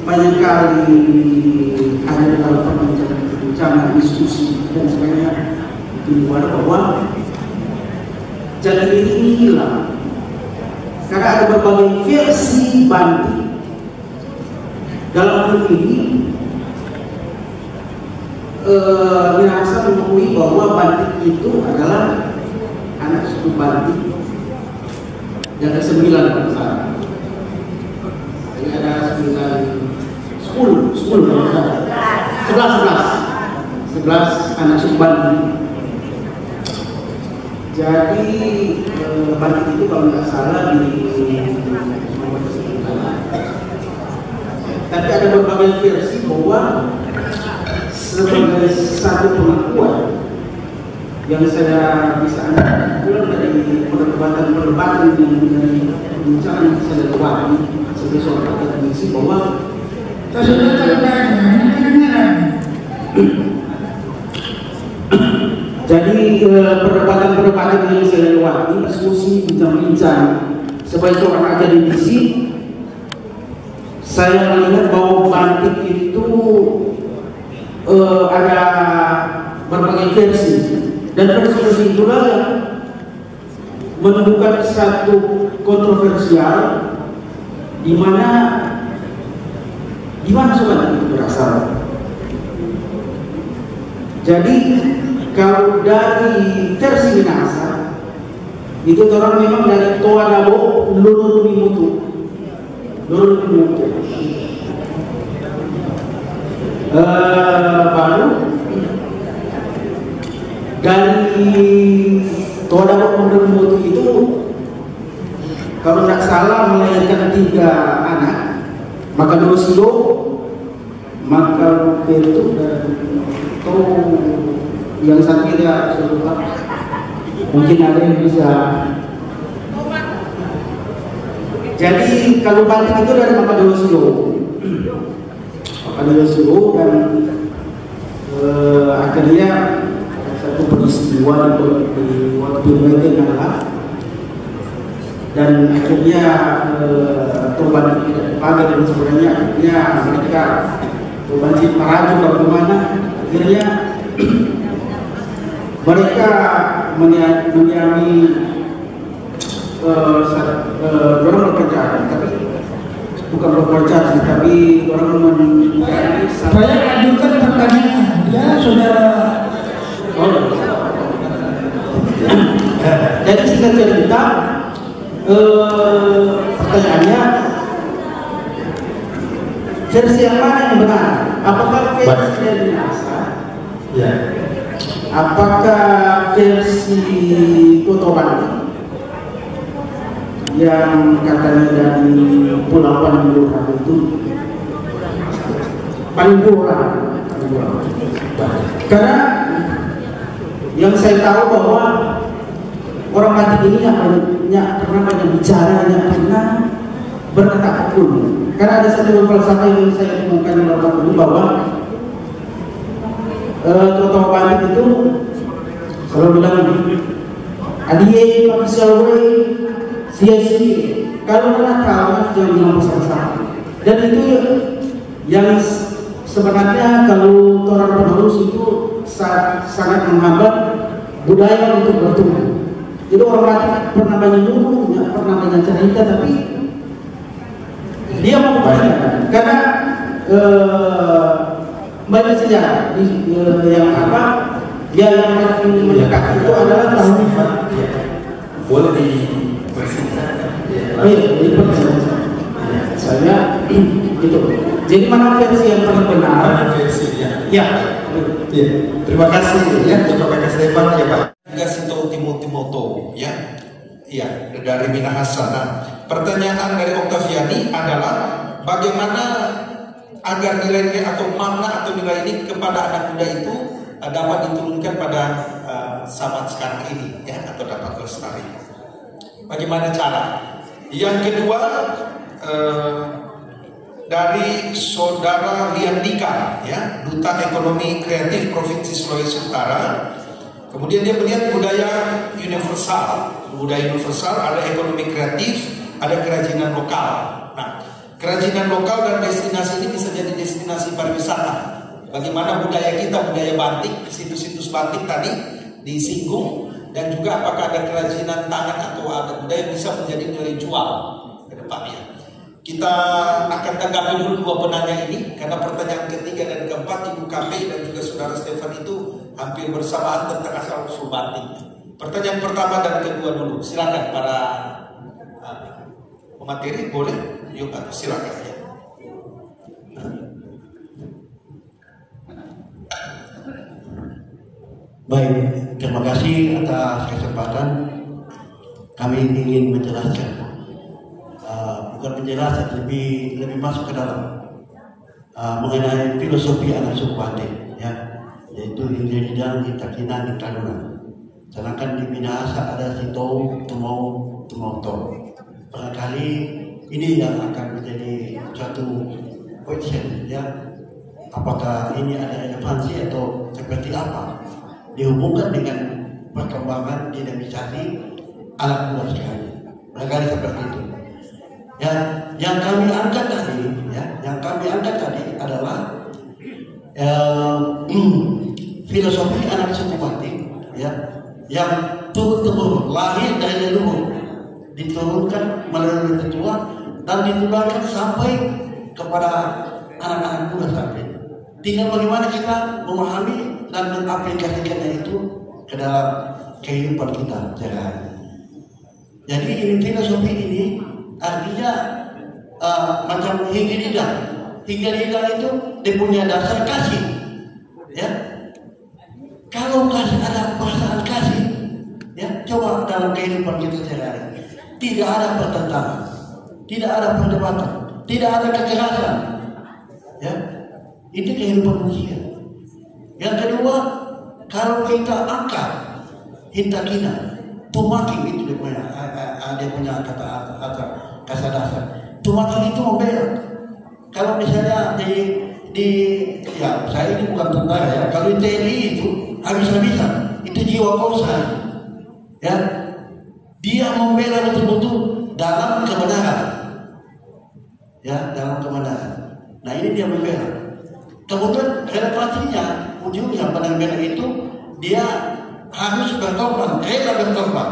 banyak kali ada di dalam perbincangan, diskusi dan sebagainya keluar bahwa jati diri ini hilang karena ada berbagai versi Batik. Dalam hal ini Minahasa mengakui bahwa Batik itu adalah anak suku Batik yang ke-9 besar. Jadi ada 10 11 anak suku Batik. Jadi Batik itu kalau nggak salah di tapi ada berbagai versi bahwa sebagai satu pengakuan yang saya bisa ambil dari perdebatan yang bincang yang saya lewati sebagai seorang akademisi bahwa jadi perdebatan yang saya lewati, diskusi, bincang-bincang sebagai seorang akademisi, saya melihat bahwa Batik itu ada berbagai versi dan versi itulah yang menemukan satu kontroversial di mana sobat itu berasal. Jadi kalau dari versi Minahasa itu orang memang dari Toa Dabo Lurur Mimutu. Baru dari Toa Dabo Lurur Mimutu itu kalau tidak salah melahirkan 3 anak, maka Dosilo, maka Betu dan yang satu tidak lupa. Mungkin ada yang bisa. Jadi kalau Batik itu dari Makadosilo dan akhirnya satu peristiwa di waktu BT kalah dan akhirnya Batik tidak dipakai dan sebenarnya akhirnya mereka Batik meraju bagaimana akhirnya mereka mendiami orang berpercaya, tapi bukan berpercaya, tapi orang mendiami. Saya lanjutkan pertanyaan, ya saudara. Jadi singkat cerita, pertanyaannya versi yang mana yang benar? Apakah versi dari Minahasa? Ya. apakah versi Kotoban yang katanya dari Pulau Panjang itu paling kurang? Karena yang saya tahu bahwa orang Batak ini yang pernah banyak bicara, yang pernah berkata apapun. Karena ada satu falsafah yang saya temukan di Batak ini bahwa tokoh Batak itu selalu bilang adie pakisawe sia-sia kalau mana tahu jangan bilang besar-besar. Dan itu yang sebenarnya kalau orang penerus itu sangat menghambat budaya untuk bertumbuh. Jadi orang Batak pernah banyak dulu, pernah banyak cerita, tapi dia mau memperhatikan karena banyak sejarah yang apa yang mendekat itu adalah tahun boleh dipersiapkan. Oh iya, dipersiapkan. Saya itu. Jadi mana versi yang paling benar? Mana versinya? Ya. Iya. Terima kasih ya untuk Kakak Stefan ya Pak. Gasito Timoto ya. Iya, dari Minahasa. Nah, pertanyaan dari Octaviani adalah bagaimana agar nilai-nilai atau makna atau nilai ini kepada anak muda itu dapat diturunkan pada zaman sekarang ini ya, atau dapat lestari. Bagaimana cara? Yang kedua dari Saudara Liandika ya, Duta Ekonomi Kreatif Provinsi Sulawesi Utara. Kemudian dia melihat budaya universal. Budaya universal ada ekonomi kreatif, ada kerajinan lokal. Nah, kerajinan lokal dan destinasi ini bisa jadi destinasi pariwisata. Bagaimana budaya kita, budaya batik, situs-situs batik tadi disinggung, dan juga apakah ada kerajinan tangan atau ada budaya yang bisa menjadi nilai jual ke depannya. Kita akan tanggapi dulu dua penanya ini karena pertanyaan ketiga dan keempat Ibu KP dan juga Saudara Stefan itu hampir bersamaan tentang asal usul batik. Pertanyaan pertama dan kedua dulu, silakan para pemateri boleh, yuk silakan ya. Baik, terima kasih atas kesempatan. Kami ingin menjelaskan, bukan menjelaskan, lebih masuk ke dalam mengenai filosofi anak suku batik, ya, yaitu Hindia-Hidang, Hitakinan, Hitadunan. Sedangkan di Minahasa ada Sito, Tumau, Tumauto. Barangkali ini yang akan menjadi suatu question, ya. Apakah ini ada relevansi atau seperti apa? Dihubungkan dengan perkembangan dinamisasi anak muda sekarang. Barangkali seperti itu. Ya, yang kami angkat tadi, adalah filosofi anak suku batik, ya, yang turun-temurun, lahir dari leluhur, diturunkan melalui tetua dan ditularkan sampai kepada anak-anak muda saat ini. Tinggal bagaimana kita memahami dan mengaplikasikannya itu ke dalam kehidupan kita sehari-hari. Jadi ini filosofi ini artinya macam Hindia-Hidang. Hindia-Hidang itu dia punya dasar kasih, ya. Kalau kasih ada perasaan kasih, ya, coba dalam kehidupan kita sehari-hari tidak ada pertentangan, tidak ada perdebatan, tidak ada kekerasan, ya. Itu kehidupan manusia. Yang kedua, kalau kita angkat Hintakina, tumaking itu dia punya kata kasar dasar. Tumaking itu membela. Kalau misalnya ya saya ini bukan tentara ya. Kalau di TNI itu habis-habisan, itu jiwa korsa, ya. Dia membela betul-betul dalam kebenaran, ya, dalam kebenaran. Nah ini dia membela. Kemudian relevansinya, ujungnya pada membela itu dia harus berkorban, rela berkorban.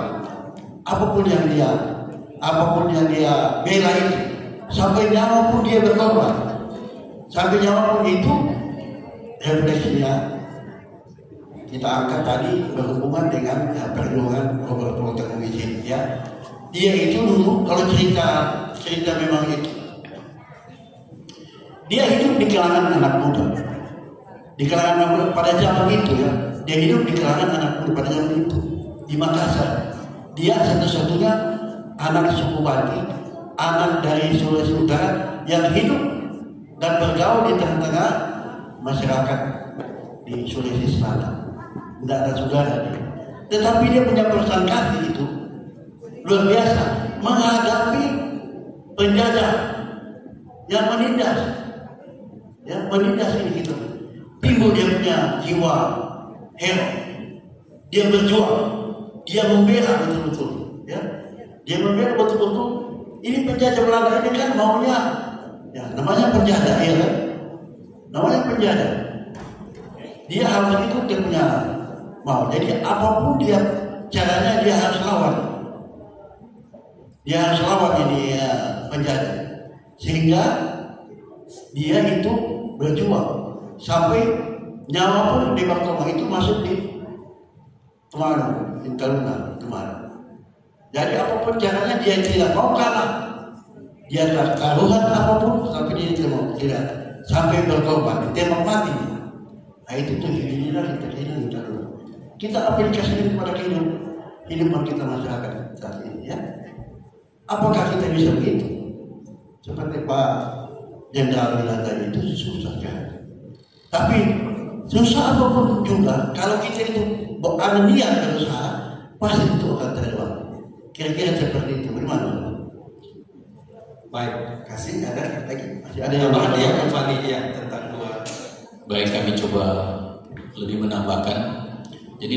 Apapun yang dia bela itu, sampai nyawa pun dia berkorban. Sampai nyawa pun itu refleksinya kita angkat tadi berhubungan dengan perjuangan Robert Walter Muizin, ya. Dia itu dulu kalau cerita memang itu. Dia hidup di kalangan anak muda. Di kalangan anak muda pada zaman itu, ya. dia hidup di kalangan anak muda pada zaman itu di Makassar. Dia satu-satunya anak suku Banti, anak dari Sulawesi Utara yang hidup dan bergaul di tengah-tengah masyarakat di Sulawesi Selatan. Tidak ada saudara dia. Tetapi dia punya prestasi itu luar biasa menghadapi penjajah yang menindas, ini gitu. Timbul dia punya jiwa hero. Dia berjuang, dia membela betul-betul, ya. Dia membela betul-betul. Ini penjajah Belanda ini kan maunya, ya namanya penjajah, ya kan? Namanya penjajah. Dia harus ikut dia punya mau. Jadi apapun dia caranya dia harus lawan. Dia harus lawan ini penjajah. Sehingga dia itu berjuang sampai nyawa pun di Bakoma itu masuk di Tumaru, di Taluna, Tumaru. Jadi apapun caranya dia tidak mau kalah. Dia tak taruhan apapun tapi dia tidak sampai berkorban, ditembak mati. Nah itu tuh inilah kita dulu. Kita aplikasikan kepada kehidupan kita masyarakat saat ini, ya. Apakah kita bisa begitu? Seperti Pak Jenderal bilang tadi itu susah kan. Tapi susah apapun juga, kalau kita itu ada niat berusaha, pasti itu akan terjawab. Kira-kira seperti itu. Bagaimana? Baik, kasih ada lagi. Masih ada yang lain ya, Fani ya tentang dua. Baik, kami coba lebih menambahkan. Jadi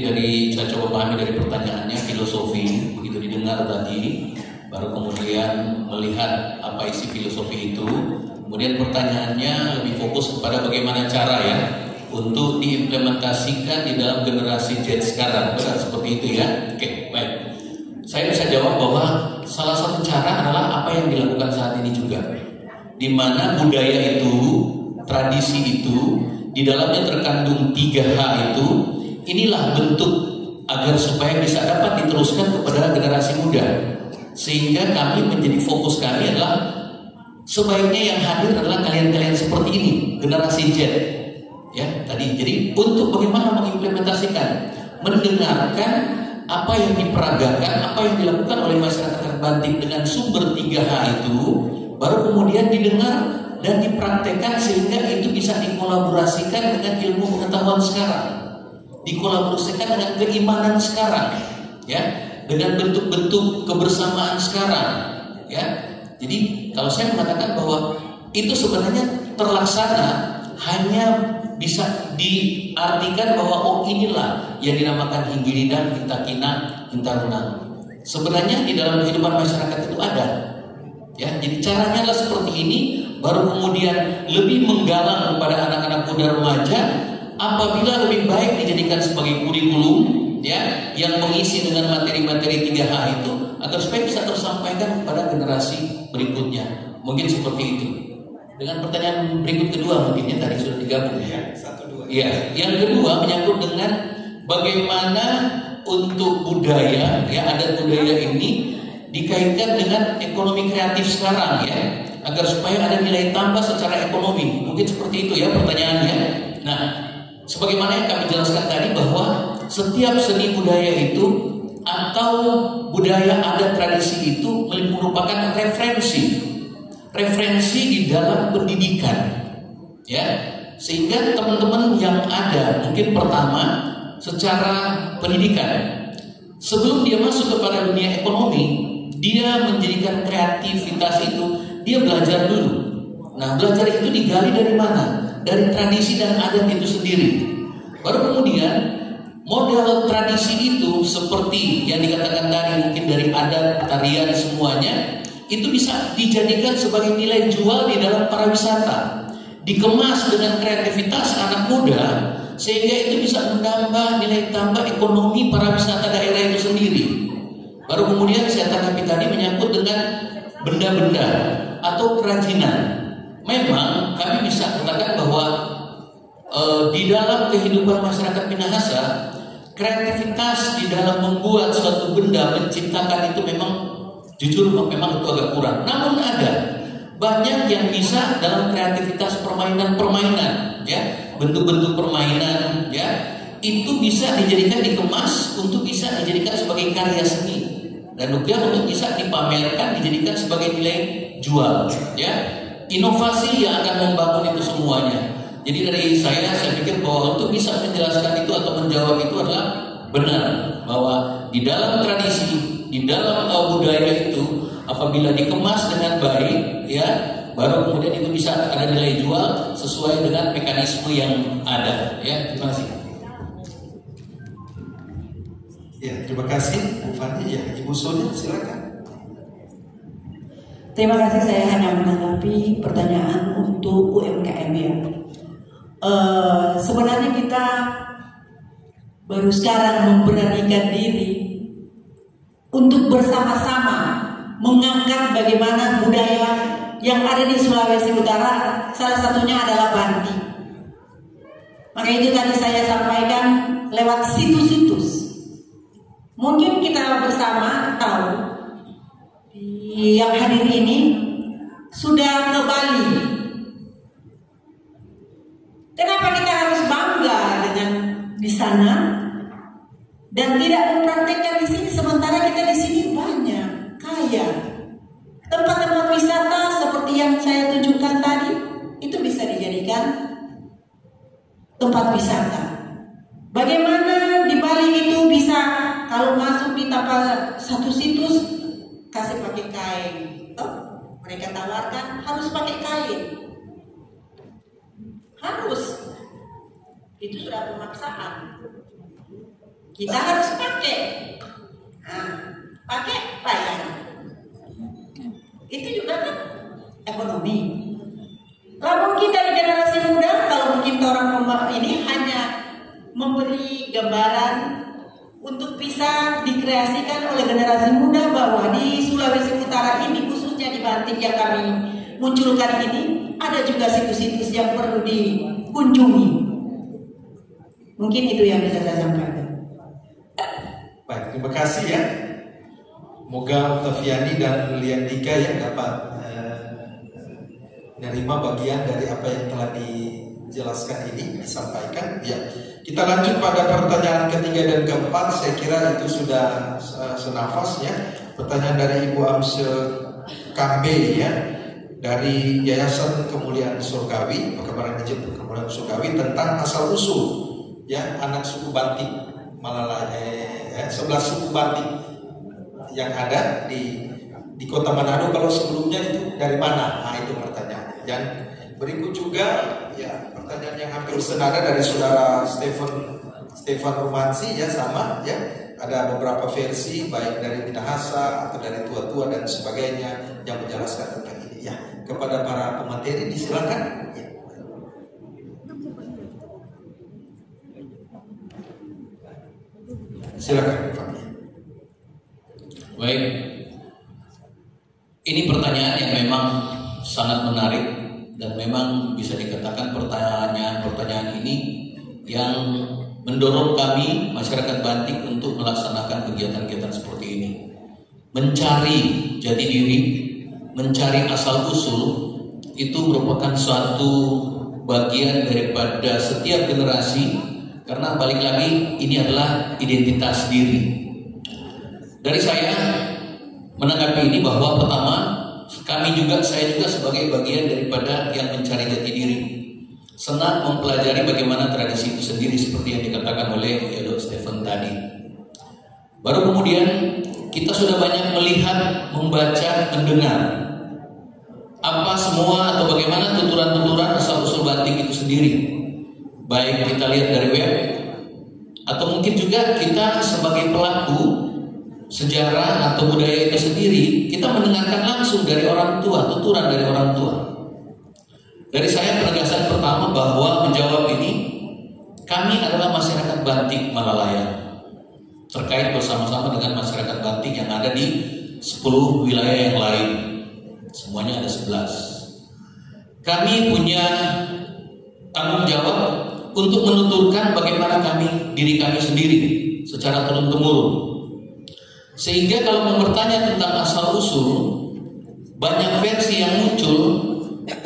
saya coba pahami dari pertanyaannya filosofi, begitu didengar tadi, baru kemudian melihat apa isi filosofi itu. Kemudian pertanyaannya lebih fokus kepada bagaimana cara ya untuk diimplementasikan di dalam generasi Z sekarang. Benar seperti itu ya? Oke, baik. Saya bisa jawab bahwa salah satu cara adalah apa yang dilakukan saat ini juga, di mana budaya itu, tradisi itu, di dalamnya terkandung 3H itu. Inilah bentuk agar supaya bisa dapat diteruskan kepada generasi muda. Sehingga kami menjadi fokus kami adalah sebaiknya yang hadir adalah kalian-kalian seperti ini, generasi Z. Ya, tadi jadi untuk bagaimana mengimplementasikan, mendengarkan apa yang diperagakan, apa yang dilakukan oleh masyarakat Bantik dengan sumber 3H itu, baru kemudian didengar dan dipraktekkan sehingga itu bisa dikolaborasikan dengan ilmu pengetahuan sekarang, dikolaborasikan dengan keimanan sekarang, ya, dengan bentuk-bentuk kebersamaan sekarang, ya. Jadi kalau saya mengatakan bahwa itu sebenarnya terlaksana hanya bisa diartikan bahwa oh inilah yang dinamakan hinggiridan, hintakina, hintarunang. Sebenarnya di dalam kehidupan masyarakat itu ada, ya. Jadi caranya lah seperti ini, baru kemudian lebih menggalang kepada anak-anak muda remaja. Apabila lebih baik dijadikan sebagai kurikulum, ya, yang mengisi dengan materi-materi 3H itu agar supaya bisa tersampaikan kepada generasi berikutnya. Mungkin seperti itu. Dengan pertanyaan berikut kedua mungkin ya tadi sudah digabung ya. Iya, yang kedua menyangkut dengan bagaimana untuk budaya, ya, adat budaya ini dikaitkan dengan ekonomi kreatif sekarang ya, agar supaya ada nilai tambah secara ekonomi. Mungkin seperti itu ya pertanyaannya. Nah, sebagaimana yang kami jelaskan tadi bahwa setiap seni budaya itu atau budaya adat tradisi itu merupakan referensi di dalam pendidikan, ya, sehingga teman-teman yang ada mungkin pertama secara pendidikan sebelum dia masuk kepada dunia ekonomi, dia menjadikan kreativitas itu dia belajar dulu. Nah, belajar itu digali dari mana? Dari tradisi dan adat itu sendiri. Baru kemudian model tradisi itu seperti yang dikatakan tadi, mungkin dari adat, tarian, semuanya itu bisa dijadikan sebagai nilai jual di dalam pariwisata, dikemas dengan kreativitas anak muda sehingga itu bisa menambah nilai tambah ekonomi pariwisata daerah itu sendiri. Baru kemudian saya tanggapi tadi menyangkut dengan benda-benda atau kerajinan. Memang kami bisa katakan bahwa di dalam kehidupan masyarakat Minahasa, kreativitas di dalam membuat suatu benda, menciptakan itu memang jujur memang itu agak kurang. Namun ada banyak yang bisa dalam kreativitas permainan-permainan, ya, bentuk-bentuk permainan, ya, itu bisa dijadikan dikemas untuk bisa dijadikan sebagai karya seni dan juga untuk bisa dipamerkan dijadikan sebagai nilai jual, ya. Inovasi yang akan membangun itu semuanya. Jadi dari saya pikir bahwa untuk bisa menjelaskan itu atau menjawab itu adalah benar bahwa di dalam tradisi, di dalam budaya itu apabila dikemas dengan baik, ya, baru kemudian itu bisa ada nilai jual sesuai dengan mekanisme yang ada, ya. Terima kasih. Ya, terima kasih Bu Fani. Ya, Ibu Sonia silakan. Terima kasih, saya hanya menanggapi pertanyaan untuk UMKM ya. Sebenarnya kita baru sekarang memberanikan diri untuk bersama-sama mengangkat bagaimana budaya yang ada di Sulawesi Utara, salah satunya adalah batik. Maka itu tadi saya sampaikan lewat situs-situs. Mungkin kita bersama tahu yang hadir ini sudah ke Bali. Kenapa kita harus bangga dengan di sana dan tidak mempraktekkan di sini, sementara kita di sini banyak kaya tempat-tempat wisata seperti yang saya tunjukkan tadi, itu bisa dijadikan tempat wisata. Bagaimana di Bali itu bisa kalau masuk di satu situs kasih pakai kain, mereka tawarkan harus pakai kain, harus, itu sudah pemaksaan. Kita harus pakai, pakai bayar. Itu juga kan ekonomi. Lah mungkin dari generasi muda, kalau mungkin orang ini hanya memberi gambaran untuk bisa dikreasikan oleh generasi muda bahwa di Sulawesi Utara ini, khususnya di Bantik yang kami munculkan ini, ada juga situs-situs yang perlu dikunjungi. Mungkin itu yang bisa saya sampaikan. Baik, terima kasih ya. Moga Octaviani dan Liandika yang dapat menerima bagian dari apa yang telah dijelaskan ini, disampaikan. Ya, kita lanjut pada pertanyaan ketiga dan keempat. Saya kira itu sudah senafas ya. Pertanyaan dari Ibu Amse Kambe ya, dari Yayasan Kemuliaan Surgawi, Perkembangan Digital Kemuliaan Surgawi, tentang asal usul ya anak suku Bantik Malalaya, 11 suku Bantik yang ada di Kota Manado. Kalau sebelumnya itu dari mana? Nah, itu pertanyaan. Dan berikut juga ya pertanyaan yang hampir senada dari saudara Stefan Romansi ya, sama ya. Ada beberapa versi baik dari Minahasa atau dari tua-tua dan sebagainya yang menjelaskan tentang ini ya. Kepada para pemateri disilakan ya. Silakan Pak. Baik, ini pertanyaan yang memang sangat menarik dan memang bisa dikatakan pertanyaan ini yang mendorong kami masyarakat Bantik untuk melaksanakan kegiatan-kegiatan seperti ini, mencari jati diri, mencari asal usul. Itu merupakan suatu bagian daripada setiap generasi, karena balik lagi ini adalah identitas diri. Dari saya menanggapi ini bahwa pertama, saya juga sebagai bagian daripada yang mencari jati diri, senang mempelajari bagaimana tradisi itu sendiri seperti yang dikatakan oleh Edo Stephen tadi. Baru kemudian kita sudah banyak melihat, membaca, mendengar apa semua atau bagaimana tuturan-tuturan asal-usul Bantik itu sendiri. Baik kita lihat dari web atau mungkin juga kita sebagai pelaku sejarah atau budaya itu sendiri, kita mendengarkan langsung dari orang tua, tuturan dari orang tua. Dari saya penegasan pertama bahwa menjawab ini, kami adalah masyarakat Bantik Malalaya, terkait bersama-sama dengan masyarakat Bantik yang ada di 10 wilayah yang lain. Semuanya ada 11. Kami punya tanggung jawab untuk menuturkan bagaimana diri kami sendiri secara turun-temurun. Sehingga kalau mau bertanya tentang asal-usul, banyak versi yang muncul.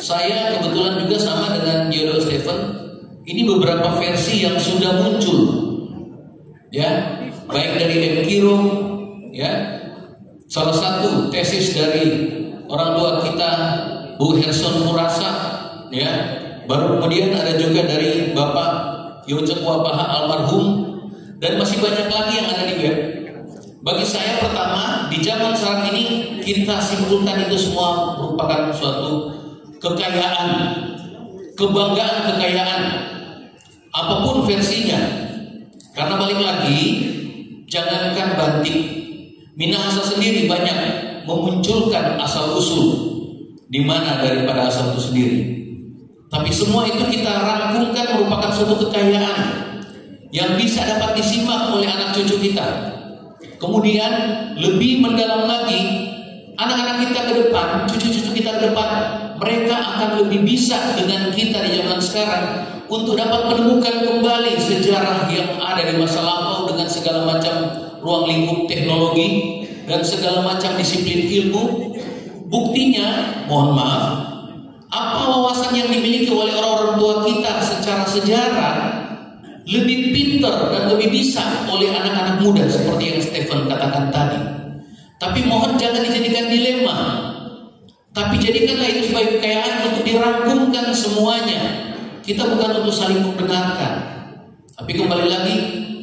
Saya kebetulan juga sama dengan Yodo Stephen, ini beberapa versi yang sudah muncul ya, baik dari M. Kiro, ya, salah satu tesis dari orang tua kita Bu Herson Murasa, ya, baru kemudian ada juga dari Bapak Yocek Wabaha almarhum, dan masih banyak lagi yang ada di web. Bagi saya pertama, di zaman saat ini kita simpulkan itu semua merupakan suatu kekayaan, kebanggaan kekayaan, apapun versinya. Karena balik lagi, jangankan batik, Minahasa sendiri banyak memunculkan asal usul di mana daripada asal itu sendiri. Tapi semua itu kita rangkumkan merupakan suatu kekayaan yang bisa dapat disimak oleh anak cucu kita. Kemudian lebih mendalam lagi, anak-anak kita ke depan, cucu-cucu kita ke depan, mereka akan lebih bisa dengan kita di zaman sekarang untuk dapat menemukan kembali sejarah yang ada di masa lampau dengan segala macam ruang lingkup teknologi dan segala macam disiplin ilmu. Buktinya, mohon maaf, apa wawasan yang dimiliki oleh orang-orang tua kita secara sejarah lebih pintar dan lebih bisa oleh anak-anak muda seperti yang Stephen katakan tadi. Tapi mohon jangan dijadikan dilema, tapi jadikanlah itu sebagai kekayaan untuk dirangkumkan semuanya. Kita bukan untuk saling membenarkan, tapi kembali lagi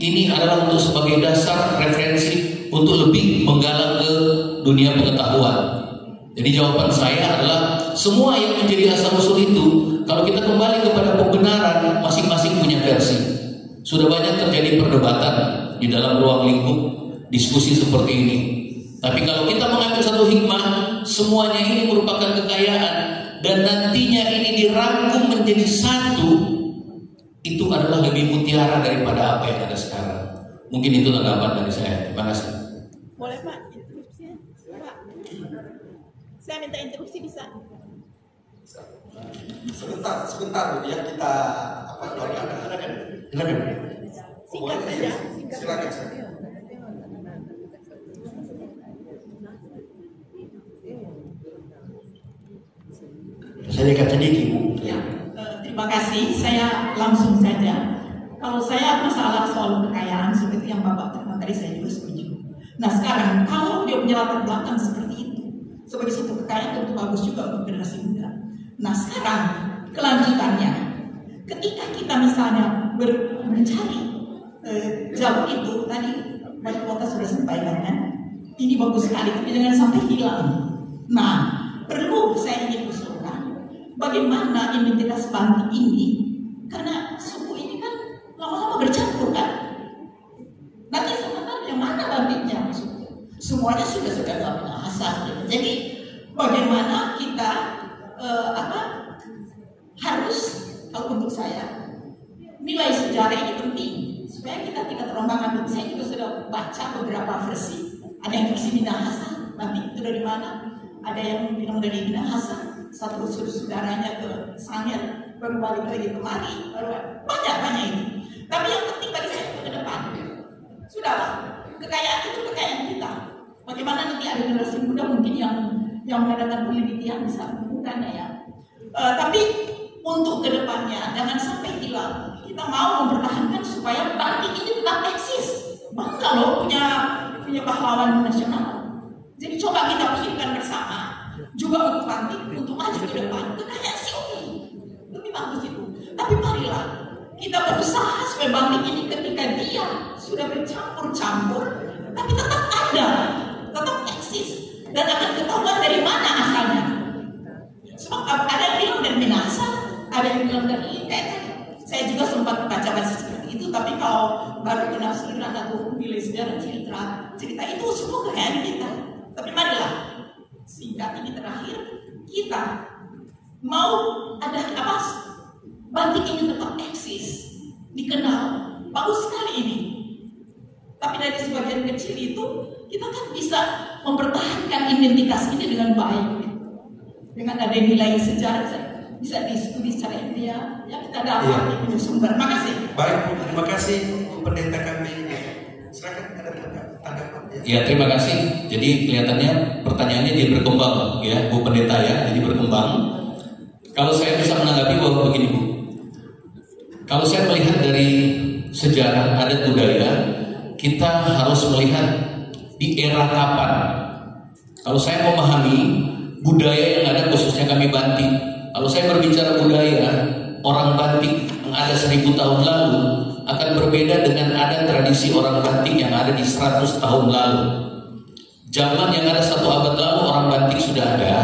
ini adalah untuk sebagai dasar referensi untuk lebih menggalang ke dunia pengetahuan. Jadi jawaban saya adalah semua yang menjadi asal-usul itu, kalau kita kembali kepada pembenaran, masing-masing punya versi. Sudah banyak terjadi perdebatan di dalam ruang lingkup diskusi seperti ini. Tapi kalau kita mengambil satu hikmah, semuanya ini merupakan kekayaan, dan nantinya ini dirangkum menjadi satu, itu adalah lebih mutiara daripada apa yang ada sekarang. Mungkin itu tanggapan dari saya. Terima kasih. Boleh Pak, interupsi ya? Pak, saya minta interupsi bisa? Sebentar Bu, ya kita silakan. Singkat saja. Silakan. Saya kata dikit. Ya, terima kasih. Saya langsung saja. Kalau saya masalah soal kekayaan seperti yang Bapak terangkan tadi, saya juga setuju. Nah sekarang kalau dia punya latar belakang seperti itu sebagai satu kekayaan, tentu bagus juga untuk generasi muda. Nah sekarang kelanjutannya, ketika kita misalnya mencari jalur itu tadi Wali Kota sudah sampaikan kan, ini bagus sekali, tapi jangan sampai hilang. Nah perlu saya ingin usulkan bagaimana identitas Banti ini, karena suku ini kan lama-lama bercampur kan. Nanti sebenarnya yang mana Bantinya maksudnya? Semuanya sudah dalam Minahasa. Jadi bagaimana kita harus, kalau untuk saya nilai sejarah ini penting supaya kita tidak terombang-ambing. Saya juga sudah baca beberapa versi. Ada yang versi Minahasa, Banti itu dari mana? Ada yang bilang dari Minahasa, satu saudaranya ke Sangir, baru balik lagi kemari, banyak ini. Tapi yang penting bagi saya ke depan, sudahlah, kekayaan itu kekayaan kita. Bagaimana nanti ada generasi muda mungkin yang mengadakan penelitian bisa melakukannya ya. Tapi untuk kedepannya jangan sampai hilang. Kita mau mempertahankan supaya batik ini tetap eksis. Bangga loh punya pahlawan nasional. Jadi coba kita pikirkan bersama juga untuk batik untuk maju ke depan. Kekayaan sih oke, lebih bagus itu. Tapi marilah kita berusaha supaya batik ini ketika dia sudah bercampur-campur, tapi tetap ada, tetap eksis, dan akan ketahuan dari mana asalnya. Sebab ada yang bilang dari Minahasa, ada yang bilang dari saya juga sempat baca-baca seperti itu. Tapi kalau baru penafsiran atau nilai sejarah cerita itu semua kekayaan kita. Tapi marilah singkat ini terakhir, kita mau ada apa? Batik ini tetap eksis, dikenal, bagus sekali ini. Tapi dari sebagian kecil itu kita kan bisa mempertahankan identitas ini dengan baik, dengan ada nilai sejarah, bisa studi secara ilmiah, yang kita dapat dari sumber. Makasih. Baik, terima kasih pendeta kami. Silakan ada tanggapan. Ya terima kasih. Jadi kelihatannya pertanyaannya dia berkembang ya Bu Pendeta ya, jadi berkembang. Kalau saya bisa menanggapi bahwa begini Bu, kalau saya melihat dari sejarah adat budaya kita harus melihat di era kapan. Kalau saya memahami budaya yang ada khususnya kami Bantik, kalau saya berbicara budaya orang Bantik yang ada 1000 tahun lalu akan berbeda dengan ada tradisi orang Bantik yang ada di 100 tahun lalu. Zaman yang ada 1 abad lalu orang Bantik sudah ada,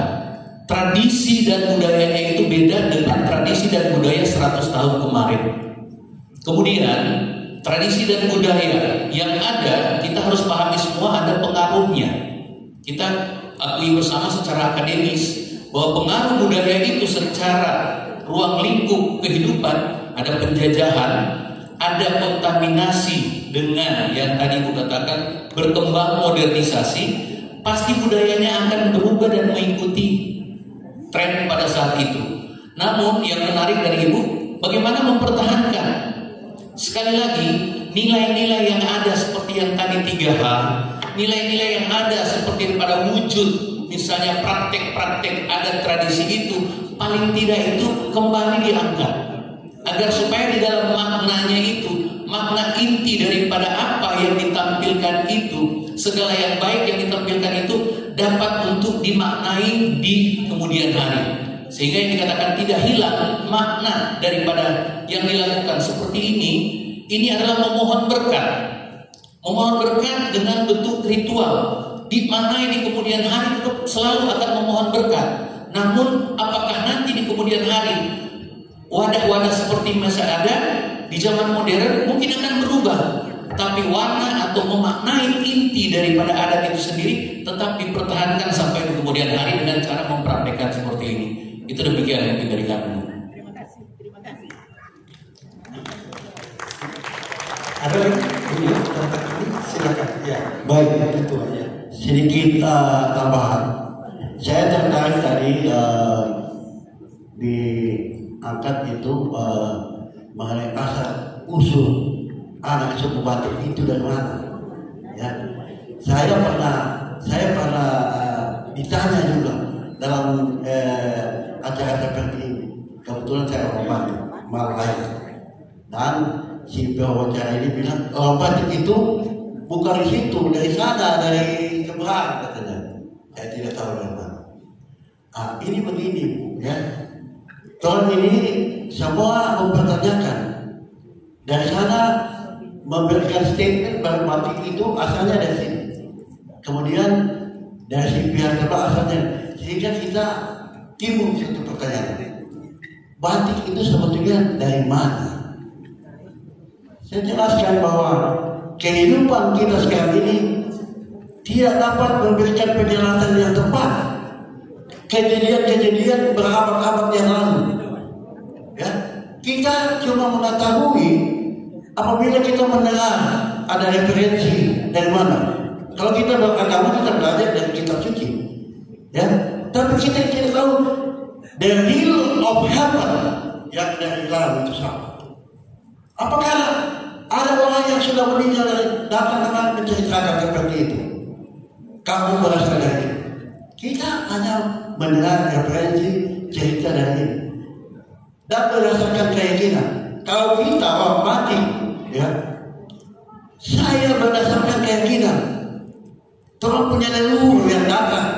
tradisi dan budayanya itu beda dengan tradisi dan budaya 100 tahun kemarin. Kemudian tradisi dan budaya yang ada, kita harus pahami semua ada pengaruhnya. Kita akui bersama secara akademis bahwa pengaruh budaya itu secara ruang lingkup kehidupan, ada penjajahan, ada kontaminasi dengan yang tadi Ibu katakan berkembang modernisasi, pasti budayanya akan berubah dan mengikuti tren pada saat itu. Namun yang menarik dari Ibu, bagaimana mempertahankan sekali lagi nilai-nilai yang ada seperti yang tadi 3H, nilai-nilai yang ada seperti pada wujud, misalnya praktek-praktek adat tradisi itu, paling tidak itu kembali diangkat, agar supaya di dalam maknanya itu, makna inti daripada apa yang ditampilkan itu, segala yang baik yang ditampilkan itu dapat untuk dimaknai di kemudian hari, sehingga yang dikatakan tidak hilang makna daripada yang dilakukan seperti ini adalah memohon berkat. Memohon berkat dengan bentuk ritual, dimaknai di kemudian hari tetap selalu akan memohon berkat. Namun apakah nanti di kemudian hari wadah-wadah seperti masih ada di zaman modern mungkin akan berubah, tapi warna atau memaknai inti daripada adat itu sendiri tetap dipertahankan sampai di kemudian hari dengan cara mempraktekkan seperti ini. Itu demikian mungkin dari kami. Terima kasih. Ada lagi? Silakan. Ya, baik itu aja. Sedikit tambahan. Saya tertarik tadi diangkat itu mengenai asal usul anak suku Batik itu dari mana. Ya, saya pernah ditanya juga dalam acara seperti ini. Kebetulan saya orang Batik, Malaya, dan si pewawancara ini bilang orang Batik itu bukan di situ, dari sana, dari seberang katanya. Saya tidak tahu dari mana. Ini begini, ya. Tahun ini semua mempertanyakan. Dari sana memberikan statement bahwa Batik itu asalnya dari sini. Kemudian dari si pihak sebelah asalnya, sehingga kita timbul satu pertanyaan. Batik itu sebetulnya dari mana? Saya jelaskan bahwa kehidupan kita sekarang ini tidak dapat memberikan penjelasan yang tepat. Kejadian-kejadian berabad-abad yang lalu, ya, kita cuma mengetahui apabila kita mendengar ada referensi dari mana. Kalau kita beragama kita belajar dari kitab suci, ya, tapi kita tidak tahu the real of heaven yang dari dalam itu sama. Apakah ada orang yang sudah meninggal datang dengan menceritakan seperti itu? Kamu berasal dari itu. Kita hanya mendengar referensi cerita dari ini dan berdasarkan keyakinan. Kalau kita orang Batik, ya, saya berdasarkan keyakinan. Orang punya leluhur yang datang,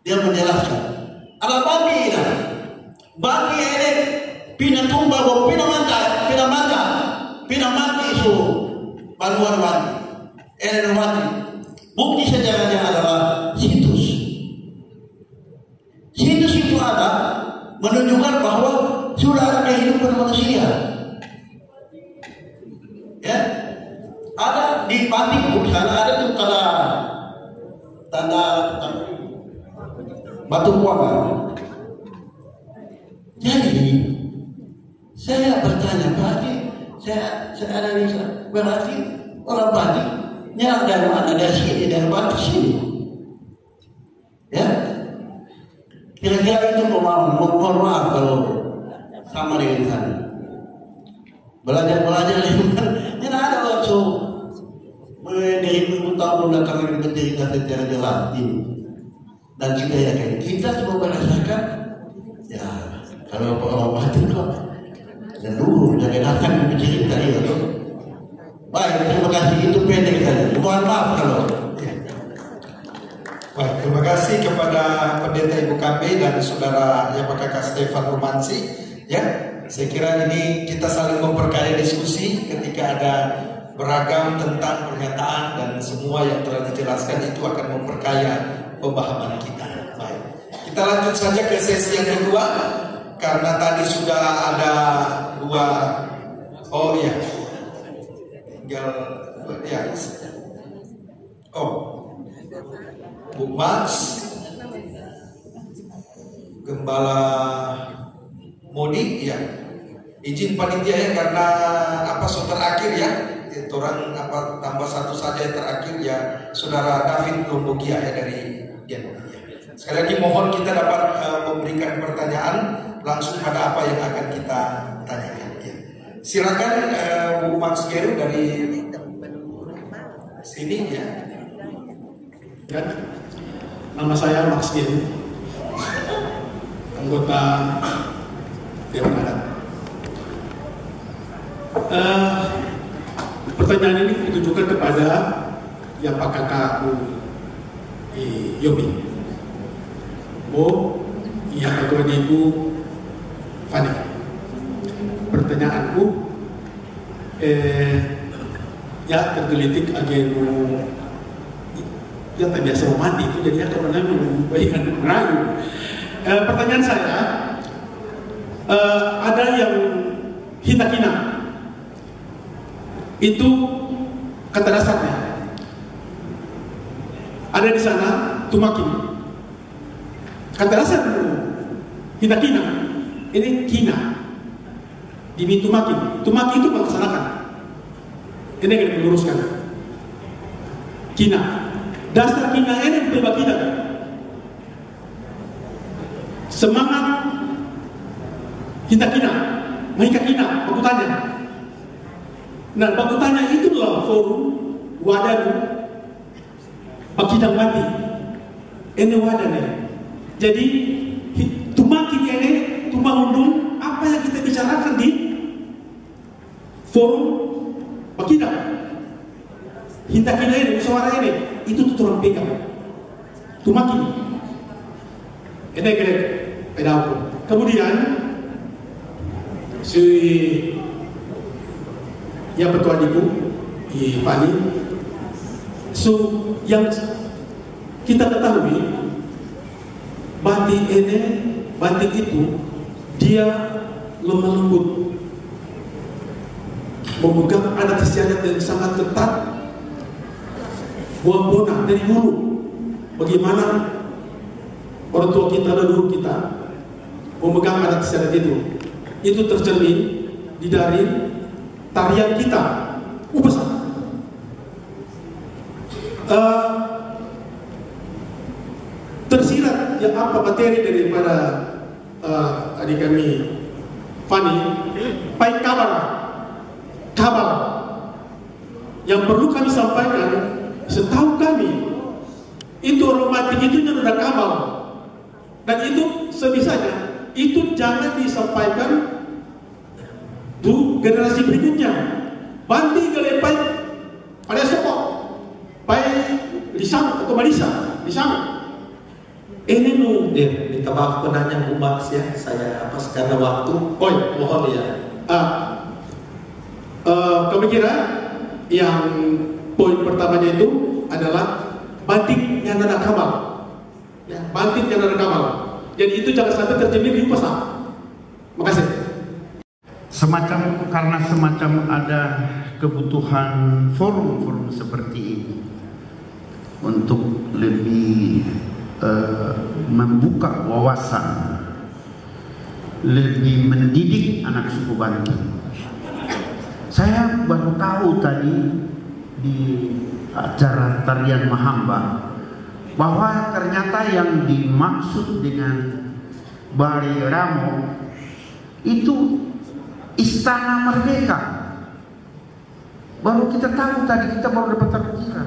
dia menjelaskan. Ada Batik ini pina tumba bo pina mati isu baluan mati, mati. Bukti sejarahnya adalah situs. Situs itu ada menunjukkan bahwa sudah ada kehidupan manusia. Ya, ada di Batik di sana ada tuh tanda batu kuangan. Jadi saya bertanya, berarti saya analisa, berarti orang Batik nyerang dari mana? Dari sini, dari Batik sini. Ya, kira-kira itu mohon maaf kalau sama dengan sana. Belajar ini ada waktu dari 1000 tahun belakangan bercerita secara jelas ini, dan kita yakin kita semua berdasarkan, ya, kalau orang Batik kok leluhur dari datang bercerita itu. Baik, terima kasih. Itu pendek saja. Mohon maaf kalau. Baik, terima kasih kepada Pendeta Ibu KB dan Saudara YPKK Stefan Romansi. Ya, saya kira ini kita saling memperkaya diskusi ketika ada beragam tentang pernyataan dan semua yang telah dijelaskan itu akan memperkaya pemahaman kita. Baik, kita lanjut saja ke sesi yang kedua karena tadi sudah ada dua. Oh iya, tinggal ya. Oh, Bu Max, Gembala Modi, ya. Izin panitia ya karena apa terakhir ya. Orang apa tambah satu saja yang terakhir ya, Saudara David Lombogia ya dari Gen. Sekali lagi mohon kita dapat memberikan pertanyaan langsung pada apa yang akan kita tanyakan. Ya. Silakan Bu Max Geru dari sini ya. Ya. Nama saya Max Geru, anggota Dewan Adat. Pertanyaan ini ditujukan kepada yang Pak Kakakku Yomi. Oh, iya Ketua Ibu Fani. Pertanyaanku, ya tergelitik agenu yang tak biasa mati itu jadi akan menambahkan ragu. Pertanyaan saya, ada yang hitakina. Itu kata dasarnya. Ada di sana tumakin. Kata dasar hitakina. Ini kina. Demi tumakin. Tumakin itu melaksanakan. Ini yang diluruskan. Kina. Dasar kina ini bebas kita. Semangat hitakina. Mahika kina. Aku tanya. Nah, baku tanya itulah forum wadah bakidang mati. Ini wadahnya. Jadi tumakin ini tumangundung apa yang kita bicarakan di forum bakidang. Hinta kita ini suara ini itu tuturan pegang. Tumakin. Ini kira pedau. Kemudian si yang Ketua Ibu Fani, so yang kita ketahui batik itu dia lemah lembut, memegang adat istiadat yang sangat ketat, buah-buah dari dulu. Bagaimana orang tua kita dulu kita memegang adat istiadat itu tercermin di dari tarian kita, besar. Tersirat yang apa materi daripada adik kami Fani, baik kabar yang perlu kami sampaikan. Setahu kami itu romantik itu ada kabar, dan itu sebisanya itu jangan disampaikan tu generasi berikutnya. Banti galepai pada sokok, baik di sana atau Marisa di sana. Ini nu, minta maaf penanya Bu Max ya, saya apa secara waktu. Oh ya, mohon ya. Kami kira yang poin pertamanya itu adalah batik yang ada kamal, ya, batik yang ada kamal. Jadi itu jangan sampai terjadi di pasar. Makasih. Karena semacam ada kebutuhan forum-forum seperti ini untuk lebih membuka wawasan, lebih mendidik anak suku Banti. Saya baru tahu tadi di acara tarian Mahamba bahwa ternyata yang dimaksud dengan Bali Ramo itu Istana Merdeka. Baru kita tahu tadi, kita baru dapat terkira.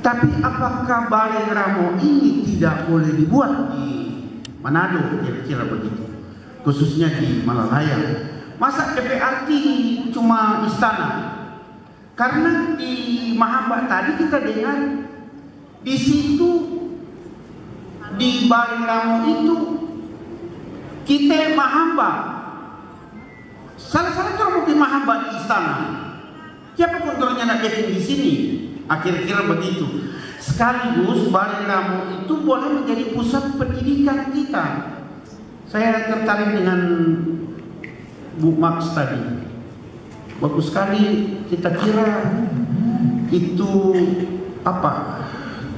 Tapi apakah Balai Ramo ini tidak boleh dibuat di Manado, kira-kira begitu, khususnya di Malalaya? Masa PPRT cuma istana? Karena di Mahamba tadi kita dengar di situ di Balai Lamo itu kita Mahamba. Salah-salah kalau mungkin Mahamba di istana. Siapa kontrolnya nak bikin di sini? Akhir-akhir begitu. Sekaligus Balai Lamo itu boleh menjadi pusat pendidikan kita. Saya tertarik dengan Bu Max tadi. Bagus sekali, kita kira itu apa?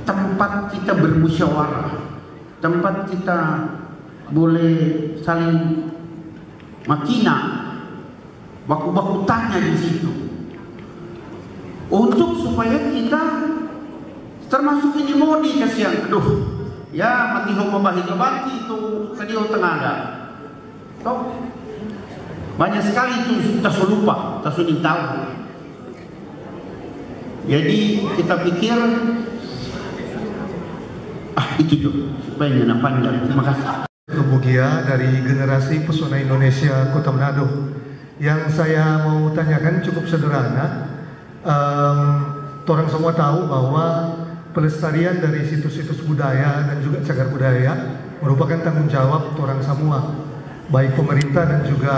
Tempat kita bermusyawarah, tempat kita boleh saling makina, baku-baku tanya di situ. Untuk supaya kita termasuk ini modi kasihan, aduh, ya mati hukum bahi kebanti itu sedio tenaga. Toh banyak sekali itu kita lupa, kita sudah tahu. Jadi kita pikir itu juga supaya jangan pandang. Terima kasih. Kebugia dari generasi Pesona Indonesia Kota Manado. Yang saya mau tanyakan cukup sederhana. Orang semua tahu bahwa pelestarian dari situs-situs budaya dan juga cagar budaya merupakan tanggung jawab orang semua, baik pemerintah dan juga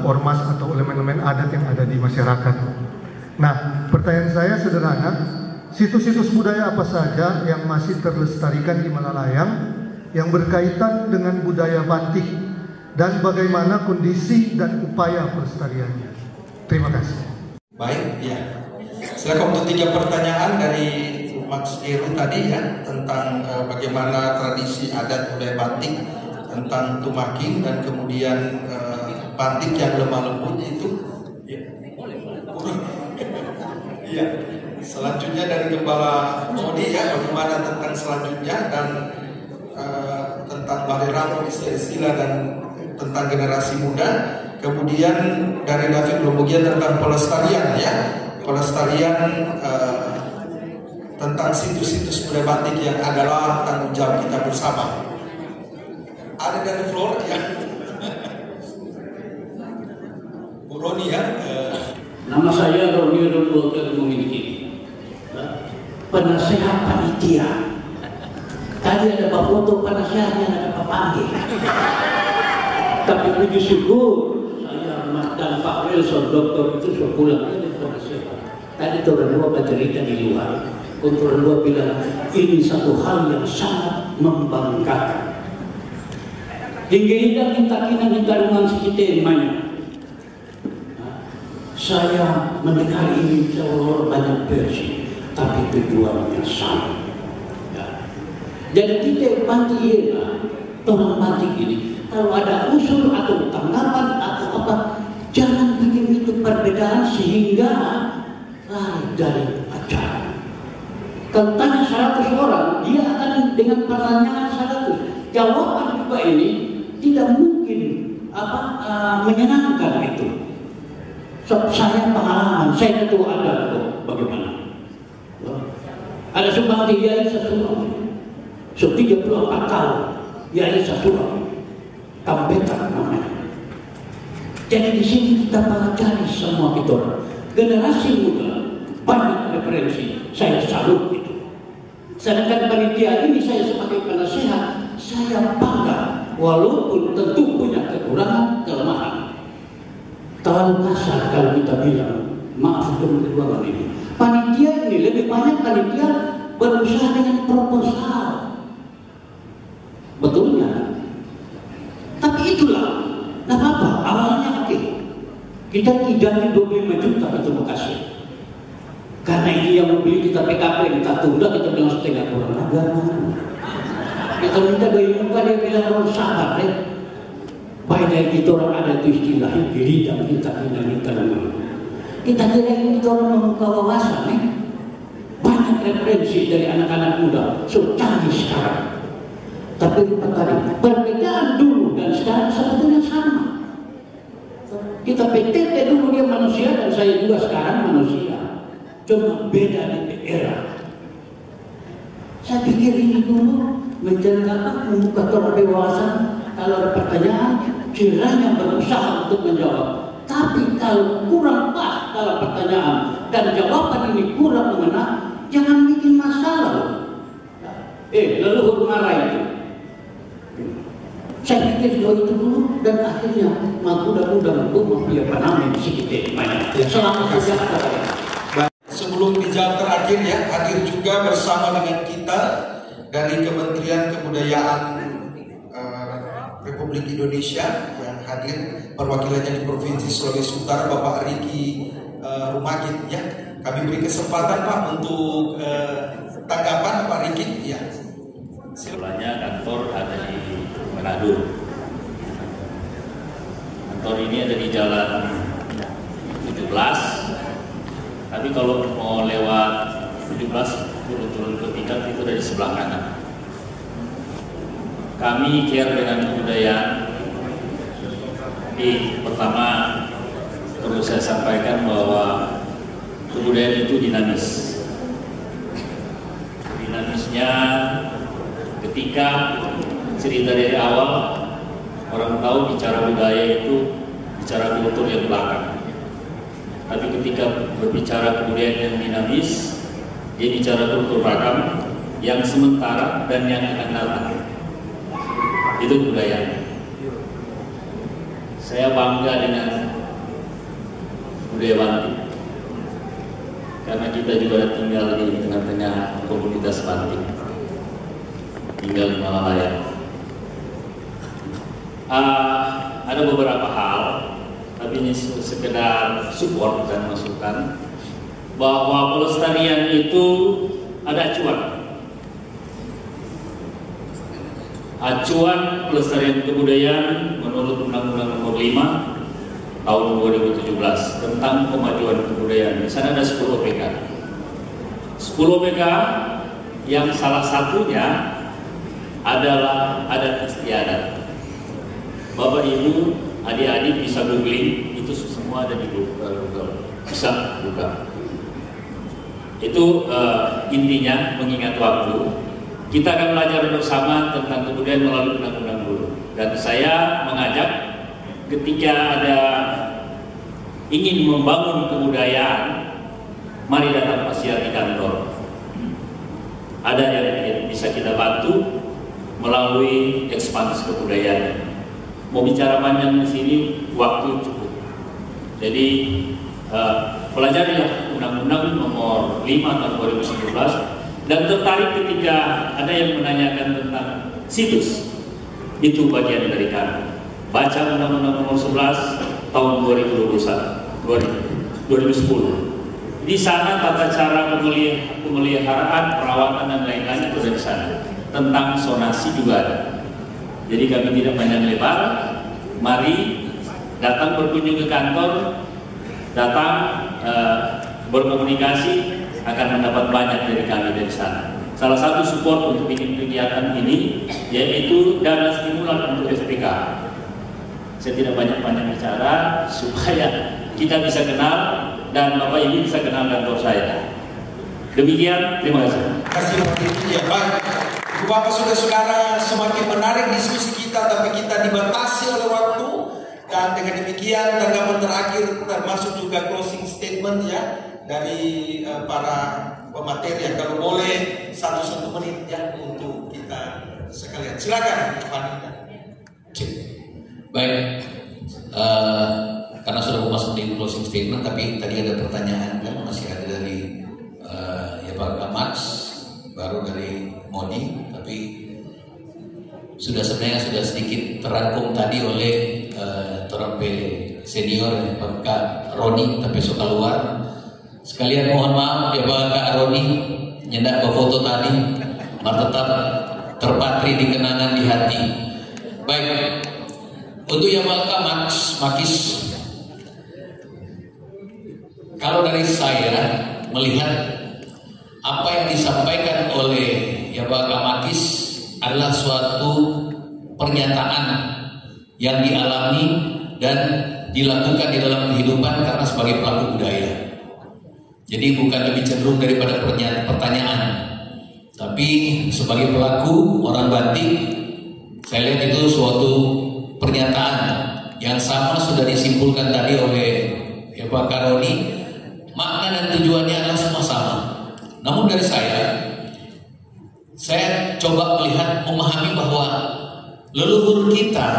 ormas atau elemen-elemen adat yang ada di masyarakat. Nah, pertanyaan saya sederhana, situs-situs budaya apa saja yang masih terlestarikan di Malalayang yang berkaitan dengan budaya batik dan bagaimana kondisi dan upaya pelestariannya? Terima kasih. Baik, ya. Silakan untuk 3 pertanyaan dari Max Eru tadi ya, tentang bagaimana tradisi adat budaya batik, tentang tumaking, dan kemudian batik yang lemah lembut itu. Iya. Selanjutnya dari Gembala Modi ya, bagaimana tentang selanjutnya, dan tentang Balai Lamo, istilah dan tentang generasi muda. Kemudian dari David Lomogia tentang pelestarian ya, pelestarian tentang situs-situs budaya batik yang adalah tanggung jawab kita bersama. Ada dari Flor ya, Bu Roni ya. Nama saya Roni Roboter, memiliki penasehat panitia. Tadi ada Pak Foto penasehatnya, ada Pak Panggi. Tapi puji syukur saya dan Pak Wilson dokter itu sudah pulang dari penasehat. Tadi orang dua bercerita di luar. Orang dua bilang ini satu hal yang sangat membanggakan. Hingga minta kina minta rumah sekitar banyak. Saya mendengar ini jauh banyak versi, tapi tujuannya sama. Ya. Jadi kita panti orang batik ini, kalau ada usul atau tanggapan atau apa, jangan bikin itu perbedaan sehingga lari dari acara. Kalau tanya 100 orang, dia akan dengan pertanyaan 100. Jawaban juga ini tidak mungkin menyenangkan itu. Saya pengalaman, saya itu ada kok bagaimana. Ada sebuah Yai Sasurau, 34 tahun, Yai Sasurau, Kambetan namanya. Jadi di sini kita pelajari semua itu. Generasi muda banyak referensi, saya salut itu. Sedangkan panitia ini saya sebagai penasehat, saya bangga, walaupun tentu punya kekurangan, kelemahan. Terlalu kasar kalau kita bilang, maaf untuk kedua ini. Panitia ini lebih banyak panitia berusaha dengan proposal. Betulnya. Tapi itulah, nah apa? Awalnya oke. Kita tidak 25 juta itu Bekasi. Karena ini yang membeli kita PKP, kita tunda, kita bilang setengah kurang agama. Kita minta gaya muka, dia bilang orang sabar ya. Baik dari kita orang ada itu istilah diri dan kita nama. Kita kira ini orang membuka wawasan nih. Banyak referensi dari anak-anak muda, so canggih sekarang. Tapi perbedaan dulu dan sekarang sebetulnya sama. Kita PTT dulu dia manusia dan saya juga sekarang manusia. Cuma beda di era. Saya pikir ini dulu menjaga membuka orang dewasa. Kalau ada pertanyaan, kiranya berusaha untuk menjawab. Tapi kalau kurang pas dalam pertanyaan dan jawaban ini kurang mengena, jangan bikin masalah. Leluhur marah itu. Saya pikir itu dulu dan akhirnya mudah-mudahan untuk mempunyai sedikit banyak. Selamat sejahtera. Sebelum dijawab terakhir ya, hadir juga bersama dengan kita dari Kementerian Kebudayaan Republik Indonesia yang hadir perwakilannya di Provinsi Sulawesi Utara, Bapak Riki Rumagit ya. Kami beri kesempatan Pak untuk tanggapan Pak Riki ya. Sebelumnya kantor ada di Manado. Kantor ini ada di Jalan 17. Tapi kalau mau lewat 17 turun ke tingkat itu dari sebelah kanan. Kami care dengan kebudayaan. Pertama perlu saya sampaikan bahwa kebudayaan itu dinamis. Dinamisnya ketika cerita dari awal orang tahu bicara budaya itu bicara kultur yang belakang. Tapi ketika berbicara kebudayaan yang dinamis, dia bicara kultur belakang yang sementara dan yang akan datang. Itu kebudayaan. Saya bangga dengan budaya Banti karena kita juga tinggal di tengah-tengah komunitas Banti, tinggal di Malalaya. Ada beberapa hal, tapi ini sekedar support dan masukan bahwa pelestarian itu ada acuan pelestarian kebudayaan menurut Undang-Undang Nomor 5 tahun 2017 tentang kemajuan kebudayaan. Di sana ada 10 OPK. 10 OPK yang salah satunya adalah adat istiadat. Bapak Ibu, adik-adik bisa googling, itu semua ada di Google. Bisa buka. Itu intinya mengingat waktu. Kita akan belajar bersama tentang kebudayaan melalui undang-undang dulu. Dan saya mengajak ketika ada ingin membangun kebudayaan, mari datang pasiar di kantor. Ada yang bisa kita bantu melalui ekspansi kebudayaan. Mau bicara panjang di sini, waktu cukup. Jadi pelajarilah Undang-Undang Nomor 5 tahun 2019. Dan tertarik ketika ada yang menanyakan tentang situs. Itu bagian dari kami. Baca Undang-Undang Nomor 11 tahun 2010. Di sana tata cara pemeliharaan, perawatan dan lain-lain itu ada di sana. Tentang zonasi juga ada. Jadi kami tidak panjang lebar. Mari datang berkunjung ke kantor, datang berkomunikasi, akan mendapat banyak dari kami dari sana. Salah satu support untuk bikin kegiatan ini yaitu dana stimulan untuk FPK. Saya tidak banyak-banyak bicara supaya kita bisa kenal dan Bapak Ibu bisa kenal kantor saya. Demikian, terima kasih. Terima kasih Pak Riki. Ya, baik. Bapak saudara-saudara, semakin menarik diskusi kita, tapi kita dibatasi oleh waktu. Dan dengan demikian tanggapan terakhir termasuk juga closing statement ya dari para pemateri. Kalau boleh 1 menit ya untuk kita sekalian. Silakan Vanita. Baik, karena sudah masuk di closing statement, tapi tadi ada pertanyaan kan masih ada dari ya Pak Max, baru dari Moni, tapi sebenarnya sudah sedikit terangkum tadi oleh Torampe senior Pak Roni, tapi suka luar. Sekalian mohon maaf ya Pak Kak Roni, nyendak foto tadi, tetap terpatri di kenangan di hati. Baik, untuk yang Pak Makis, kalau dari saya melihat apa yang disampaikan oleh ya Pak Makis adalah suatu pernyataan yang dialami dan dilakukan di dalam kehidupan karena sebagai pelaku budaya. Jadi bukan lebih cenderung daripada pertanyaan, tapi sebagai pelaku orang batik, saya lihat itu suatu pernyataan yang sama sudah disimpulkan tadi oleh Pak Karoni. Makna dan tujuannya adalah semua sama. Namun dari saya coba melihat, memahami bahwa leluhur kita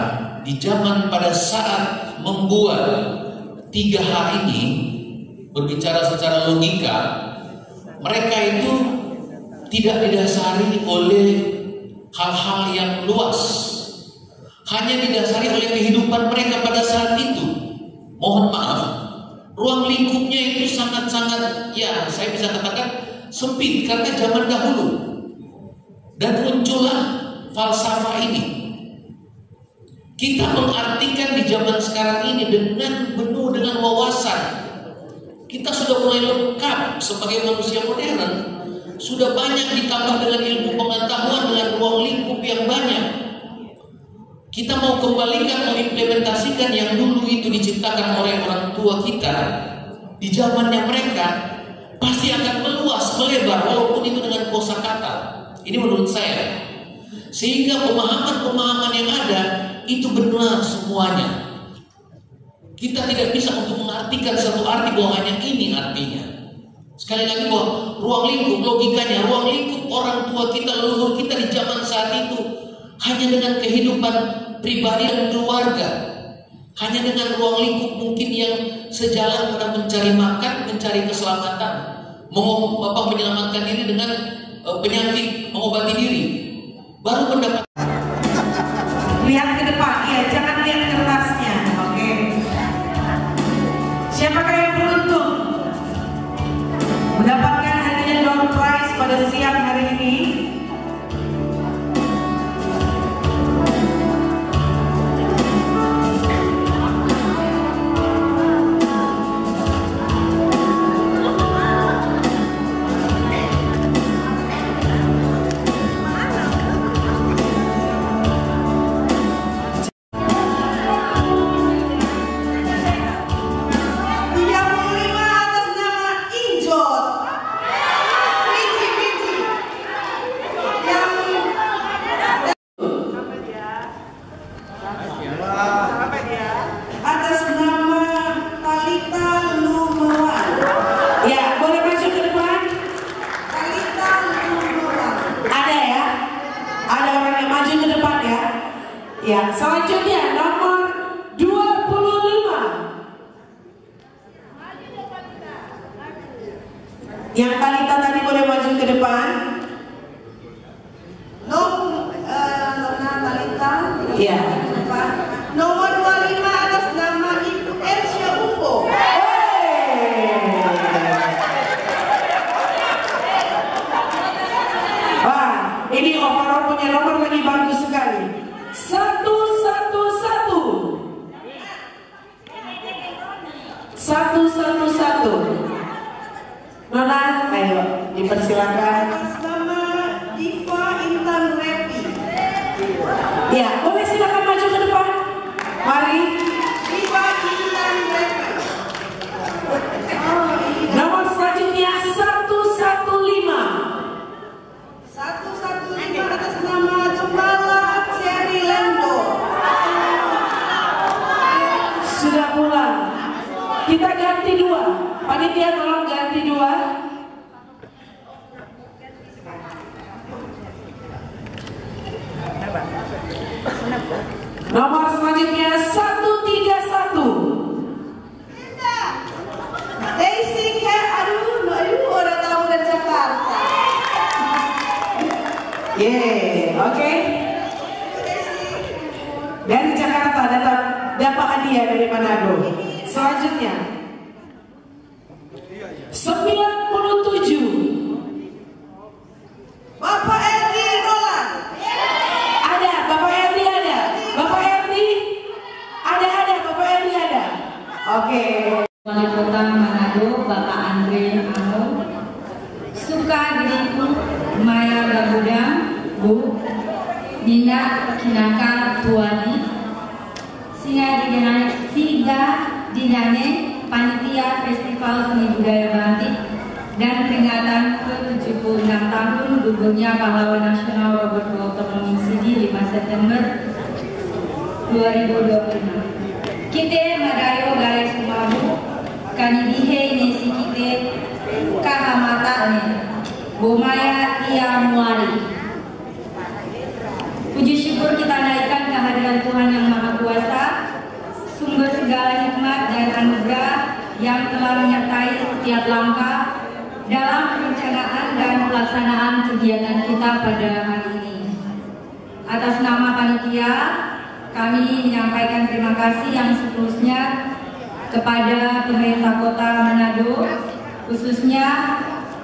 di zaman pada saat membuat 3H ini, berbicara secara logika, mereka itu tidak didasari oleh hal-hal yang luas, hanya didasari oleh kehidupan mereka pada saat itu. Mohon maaf, ruang lingkupnya itu sangat-sangat, ya saya bisa katakan sempit karena zaman dahulu. Dan muncullah falsafah ini. Kita mengartikan di zaman sekarang ini dengan penuh dengan wawasan. Kita sudah mulai lengkap sebagai manusia modern. Sudah banyak ditambah dengan ilmu pengetahuan, dengan ruang lingkup yang banyak. Kita mau kembalikan, mengimplementasikan yang dulu itu diciptakan oleh orang tua kita di zamannya mereka, pasti akan meluas, melebar, walaupun itu dengan kosakata. Ini menurut saya. Sehingga pemahaman-pemahaman yang ada itu benar semuanya. Kita tidak bisa untuk mengartikan satu arti bahwa hanya ini artinya. Sekali lagi bahwa ruang lingkup, logikanya, ruang lingkup orang tua kita, leluhur kita di zaman saat itu hanya dengan kehidupan pribadi dan keluarga. Hanya dengan ruang lingkup mungkin yang sejalan pada mencari makan, mencari keselamatan, menyelamatkan diri dengan penyakit, mengobati diri, baru mendapat. Lihat ke depan, ya, jangan lihat kertasnya, oke? Siapakah yang beruntung mendapatkan hadiah door prize pada siang hari ini? Ya, selanjutnya nomor 25. Yang Talita tadi boleh maju ke depan. Talita. Ya. Nomor 25 atas nama Ibu Ersya Umbo. Wah, ini overall punya nomor lagi bagus sekali. 111. Nona, ayo dipersilakan. Nama Diva Intan Repi. Ya, boleh silakan maju ke depan. Mari. Diva Intan Repi. Nomor selanjutnya 115. 115 atas nama Gembala Cherry Lendo. Sudah pulang. Kita ganti 2. Panitia tolong ganti 2. Nomor selanjutnya 131. Daisy aduh orang tahu dari Jakarta. Oke. Dari Jakarta dapat hadiah dari Manado. Selanjutnya 97. Bapak Erdi Roland. Ada, Bapak Erdi ada. Bapak Erdi ada, Bapak Erdi ada. Oke. Wali Kota Manado, Bapak Andre Amo. Suka diriku Maya Gabudang, Bu. Nina Kinaka Tuani. Singa Dinane Panitia Festival Seni Budaya Batik dan peringatan ke-76 tahun gugurnya pahlawan nasional Robert Walter Mengisi 5 September 2025. Kite madayo garis umamu kani dihe nesi kite kahamata ne bomaya ia muari. Puji syukur kita naikkan kehadiran Tuhan yang Maha Kuasa, sumber segala hikmat dan anugerah yang telah menyertai setiap langkah dalam perencanaan dan pelaksanaan kegiatan kita pada hari ini. Atas nama panitia, kami menyampaikan terima kasih yang seterusnya kepada pemerintah Kota Manado, khususnya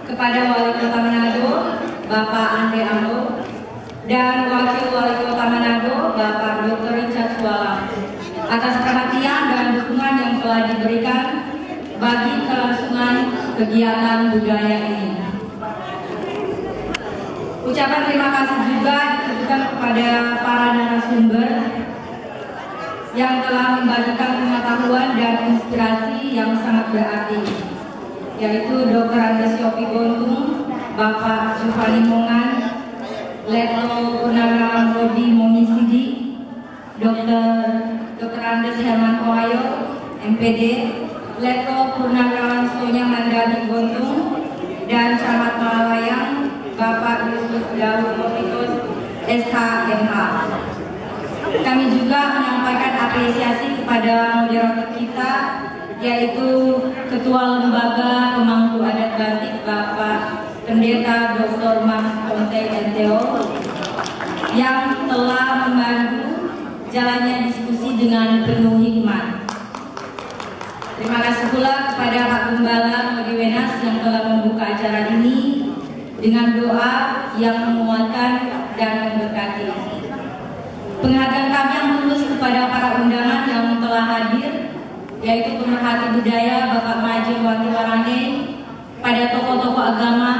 kepada Wali Kota Manado, Bapak Andre Ambo, dan Wakil Wali Kota Manado, Bapak Dr. Richard Suala, atas perhatian dan dukungan yang telah diberikan bagi kelangsungan kegiatan budaya ini. Ucapan terima kasih juga ditujukan kepada para narasumber yang telah membagikan pengetahuan dan inspirasi yang sangat berarti, yaitu Dr. Andes Yopi Gontung, Bapak Giovanni Mongan, Letko Purnawirawan Rodi Momisidi, Dr. Andes Herman Kohayo, MPD, Letko Purnawirawan Sonya Mandani Gontung, dan Camat Malalayang, Bapak Yusuf Daud Kopitos, SHMH. Kami juga menyampaikan apresiasi kepada moderator kita, yaitu Ketua Lembaga Pemangku Adat Batik, Bapak Pendeta Dr. Mas Ponte Enteo, yang telah membantu jalannya diskusi dengan penuh hikmat. Terima kasih pula kepada Pak Gembala Modi Wenas yang telah membuka acara ini dengan doa yang menguatkan dan memberkati. Penghargaan kami yang tulus kepada para undangan yang telah hadir, yaitu pemerhati budaya Bapak Majid Wati Warane, pada tokoh-tokoh agama,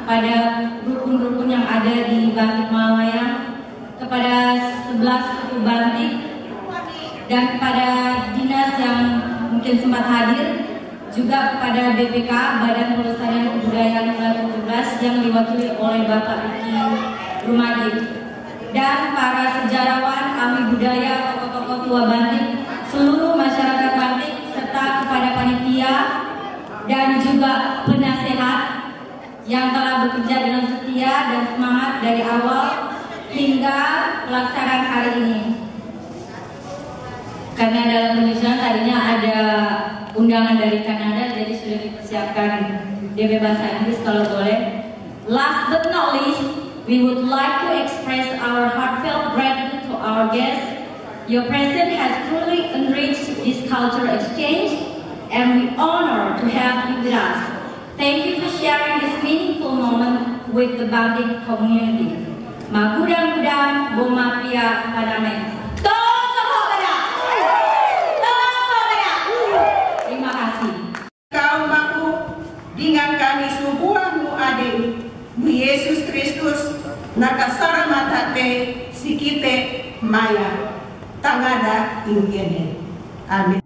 pada rukun-rukun yang ada di Batik Malalayang, kepada 11 suku Batik, dan kepada dinas yang mungkin sempat hadir, juga kepada BPK Badan Pelestarian Kebudayaan 17 yang diwakili oleh Bapak Riki Rumadi, dan para sejarawan, ahli budaya, tokoh-tokoh tua Batik, seluruh masyarakat Batik, serta kepada panitia dan juga penasehat yang telah bekerja dengan setia dan semangat dari awal hingga pelaksanaan hari ini. Karena dalam penyusunan tadinya ada undangan dari Kanada, jadi sudah dipersiapkan DP Bahasa Inggris kalau boleh. Last but not least, we would like to express our heartfelt gratitude to our guests. Your presence has truly enriched this cultural exchange, and we honor to have you with us. Thank you for sharing this meaningful moment with the Batik community. Magudang-gudang Bomapia Paname. Terima kasih. Kaum baku dengan kami subuhmu ade, Bu Yesus Kristus nakasara matate sikite maya tangada ingene. Amin.